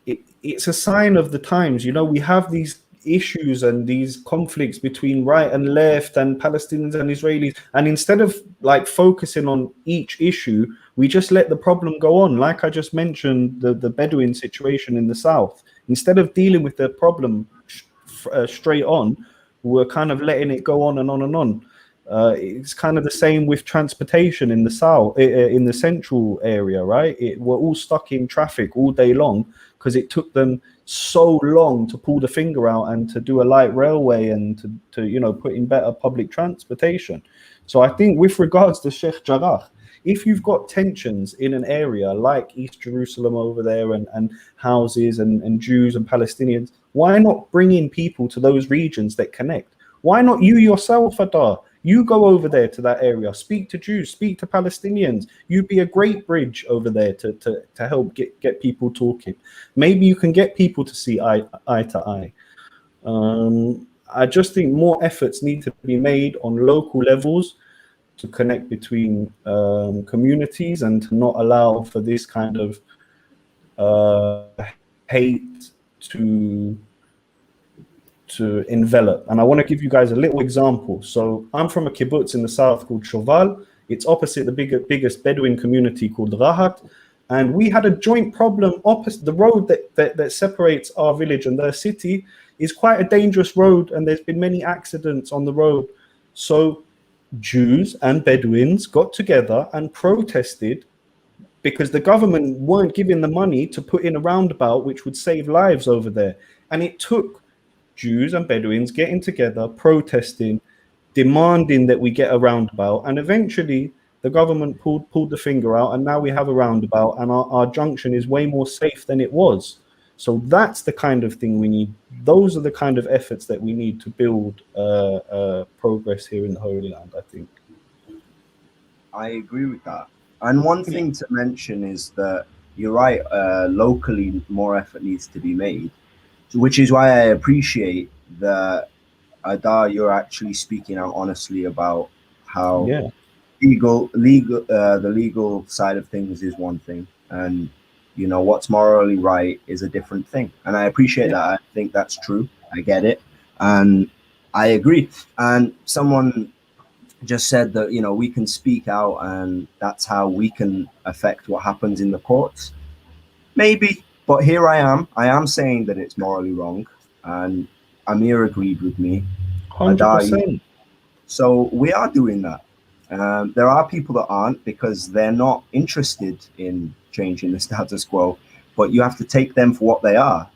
it's a sign of the times. You know, we have these issues and these conflicts between right and left and Palestinians and Israelis, and instead of like focusing on each issue, we just let the problem go on. Like I just mentioned, the Bedouin situation in the south. Instead of dealing with the problem straight on, we're kind of letting it go on and on and on. It's kind of the same with transportation in the south, in the central area, right? We're all stuck in traffic all day long because it took them so long to pull the finger out and to do a light railway and to put in better public transportation. So I think with regards to Sheikh Jarrah, if you've got tensions in an area like East Jerusalem over there and houses and Jews and Palestinians, why not bring in people to those regions that connect? Why not you yourself, Adar? You go over there to that area, speak to Jews, speak to Palestinians. You'd be a great bridge over there to help get people talking. Maybe you can get people to see eye to eye. I just think more efforts need to be made on local levels to connect between communities and to not allow for this kind of hate to envelop. And I want to give you guys a little example. So I'm from a kibbutz in the south called Shoval. It's opposite the biggest Bedouin community called Rahat. And we had a joint problem opposite the road that separates our village and their city is quite a dangerous road. And there's been many accidents on the road. So Jews and Bedouins got together and protested because the government weren't giving the money to put in a roundabout which would save lives over there. And it took Jews and Bedouins getting together, protesting, demanding that we get a roundabout, and eventually the government pulled the finger out, and now we have a roundabout, and our junction is way more safe than it was. So that's the kind of thing we need. Those are the kind of efforts that we need to build progress here in the Holy Land, I think. I agree with that. And one thing to mention is that you're right, locally more effort needs to be made. Which is why I appreciate that, Adar, you're actually speaking out honestly about how the legal side of things is one thing, and what's morally right is a different thing. And I appreciate that. I think that's true. I get it, and I agree. And someone just said that we can speak out, and that's how we can affect what happens in the courts. Maybe. But here I am saying that it's morally wrong, and Amir agreed with me. 100%. So we are doing that. There are people that aren't because they're not interested in changing the status quo, but you have to take them for what they are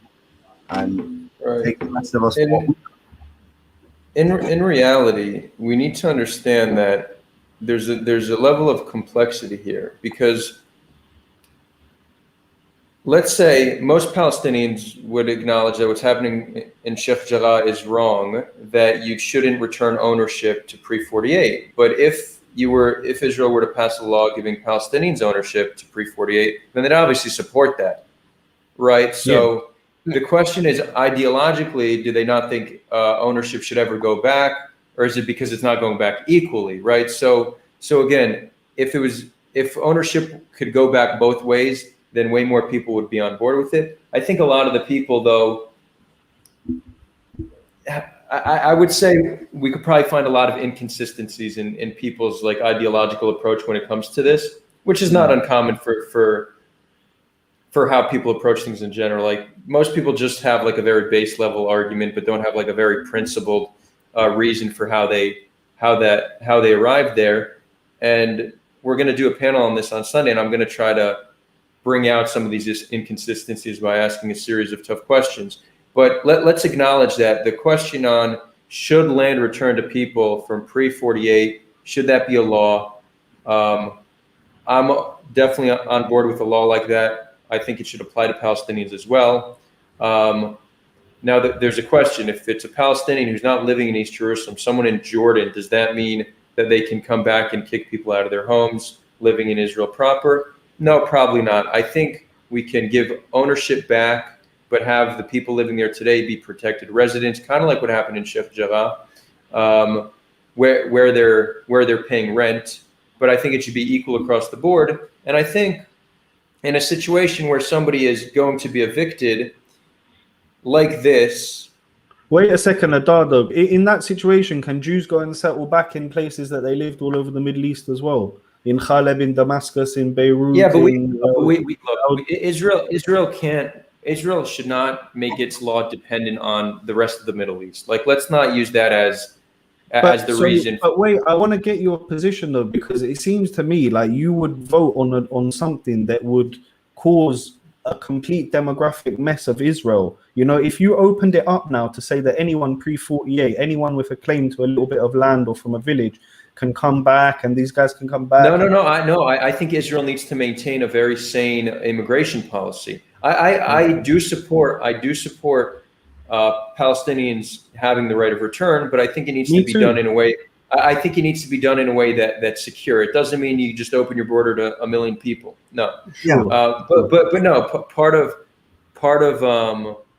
and take the rest of us for what we are. In reality, we need to understand that there's a level of complexity here, because let's say most Palestinians would acknowledge that what's happening in Sheikh Jarrah is wrong, that you shouldn't return ownership to pre-48. But if Israel were to pass a law giving Palestinians ownership to pre-48, then they'd obviously support that, right? So the question is, ideologically, do they not think ownership should ever go back, or is it because it's not going back equally, right? So again, if ownership could go back both ways, then way more people would be on board with it. I think a lot of the people, though, I would say we could probably find a lot of inconsistencies in people's ideological approach when it comes to this, which is not uncommon for how people approach things in general. Like most people just have a very base level argument, but don't have a very principled reason for how they how they arrived there. And we're going to do a panel on this on Sunday, and I'm going to try to bring out some of these inconsistencies by asking a series of tough questions. But let's acknowledge that the question on should land return to people from pre-48, should that be a law? I'm definitely on board with a law like that. I think it should apply to Palestinians as well. Now, there's a question. If it's a Palestinian who's not living in East Jerusalem, someone in Jordan, does that mean that they can come back and kick people out of their homes living in Israel proper? No, probably not. I think we can give ownership back, but have the people living there today be protected residents, kind of like what happened in Sheikh Jarrah, where they're paying rent. But I think it should be equal across the board. And I think in a situation where somebody is going to be evicted like this. Wait a second, Adar, though. In that situation, can Jews go and settle back in places that they lived all over the Middle East as well? In Khaleb, in Damascus, in Beirut? Yeah, but Israel should not make its law dependent on the rest of the Middle East. Like, let's not use that as the reason. But wait, I want to get your position though, because it seems to me like you would vote on something that would cause a complete demographic mess of Israel. You know, if you opened it up now to say that anyone pre-48, anyone with a claim to a little bit of land or from a village can come back, and these guys can come back. I think Israel needs to maintain a very sane immigration policy. I do support Palestinians having the right of return, but I think it needs to be done in a way. I think it needs to be done in a way that's secure. It doesn't mean you just open your border to 1 million people. No. Yeah. But no. Part of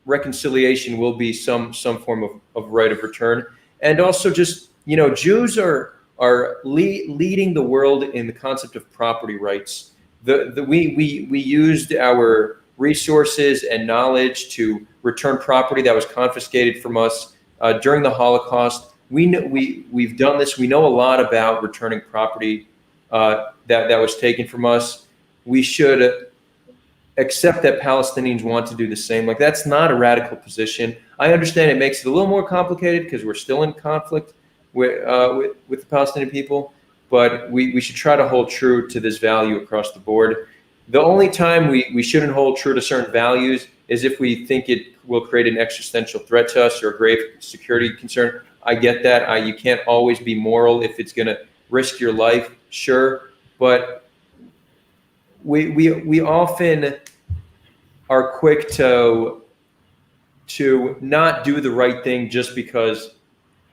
reconciliation will be some form of right of return, and also just Jews are leading the world in the concept of property rights. We used our resources and knowledge to return property that was confiscated from us during the Holocaust. We've done this. We know a lot about returning property that was taken from us. We should accept that Palestinians want to do the same. Like, that's not a radical position. I understand it makes it a little more complicated because we're still in conflict with the Palestinian people, but we should try to hold true to this value across the board. The only time we shouldn't hold true to certain values is if we think it will create an existential threat to us or a grave security concern. I get that. You can't always be moral if it's going to risk your life, sure. But we often are quick to not do the right thing just because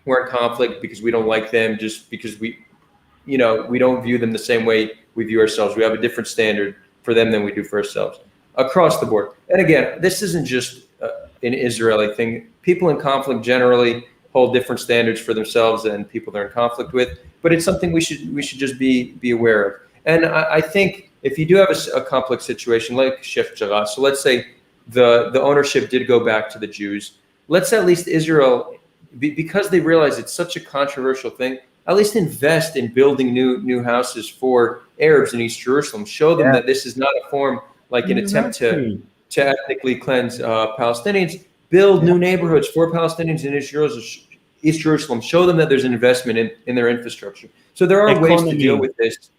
we're in conflict, because we don't like them, just because we don't view them the same way we view ourselves. We have a different standard for them than we do for ourselves across the board. And again, this isn't just an Israeli thing. People in conflict generally hold different standards for themselves and people they're in conflict with, but it's something we should just be aware of. And I think if you do have a complex situation like Sheikh Jarrah, so let's say the ownership did go back to the Jews, let's at least Israel, because they realize it's such a controversial thing, at least invest in building new houses for Arabs in East Jerusalem. Show them that this is not a form like an attempt to ethnically cleanse Palestinians. Build new neighborhoods for Palestinians in East Jerusalem. Show them that there's an investment in their infrastructure. So there are ways to deal with this.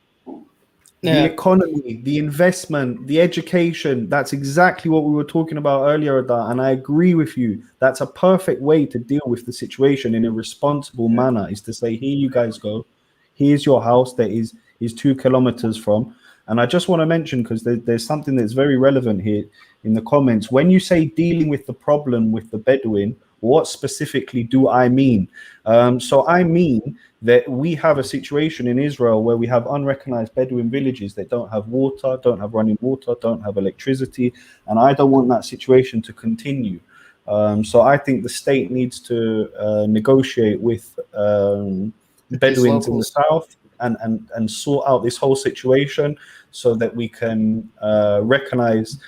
The economy, the investment, the education, that's exactly what we were talking about earlier, Adar, and I agree with you. That's a perfect way to deal with the situation in a responsible manner, is to say, here you guys go. Here's your house that is 2 kilometers from. And I just want to mention, because there's something that's very relevant here in the comments. When you say dealing with the problem with the Bedouin, what specifically do I mean? So I mean that we have a situation in Israel where we have unrecognized Bedouin villages that don't have water, don't have running water, don't have electricity. And I don't want that situation to continue. So I think the state needs to negotiate with the Bedouins in the south and sort out this whole situation so that we can recognize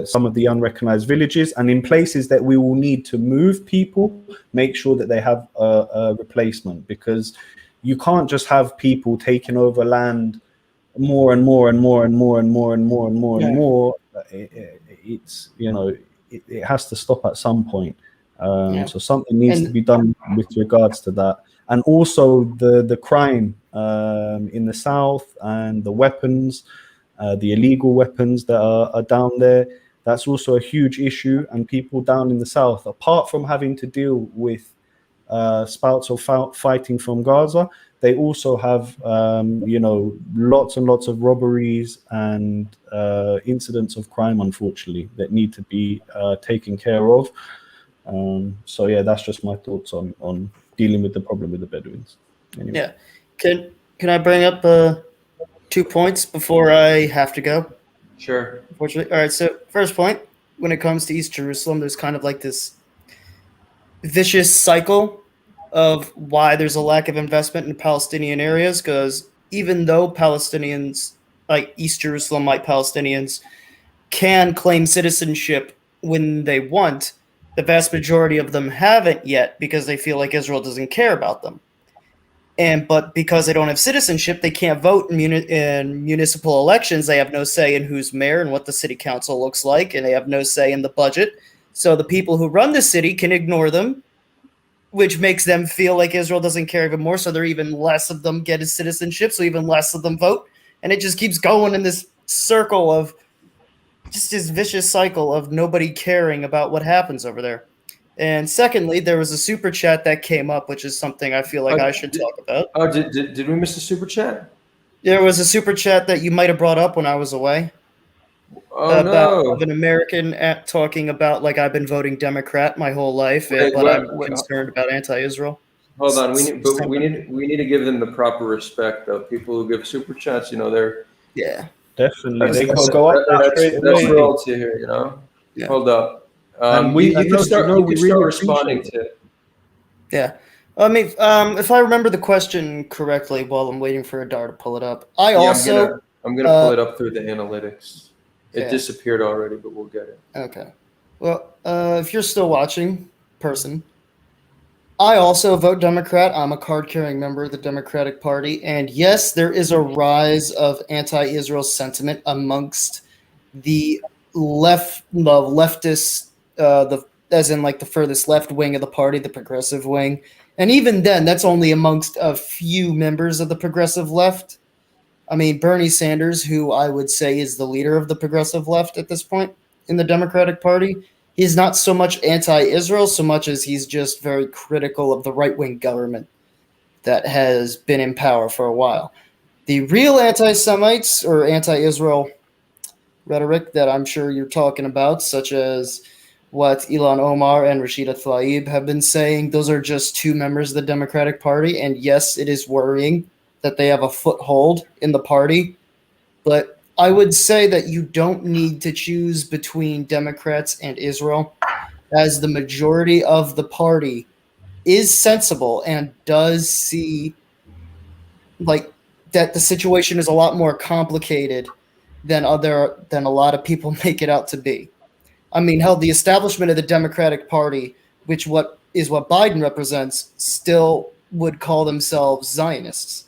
some of the unrecognized villages, and in places that we will need to move people, make sure that they have a replacement, because you can't just have people taking over land more and more and more and more and more and more and more and more. It's it has to stop at some point. So something needs to be done with regards to that. And also the crime in the south and the weapons, the illegal weapons that are down there. That's also a huge issue. And people down in the south, apart from having to deal with spouts of fighting from Gaza, they also have, lots and lots of robberies and incidents of crime, unfortunately, that need to be taken care of. So yeah, that's just my thoughts on dealing with the problem with the Bedouins. Anyway. Yeah. Can I bring up 2 points before I have to go? Sure. Unfortunately. All right. So first point, when it comes to East Jerusalem, there's kind of like this vicious cycle of why there's a lack of investment in Palestinian areas, because even though Palestinians, like East Jerusalemite Palestinians, can claim citizenship when they want, the vast majority of them haven't yet because they feel like Israel doesn't care about them. But because they don't have citizenship, they can't vote in municipal elections. They have no say in who's mayor and what the city council looks like, and they have no say in the budget. So the people who run the city can ignore them, which makes them feel like Israel doesn't care even more. So there are even less of them get his citizenship, so even less of them vote. And it just keeps going in this circle of just this vicious cycle of nobody caring about what happens over there. And secondly, there was a super chat that came up, which is something I feel like I should talk about. Oh, did we miss the super chat? There was a super chat that you might have brought up when I was away. Of an American talking about, like, I've been voting Democrat my whole life, but I'm concerned about anti-Israel. Hold on, we need to give them the proper respect, though. People who give super chats, they're definitely they can go up that's royalty here, Yeah. Hold up. And you can start responding to it. Yeah. I mean, if I remember the question correctly, while I'm waiting for Adar to pull it up, I'm gonna pull it up through the analytics. It disappeared already, but we'll get it. Okay. Well, if you're still watching, person, I also vote Democrat. I'm a card-carrying member of the Democratic Party, and yes, there is a rise of anti-Israel sentiment amongst the leftists, as in like the furthest left wing of the party, the progressive wing. And even then, that's only amongst a few members of the progressive left. I mean, Bernie Sanders, who I would say is the leader of the progressive left at this point in the Democratic Party, he's not so much anti-Israel so much as he's just very critical of the right-wing government that has been in power for a while. The real anti-Semites or anti-Israel rhetoric that I'm sure you're talking about, such as what Ilhan Omar and Rashida Tlaib have been saying, those are just two members of the Democratic Party. And yes, it is worrying that they have a foothold in the party. But I would say that you don't need to choose between Democrats and Israel, as the majority of the party is sensible and does see like that the situation is a lot more complicated than a lot of people make it out to be. I mean, hell, the establishment of the Democratic Party, which what Biden represents, still would call themselves Zionists.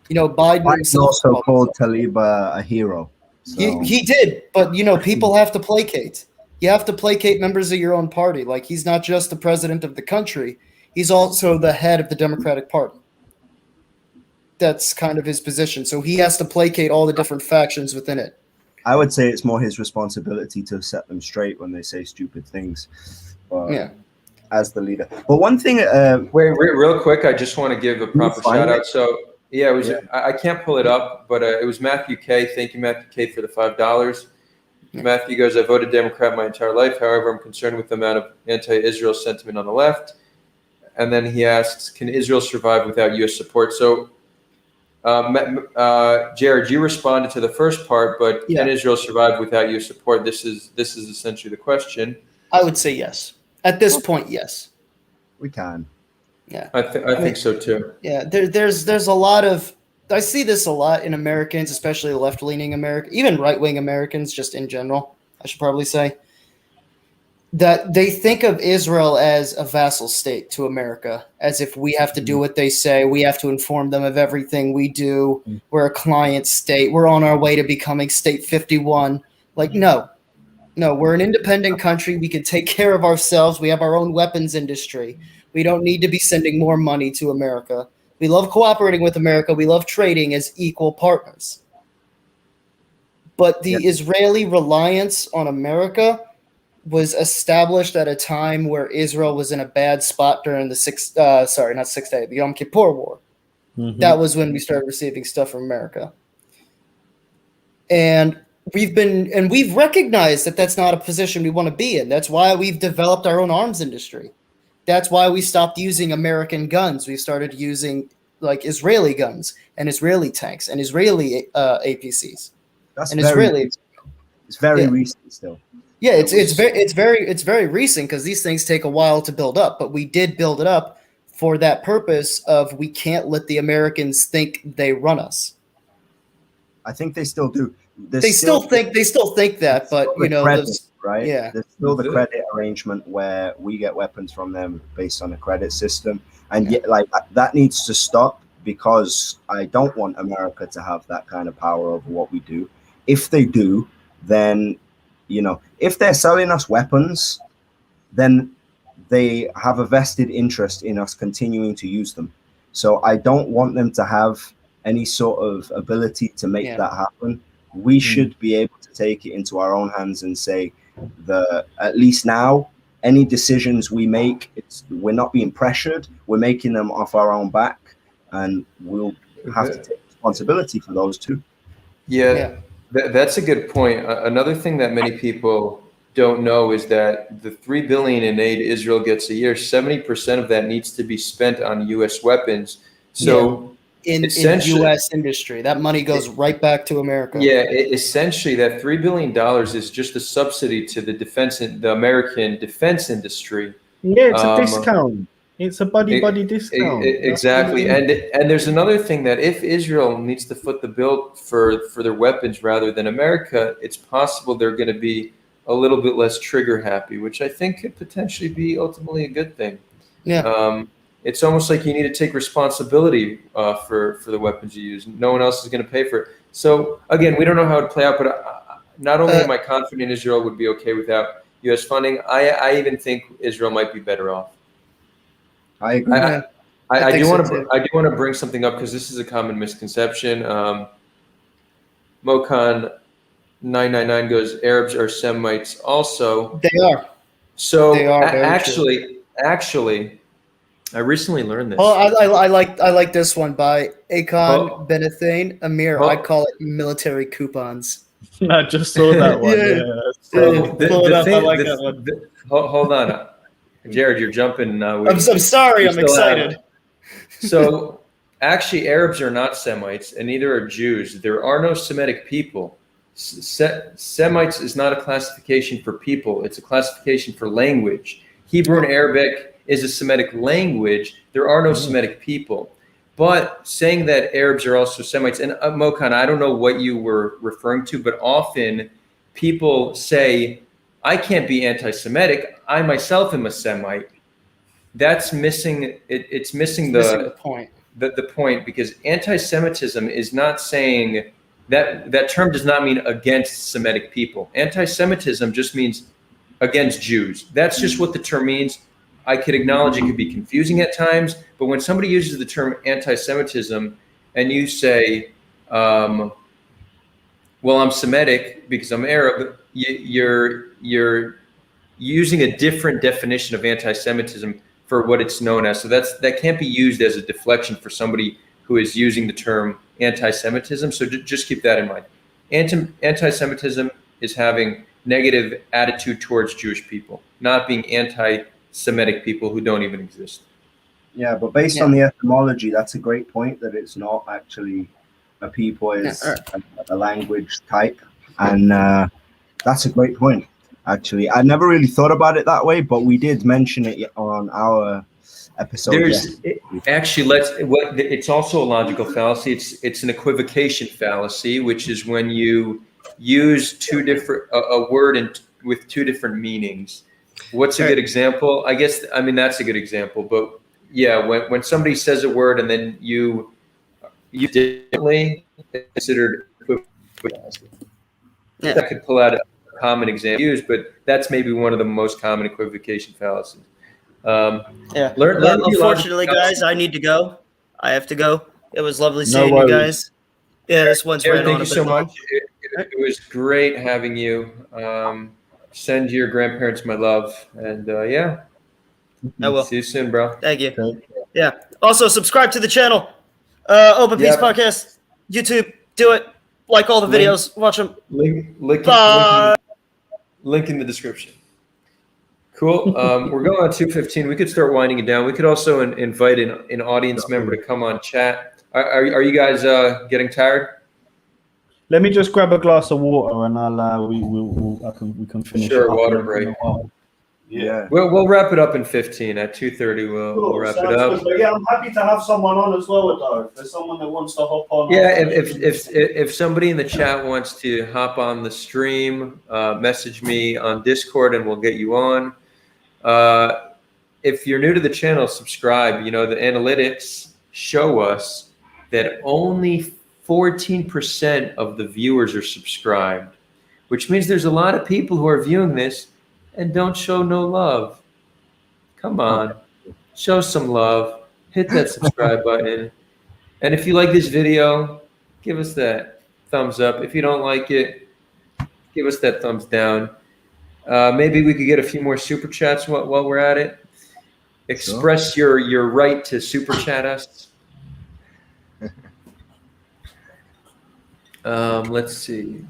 Biden also called Tlaib a hero. So. He did, but people have to placate. You have to placate members of your own party. Like, he's not just the president of the country; he's also the head of the Democratic Party. That's kind of his position. So he has to placate all the different factions within it. I would say it's more his responsibility to set them straight when they say stupid things. As the leader. But one thing... Wait, real quick, I just want to give a proper shout out. So, I can't pull it up, but it was Matthew K. Thank you, Matthew K., for the $5. Yeah. Matthew goes, I voted Democrat my entire life. However, I'm concerned with the amount of anti-Israel sentiment on the left. And then he asks, can Israel survive without U.S. support? So, Jared, you responded to the first part, but can Israel survive without U.S. support? This is essentially the question. I would say yes. At this point, yes. We can. Yeah, I think so too. Yeah, there's a lot of, I see this a lot in Americans, especially left-leaning Americans, even right-wing Americans, just in general, I should probably say, that they think of Israel as a vassal state to America, as if we have to do what they say, we have to inform them of everything we do, we're a client state, we're on our way to becoming state 51. Like, no, No, we're an independent country. We can take care of ourselves. We have our own weapons industry. We don't need to be sending more money to America. We love cooperating with America. We love trading as equal partners. But the Israeli reliance on America was established at a time where Israel was in a bad spot during the the Yom Kippur War. Mhm. That was when we started receiving stuff from America. And we've recognized that that's not a position we want to be in. That's why we've developed our own arms industry. That's why we stopped using American guns. We started using like Israeli guns and Israeli tanks and Israeli APCs. That's And very, Israeli, it's very yeah. recent still. yeah, it's very recent because these things take a while to build up. But we did build it up for that purpose of we can't let the Americans think they run us. I think they still do. They still think that, but the you know, credit, those, right? yeah. There's still the credit arrangement where we get weapons from them based on a credit system, and yet, like that needs to stop because I don't want America to have that kind of power over what we do. If they do, then if they're selling us weapons, then they have a vested interest in us continuing to use them. So I don't want them to have any sort of ability to make that happen. We should be able to take it into our own hands and say at least now, any decisions we make, we're not being pressured. We're making them off our own back, and we'll have to take responsibility for those too. Yeah. That's a good point. Another thing that many people don't know is that the $3 billion in aid Israel gets a year, 70% of that needs to be spent on U.S. weapons. So in U.S. industry, that money goes right back to America. Yeah, essentially, that $3 billion is just a subsidy to the American defense industry. Yeah, it's a discount. It's a buddy discount. Exactly, and there's another thing that if Israel needs to foot the bill for their weapons rather than America, it's possible they're going to be a little bit less trigger happy, which I think could potentially be ultimately a good thing. Yeah. It's almost like you need to take responsibility for the weapons you use. No one else is going to pay for it. So again, we don't know how it would play out, but not only am I confident Israel would be okay without U.S. funding, I even think Israel might be better off. I agree. I do want to bring something up because this is a common misconception. Mokan 999 goes, Arabs are Semites also. They are. So they are actually, I recently learned this. Oh, I like this one by Akon Benethane Amir. I call it military coupons. I just saw that one. Pull it up. I like that one. Hold on, Jared, you're jumping. I'm sorry. I'm excited. So actually, Arabs are not Semites, and neither are Jews. There are no Semitic people. Semites is not a classification for people. It's a classification for language. Hebrew and Arabic is a Semitic language. There are no Semitic people. But saying that Arabs are also Semites, and Mokan, I don't know what you were referring to, but often people say, I can't be anti-Semitic. I myself am a Semite. That's missing. It's missing the point. The point, because anti-Semitism is not saying that term does not mean against Semitic people. Anti-Semitism just means against Jews. That's just what the term means. I could acknowledge it could be confusing at times, but when somebody uses the term anti-Semitism and you say, well, I'm Semitic because I'm Arab, you're using a different definition of anti-Semitism for what it's known as. So that can't be used as a deflection for somebody who is using the term anti-Semitism. So just keep that in mind. Anti-Semitism is having negative attitude towards Jewish people, not being anti-Semitic people who don't even exist. Yeah, but based on the etymology, that's a great point that it's not actually a people, it's a language type. And that's a great point, actually. I never really thought about it that way, but we did mention it on our episode. It's also a logical fallacy. It's an equivocation fallacy, which is when you use a word with two different meanings. What's a good example? That's a good example. But yeah, when somebody says a word and then you differently, it's considered equivocation. That could pull out common example used, but that's maybe one of the most common equivocation fallacies. Yeah. Learn Unfortunately, guys, I need to go. I have to go. It was lovely No seeing you worries. guys. Yeah, this one's Jared, ran thank on you a bit so long. much. It was great having you. Send your grandparents my love, and yeah, I will. see you soon, bro. Thank you. Okay. Yeah. Also, subscribe to the channel. Open Peace Yep. Podcast. YouTube. Do it. Like all the Link- videos. Watch them. Link in the description. Cool. We're going on 2:15. We could start winding it down. We could also invite an audience member to come on chat. Are you guys getting tired? Let me just grab a glass of water and we can finish. Sure, it up water in a break. while. Yeah. We'll wrap it up in 15. At 2:30, we'll wrap it up. But yeah, I'm happy to have someone on as well, Adar. If there's someone that wants to hop on. Yeah, if somebody in the chat wants to hop on the stream, message me on Discord and we'll get you on. If you're new to the channel, subscribe. You know, the analytics show us that only 14% of the viewers are subscribed, which means there's a lot of people who are viewing this and don't show no love. Come on, show some love. Hit that subscribe button. And if you like this video, give us that thumbs up. If you don't like it, give us that thumbs down. Maybe we could get a few more super chats while we're at it. Express your right to super chat us. Let's see.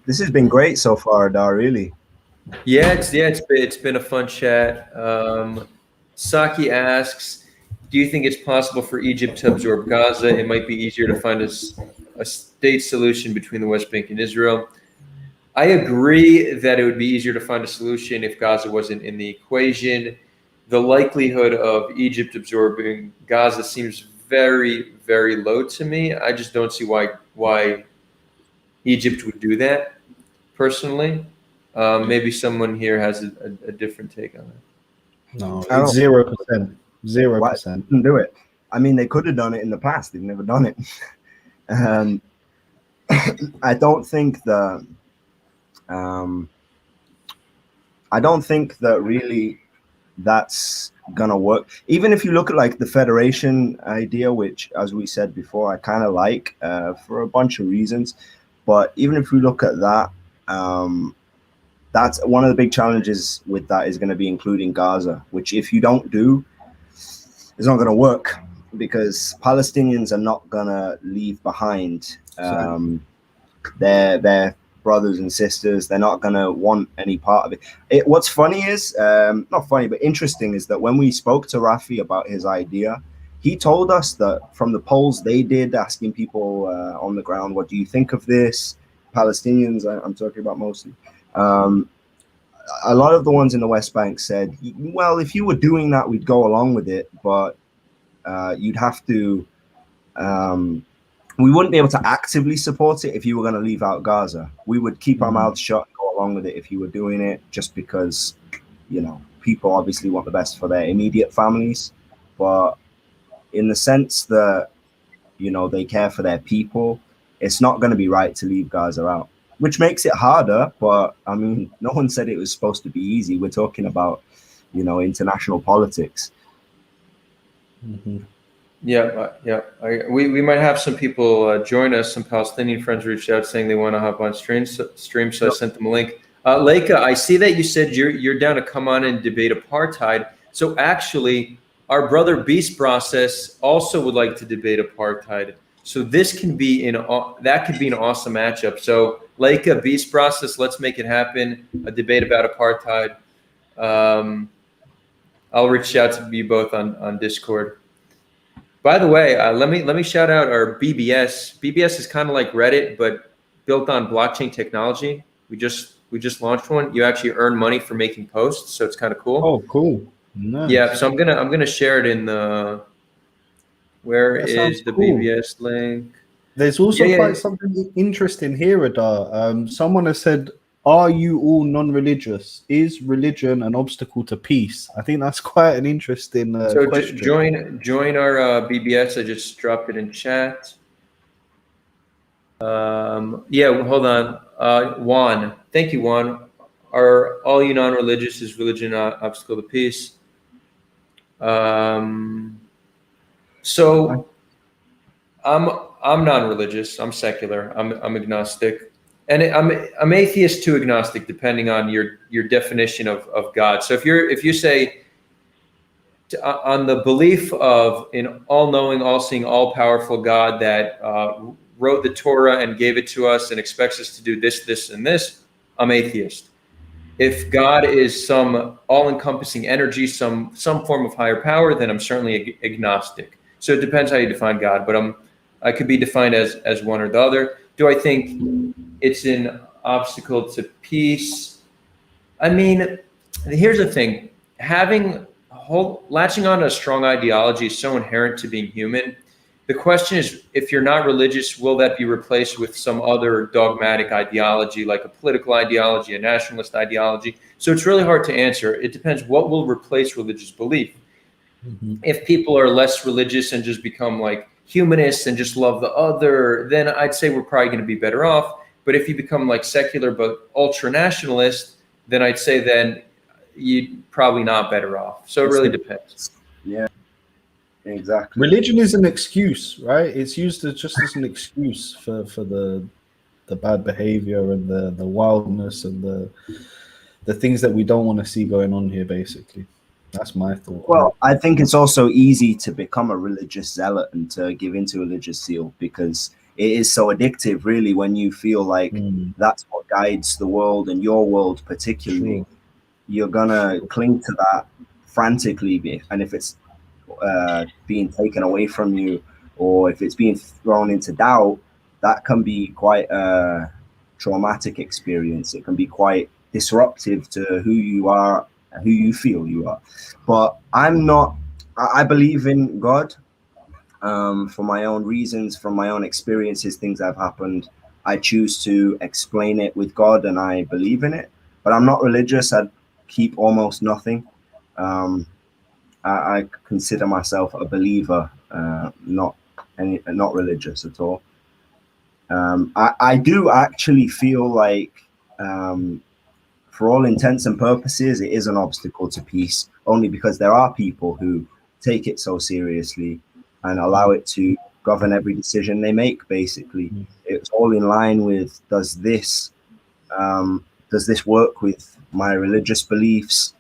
This has been great so far, Adar, really. Yeah, it's been a fun chat. Saki asks, do you think it's possible for Egypt to absorb Gaza? It might be easier to find a state solution between the West Bank and Israel. I agree that it would be easier to find a solution if Gaza wasn't in the equation. The likelihood of Egypt absorbing Gaza seems very, very low to me. I just don't see why Egypt would do that, personally. Maybe someone here has a different take on it. No, it's 0%. 0%. Didn't do it. I mean, they could have done it in the past. They've never done it. I don't think that. I don't think that really that's gonna work. Even if you look at like the federation idea, which, as we said before, I kind of like for a bunch of reasons. But even if we look at that, that's one of the big challenges with that is going to be including Gaza, which if you don't do, it's not going to work because Palestinians are not going to leave behind their brothers and sisters. They're not going to want any part of it. What's funny is, not funny, but interesting is that when we spoke to Rafi about his idea, he told us that from the polls they did, asking people on the ground, what do you think of this? Palestinians, I'm talking about mostly. A lot of the ones in the West Bank said, well, if you were doing that, we'd go along with it, but you'd have to, we wouldn't be able to actively support it if you were going to leave out Gaza. We would keep our mouths shut and go along with it if you were doing it, just because, you know, people obviously want the best for their immediate families. But in the sense that, you know, they care for their people, it's not going to be right to leave Gaza out, which makes it harder. But I mean, no one said it was supposed to be easy. We're talking about, you know, international politics. Mm-hmm. Yeah. We might have some people join us. Some Palestinian friends reached out saying they want to hop on stream, so I sent them a link. Leica, I see that you said you're down to come on and debate apartheid. So actually, our brother Beast Process also would like to debate apartheid. So this can be that could be an awesome matchup. So Leica, Beast Process, let's make it happen. A debate about apartheid. I'll reach out to you both on Discord. By the way, let me shout out our BBS. BBS is kind of like Reddit, but built on blockchain technology. We just launched one. You actually earn money for making posts, so it's kind of cool. Oh, cool. Nice. Yeah, so I'm gonna share it in the. Where is the cool. BBS link? There's also quite something interesting here, Adar. Someone has said, "Are you all non-religious? Is religion an obstacle to peace?" I think that's quite an interesting question. Join our BBS. I just dropped it in chat. Yeah, hold on. Juan. Thank you, Juan. Are all you non-religious? Is religion an obstacle to peace? So I'm non-religious. I'm secular. I'm agnostic, and I'm atheist to agnostic, depending on your definition of God. So if you say on the belief of an all-knowing, all-seeing, all-powerful God that wrote the Torah and gave it to us and expects us to do this, this, and this, I'm atheist. If God is some all-encompassing energy, some form of higher power, then I'm certainly agnostic. So it depends how you define God, but I could be defined as one or the other. Do I think it's an obstacle to peace? I mean, here's the thing: latching on to a strong ideology is so inherent to being human. The question is, if you're not religious, will that be replaced with some other dogmatic ideology, like a political ideology, a nationalist ideology? So it's really hard to answer. It depends what will replace religious belief. Mm-hmm. If people are less religious and just become like humanists and just love the other, then I'd say we're probably going to be better off. But if you become like secular but ultra nationalist, then I'd say then you're probably not better off. So it really depends. Yeah. Exactly. Religion is an excuse, right? It's used just as an excuse for the bad behavior and the wildness and the things that we don't want to see going on here, basically. That's my thought. Well, I think it's also easy to become a religious zealot and to give into religious zeal because it is so addictive, really, when you feel like that's what guides the world and your world particularly. Sure. You're going to cling to that frantically. And if it's being taken away from you, or if it's being thrown into doubt, that can be quite a traumatic experience. It can be quite disruptive to who you are and who you feel you are. But I believe in God for my own reasons, from my own experiences, things that have happened. I choose to explain it with God and I believe in it, but I'm not religious. I keep almost nothing. I consider myself a believer, not religious at all. I do actually feel like, for all intents and purposes, it is an obstacle to peace, only because there are people who take it so seriously and allow it to govern every decision they make, basically. It's all in line with, does this work with my religious beliefs?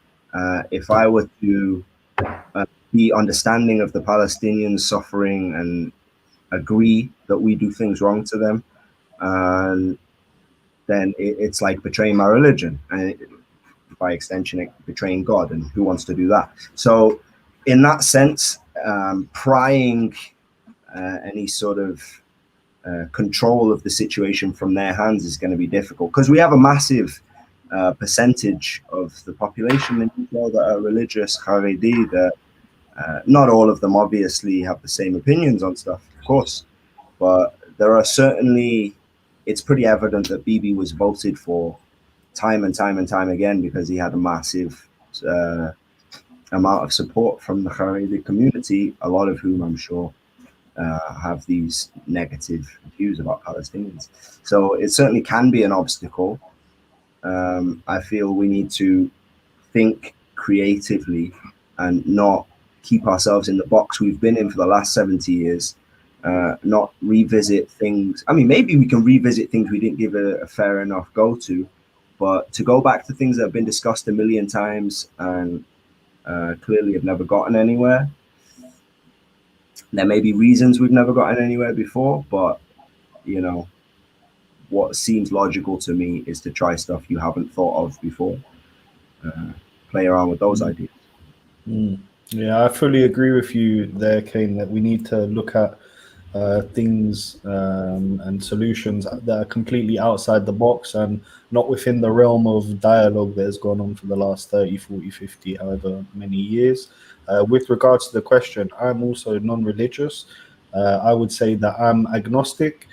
If I were to be understanding of the Palestinians suffering and agree that we do things wrong to them, and then it's like betraying my religion, and by extension, betraying God. And who wants to do that? So, in that sense, prying any sort of control of the situation from their hands is going to be difficult, because we have a massive percentage of the population in Israel that are religious, Haredi, that not all of them obviously have the same opinions on stuff, of course, but there are certainly, it's pretty evident that Bibi was voted for time and time and time again because he had a massive amount of support from the Haredi community, a lot of whom I'm sure have these negative views about Palestinians. So it certainly can be an obstacle. I feel we need to think creatively and not keep ourselves in the box we've been in for the last 70 years, not revisit things. I mean, maybe we can revisit things we didn't give a fair enough go to, but to go back to things that have been discussed a million times and clearly have never gotten anywhere. There may be reasons we've never gotten anywhere before, but, you know, what seems logical to me is to try stuff you haven't thought of before. Play around with those ideas. Yeah, I fully agree with you there, Kane, that we need to look at things and solutions that are completely outside the box and not within the realm of dialogue that has gone on for the last 30, 40, 50, however many years. With regards to the question, I'm also non-religious. I would say that I'm agnostic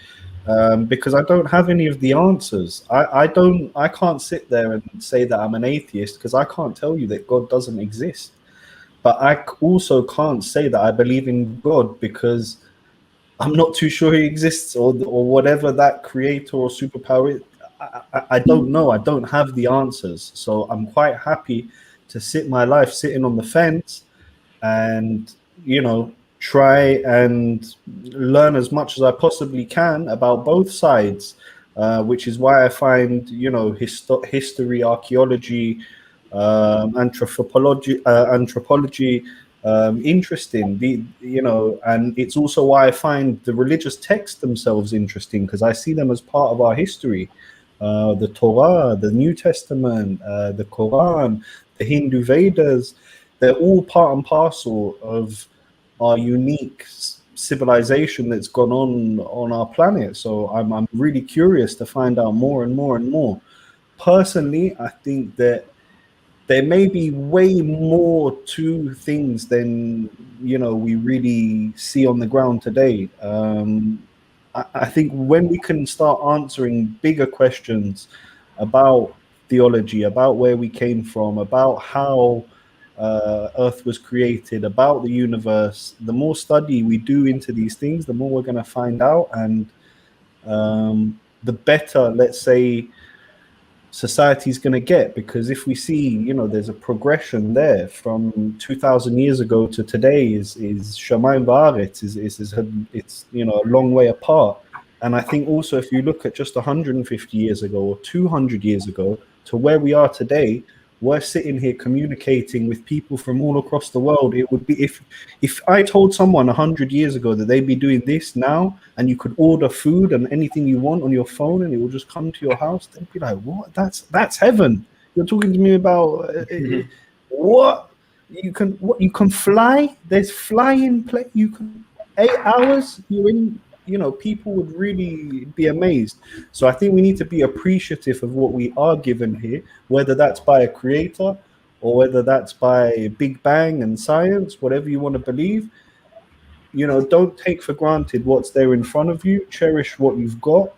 because I don't have any of the answers. I can't sit there and say that I'm an atheist because I can't tell you that God doesn't exist. But I also can't say that I believe in God because I'm not too sure he exists or whatever that creator or superpower is. I don't know. I don't have the answers. So I'm quite happy to sit my life sitting on the fence and, try and learn as much as I possibly can about both sides, which is why I find, history, archaeology, anthropology interesting. And it's also why I find the religious texts themselves interesting, because I see them as part of our history. The Torah, the New Testament, the Quran, the Hindu Vedas, they're all part and parcel of our unique civilization that's gone on our planet. So I'm really curious to find out more and more and more. Personally, I think that there may be way more to things than we really see on the ground today. I think when we can start answering bigger questions about theology, about where we came from, about how Earth was created, about the universe, the more study we do into these things, the more we're going to find out, and the better, let's say, society's going to get. Because if we see, there's a progression there from 2,000 years ago to today is Shamayim Va'aretz, it's a long way apart. And I think also if you look at just 150 years ago or 200 years ago to where we are today, we're sitting here communicating with people from all across the world. It would be if I told someone 100 years ago that they'd be doing this now, and you could order food and anything you want on your phone and it will just come to your house, they'd be like, what? That's heaven. You're talking to me about what? You can fly? There's flying play. You can 8 hours, you're in. People would really be amazed. So I think we need to be appreciative of what we are given here, whether that's by a creator or whether that's by Big Bang and science, whatever you want to believe. Don't take for granted what's there in front of you. Cherish what you've got.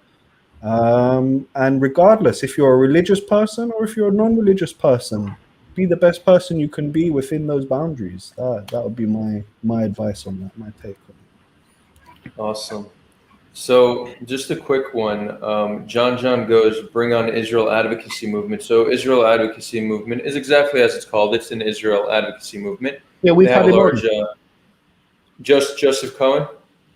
And regardless, if you're a religious person or if you're a non-religious person, be the best person you can be within those boundaries. That would be my advice on that, my take on it. Awesome. So just a quick one. John goes, bring on Israel advocacy movement. So Israel advocacy movement is exactly as it's called. It's an Israel advocacy movement. Yeah, we've had a him large, on. Joseph Cohen?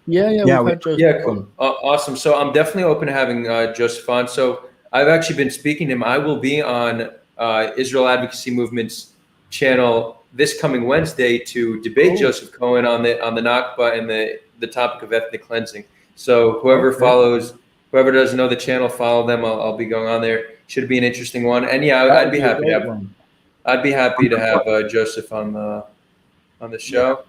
Yeah, we've had Joseph. Yeah, cool. Awesome. So I'm definitely open to having Joseph on. So I've actually been speaking to him. I will be on Israel advocacy movement's channel this coming Wednesday to debate Joseph Cohen on the Nakba and the topic of ethnic cleansing. So whoever doesn't know the channel, follow them. I'll be going on there. Should be an interesting one. And yeah, I'd be happy to have Joseph on the show.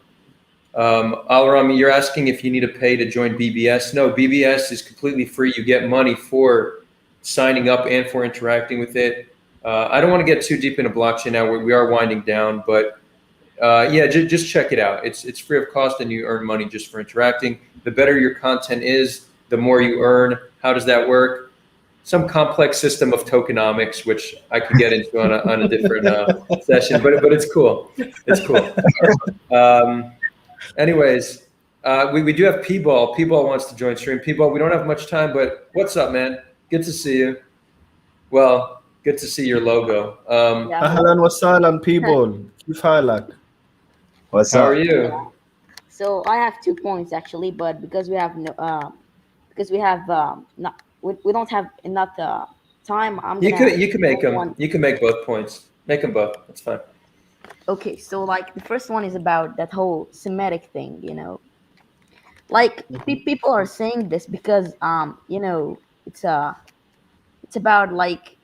Alram, you're asking if you need to pay to join BBS. No, BBS is completely free. You get money for signing up and for interacting with it. I don't want to get too deep into blockchain now. We are winding down, but just check it out. It's free of cost, and you earn money just for interacting. The better your content is, the more you earn. How does that work? Some complex system of tokenomics, which I could get into on a different session, but it's cool. It's cool. Anyways, we do have P-Ball. P-Ball wants to join stream. P-Ball, we don't have much time, but what's up, man? Good to see you. Well, good to see your logo. Ahlan wa sahlan, P-Ball. Kif halak? What's How up? are you? Yeah. So I have 2 points actually, but because we have we don't have enough time, You can make them. You can make both points. Make them both. That's fine. Okay, so like the first one is about that whole Semitic thing, like people are saying this because it's about like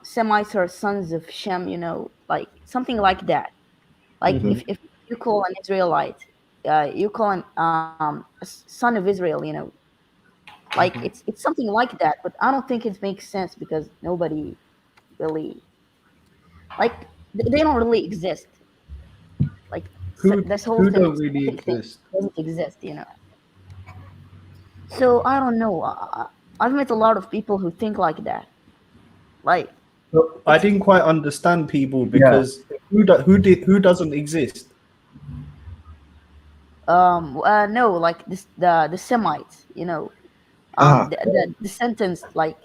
Semites are sons of Shem, like something like that. Like if you call an Israelite, you call him a son of Israel, like it's something like that. But I don't think it makes sense because nobody really like they don't really exist. Like this whole thing don't really exist? doesn't exist, So I don't know. I've met a lot of people who think like that. Like I didn't quite understand people because who doesn't exist? no, like this the Semites, The sentence, like,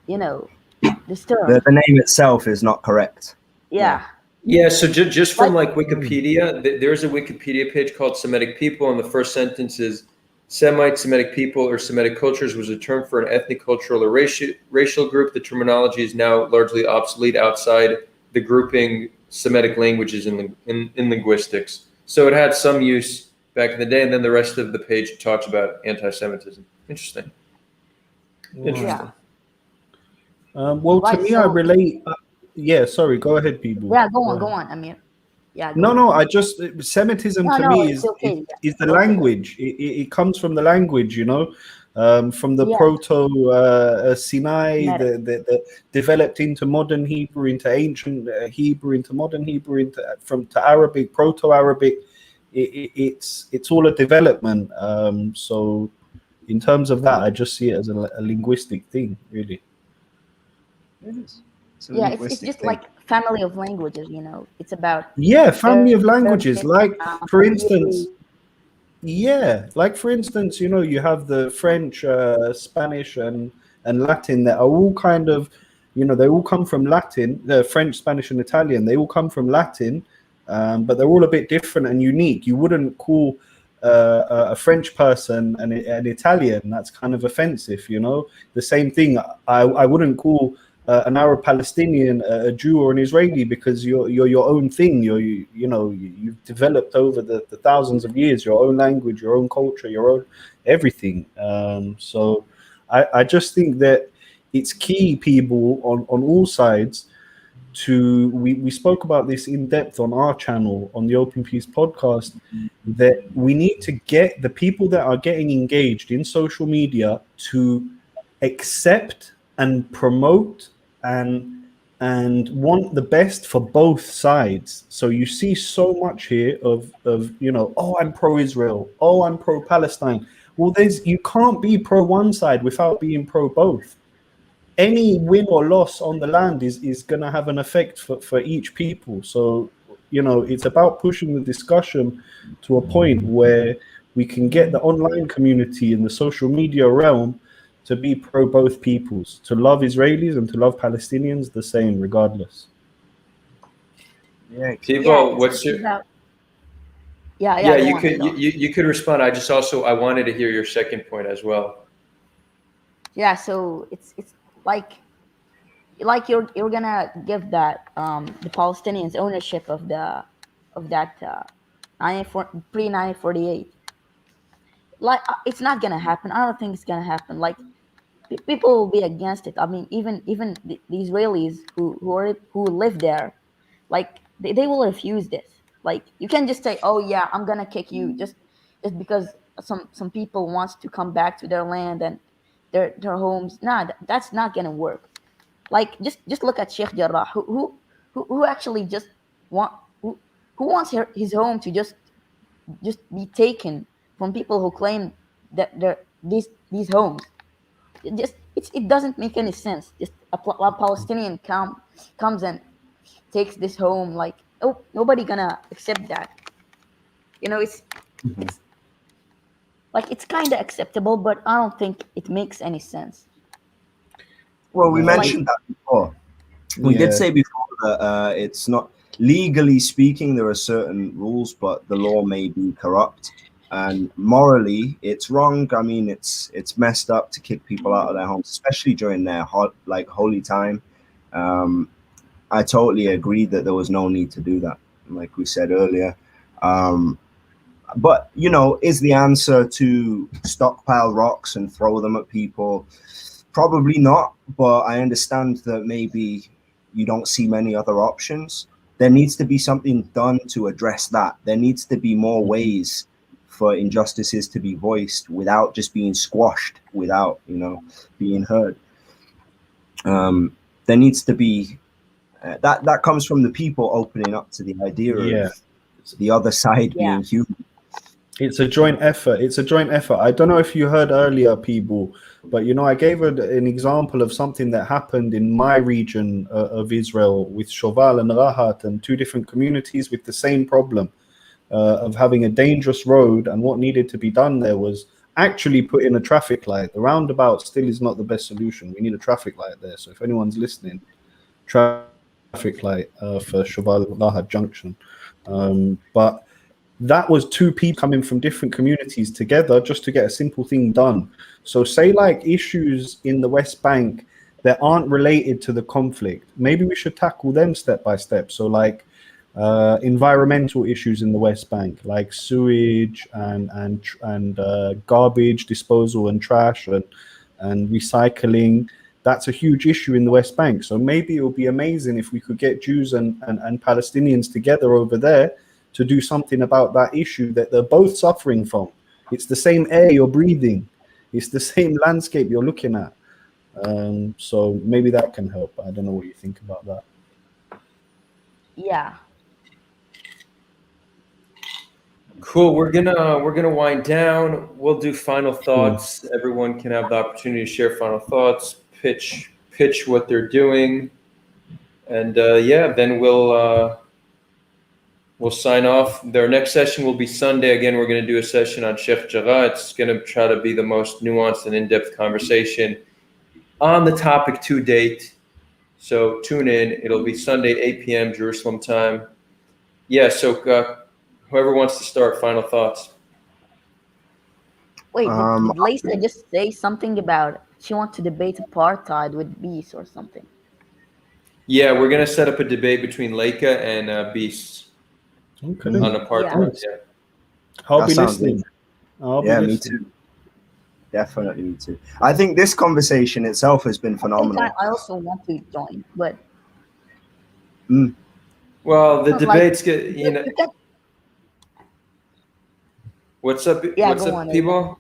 this term. The name itself is not correct. Yeah. Yeah, so just from Like, Wikipedia, there's a Wikipedia page called Semitic people, and the first sentence is Semite, Semitic people, or Semitic cultures was a term for an ethnic, cultural, or racial group. The terminology is now largely obsolete outside the grouping Semitic languages in linguistics. So it had some use back in the day, and then the rest of the page talks about anti-Semitism. Interesting. Interesting. yeah. Well, to Right, me, I so relate. Yeah, sorry. Go ahead, people. yeah, go on, Amir. Yeah, go No, on. no. Semitism No, to no, me it's okay. is the Okay. language. It comes from the language, from the Yeah. Proto Sinai, Semitic. the developed into modern Hebrew, into ancient Hebrew, into modern Hebrew, to Arabic, Proto-Arabic. It's all a development. So, in terms of that, I just see it as a linguistic thing, really. It is. It's a Yeah, it's linguistic just thing. like family of languages, It's about Yeah, family of languages. Arabic, Like, for instance, Hebrew. for instance, you have the French, Spanish, and Latin that are all kind of, they all come from Latin. The French, Spanish, and Italian. They all come from Latin, but they're all a bit different and unique. You wouldn't call a French person an Italian. That's kind of offensive, The same thing. I wouldn't call an Arab Palestinian a Jew or an Israeli, because you're your own thing. You've developed over the thousands of years your own language, your own culture, your own everything. So I just think that it's key, people on all sides, we spoke about this in depth on our channel on the Open Peace podcast, that we need to get the people that are getting engaged in social media to accept and promote and want the best for both sides. So you see so much here of oh, I'm pro-Israel, oh, I'm pro-Palestine. Well, you can't be pro one side without being pro both. Any win or loss on the land is going to have an effect for each people. So it's about pushing the discussion to a point where we can get the online community in the social media realm to be pro both peoples, to love Israelis and to love Palestinians the same, regardless. Yeah. People, it's what's your? about, Yeah, go you on, could go on. you could respond. I wanted to hear your second point as well. Yeah, so it's like you're gonna give that the Palestinians ownership of that pre 1948. Like, it's not gonna happen. I don't think it's gonna happen. Like, people will be against it. I mean, even the Israelis who live there, like, they will refuse this. Like, you can just say, oh yeah, I'm gonna kick you just because some people wants to come back to their land and their homes. Nah, that's not gonna work. Like, just look at Sheikh Jarrah, who actually just want who wants his home to just be taken from people who claim that these homes. It doesn't make any sense. Just a Palestinian comes and takes this home. Like, oh, nobody gonna accept that. It's like, it's kind of acceptable, but I don't think it makes any sense. Well, we No. mentioned that before. We did say before that it's not legally speaking, there are certain rules, but the law may be corrupt, and morally it's wrong. I mean, it's messed up to kick people out of their homes, especially during their holy time. I totally agree that there was no need to do that, like we said earlier. But is the answer to stockpile rocks and throw them at people? Probably not, but I understand that maybe you don't see many other options. There needs to be something done to address that. There needs to be more ways for injustices to be voiced without just being squashed, without being heard. There needs to be that comes from the people opening up to the idea of the other side being human. It's a joint effort. I don't know if you heard earlier, people, but I gave an example of something that happened in my region of Israel with Shoval and Rahat, and two different communities with the same problem of having a dangerous road. And what needed to be done there was actually put in a traffic light. The roundabout still is not the best solution. We need a traffic light there. So if anyone's listening, traffic light for Shabal Lahad Junction. But that was two people coming from different communities together just to get a simple thing done. So say like issues in the West Bank that aren't related to the conflict, maybe we should tackle them step by step. So like environmental issues in the West Bank, like sewage and garbage disposal and trash and recycling. That's a huge issue in the West Bank. So maybe it would be amazing if we could get Jews and Palestinians together over there to do something about that issue that they're both suffering from. It's the same air you're breathing. It's the same landscape you're looking at. So maybe that can help. I don't know what you think about that. Yeah. Cool. We're gonna wind down. We'll do final thoughts. Everyone can have the opportunity to share final thoughts, pitch what they're doing, and then we'll sign off. Their next session will be Sunday. Again, we're going to do a session on Sheikh Jarrah. It's going to try to be the most nuanced and in-depth conversation on the topic to date. So tune in. It'll be Sunday, 8 p.m. Jerusalem time. Yeah, so whoever wants to start, final thoughts. Wait, did Lisa just say something about she wants to debate apartheid with Beast or something? Yeah, we're going to set up a debate between Leica and Beast. Okay. On apartheid. Yeah. I'll That be sounds listening. Me too. Definitely me too. I think this conversation itself has been phenomenal. I also want to join, but Well, the Like, debates get What's up? Yeah, what's go up, on, people?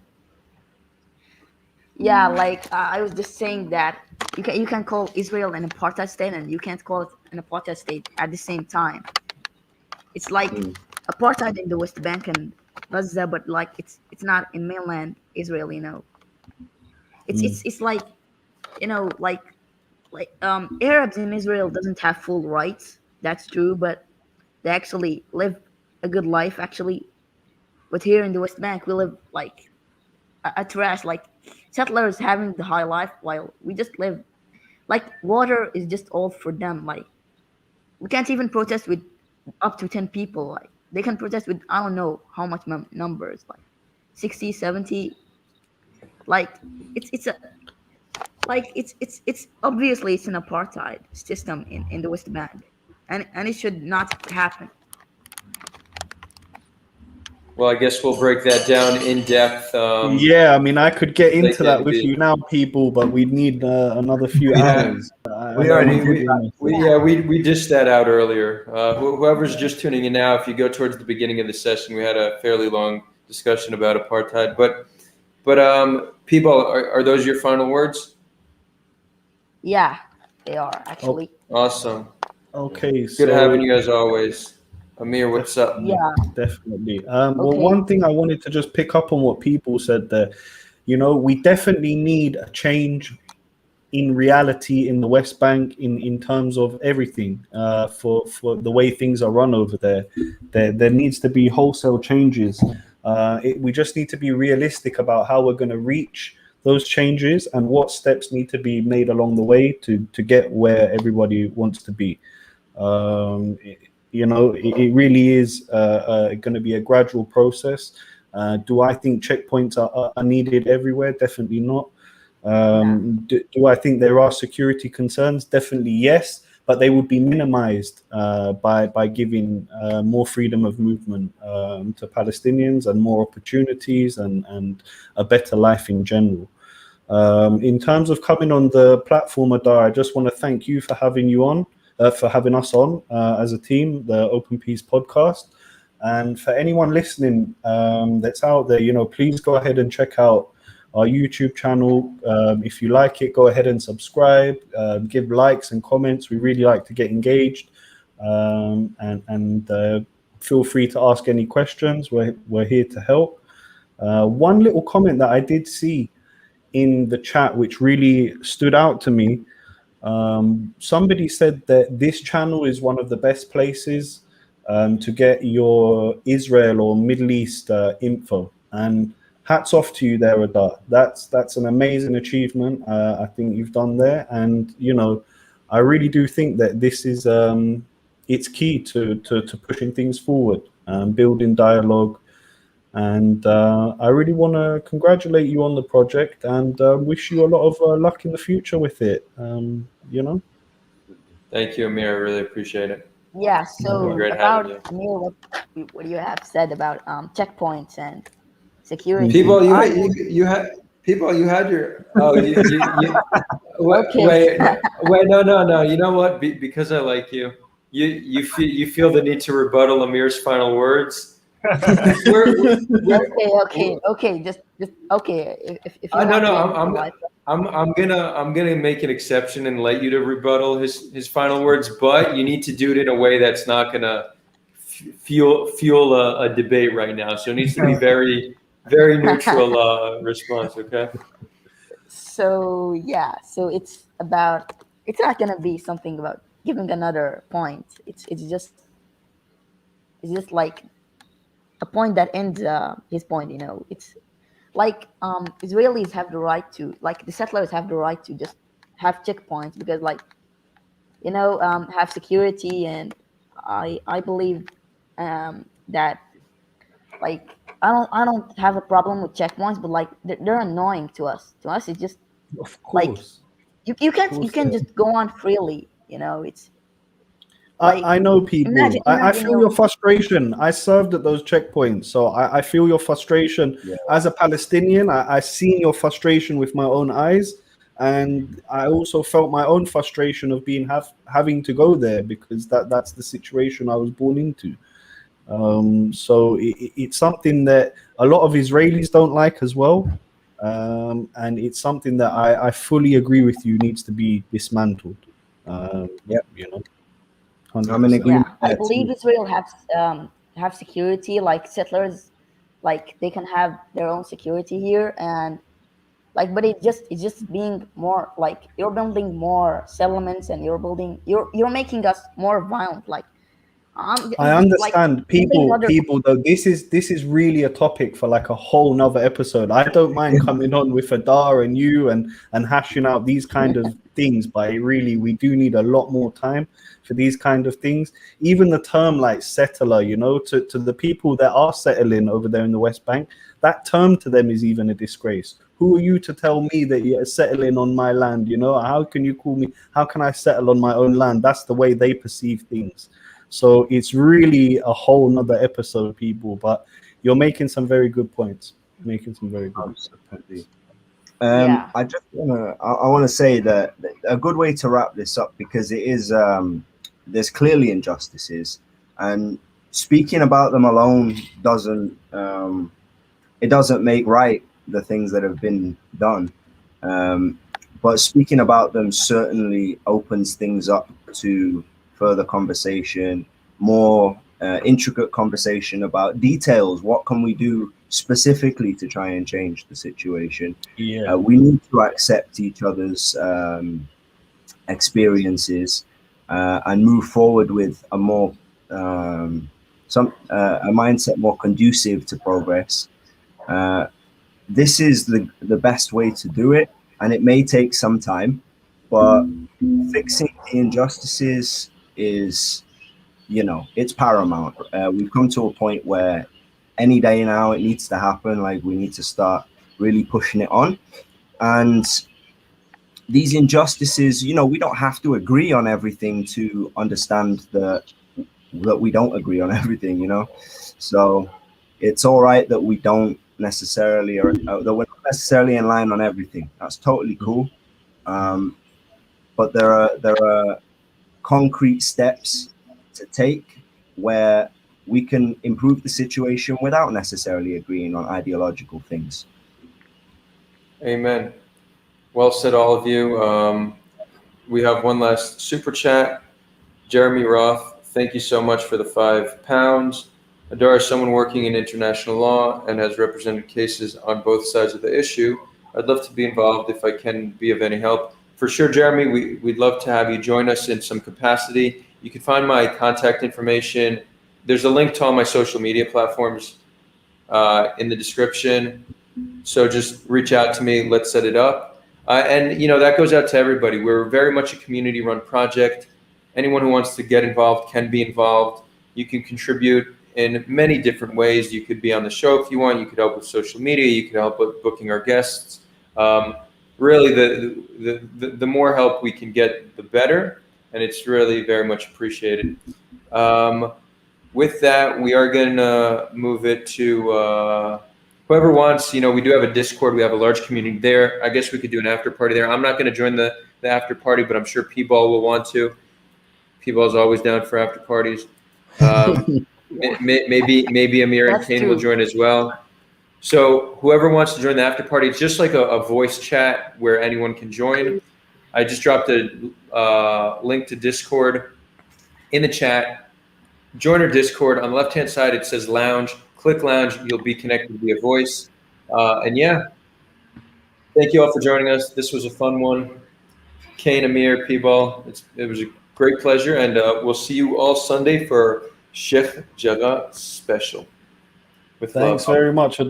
yeah, like I was just saying that you can call Israel an apartheid state, and you can't call it an apartheid state at the same time. It's like apartheid in the West Bank and Gaza, but like it's not in mainland Israel. It's like Arabs in Israel doesn't have full rights. That's true, but they actually live a good life actually. But here in the West Bank, we live like a trash, like settlers having the high life while we just live like water is just all for them. Like we can't even protest with up to 10 people. Like they can protest with I don't know how much numbers, like 60, 70. Like it's obviously it's an apartheid system in the West Bank, and it should not happen. Well, I guess we'll break that down in depth. Yeah, I mean, I could get into that with be- you now, people, but we'd need another few hours. We dished that out earlier. Whoever's just tuning in now, if you go towards the beginning of the session, we had a fairly long discussion about apartheid. But people, are those your final words? Yeah, they are actually. Awesome. Okay, Good having you as always. Amir, what's up? Yeah. Definitely. Well, one thing I wanted to just pick up on what people said there. We definitely need a change in reality in the West Bank in terms of everything for the way things are run over there. There needs to be wholesale changes. We just need to be realistic about how we're going to reach those changes and what steps need to be made along the way to get where everybody wants to be. It really is going to be a gradual process. Do I think checkpoints are needed everywhere? Definitely not. Do I think there are security concerns? Definitely yes, but they would be minimized by giving more freedom of movement to Palestinians and more opportunities and a better life in general. In terms of coming on the platform, Adar, I just want to thank you for having us on as a team, the Open Peace podcast. And for anyone listening that's out there, please go ahead and check out our YouTube channel. If you like it, go ahead and subscribe, give likes and comments. We really like to get engaged. And feel free to ask any questions. We're here to help. One little comment that I did see in the chat, which really stood out to me, somebody said that this channel is one of the best places to get your Israel or Middle East info. And hats off to you there, Adar. That's an amazing achievement. I think you've done there, and I really do think that this is it's key to pushing things forward, building dialogue, and I really want to congratulate you on the project and wish you a lot of luck in the future with it. Thank you, Amir. I really appreciate it. Yeah. It's So been great about having you. Amir, what do you have said about checkpoints and security? People, you had your Okay. wait, no. You know what? Because I like you, you feel the need to rebuttal Amir's final words. Okay. Just okay. If you No, have to I'm gonna make an exception and let you to rebuttal his final words, but you need to do it in a way that's not gonna fuel a debate right now. So it needs to be very neutral response. Okay. So yeah, so it's not gonna be something about giving another point. It's just like a point that ends his point. It's like Israelis have the right to, like, the settlers have the right to just have checkpoints because, like, have security, and I believe that, like, I don't have a problem with checkpoints, but like they're annoying to us. To us, it's just Of like course. you can't just go on freely. It's like, I know people. imagine I feel your frustration. I served at those checkpoints, so I feel your frustration. Yeah. As a Palestinian, I seen your frustration with my own eyes, and I also felt my own frustration of having to go there because that's the situation I was born into. So it's something that a lot of Israelis don't like as well, and it's something that I fully agree with you needs to be dismantled. Yep. 100%. I'm in agreement. I believe Israel have security, like settlers, like they can have their own security here, and like, but it's just being more like you're building more settlements, and you're making us more violent. Like, I like understand building other. people though. This is really a topic for like a whole nother episode. I don't mind coming on with Adar and you and hashing out these kind of things, but really we do need a lot more time for these kind of things. Even the term like settler, to the people that are settling over there in the West Bank, that term to them is even a disgrace. Who are you to tell me that you're settling on my land? How can you call me? How can I settle on my own land? That's the way they perceive things. So it's really a whole nother episode, people, but you're making some very good points. Yeah. I just want to say that a good way to wrap this up, because it is there's clearly injustices, and speaking about them alone doesn't make right the things that have been done. But speaking about them certainly opens things up to further conversation, more intricate conversation about details. What can we do specifically to try and change the situation? Yeah. We need to accept each other's experiences and move forward with a more a mindset more conducive to progress. This is the best way to do it, and it may take some time, but fixing the injustices is, it's paramount. We've come to a point where any day now it needs to happen. Like, we need to start really pushing it on. And these injustices, we don't have to agree on everything to understand that we don't agree on everything, So it's all right that we don't necessarily, or that we're not necessarily in line on everything. That's totally cool. But there are concrete steps to take where we can improve the situation without necessarily agreeing on ideological things. Amen. Well said, all of you. We have one last super chat. Jeremy Roth, thank you so much for the £5. Adar is someone working in international law and has represented cases on both sides of the issue. I'd love to be involved if I can be of any help. For sure, Jeremy, we'd love to have you join us in some capacity. You can find my contact information. There's a link to all my social media platforms in the description. So just reach out to me. Let's set it up. And that goes out to everybody. We're very much a community-run project. Anyone who wants to get involved can be involved. You can contribute in many different ways. You could be on the show if you want. You could help with social media. You could help with booking our guests. Really, the more help we can get, the better. And it's really very much appreciated. With that, we are going to move it to whoever wants. We do have a Discord. We have a large community there. I guess we could do an after party there. I'm not going to join the after party, but I'm sure P-Ball will want to. P-Ball is always down for after parties. Maybe Amir and Kane will join as well. So whoever wants to join the after party, it's just like a voice chat where anyone can join. I just dropped a link to Discord in the chat. Join our Discord. On the left-hand side, it says lounge. Click lounge. You'll be connected via voice. And yeah, thank you all for joining us. This was a fun one. Kane, Amir, P-Ball, it was a great pleasure. And we'll see you all Sunday for Sheikh Jaga special. Thanks very much.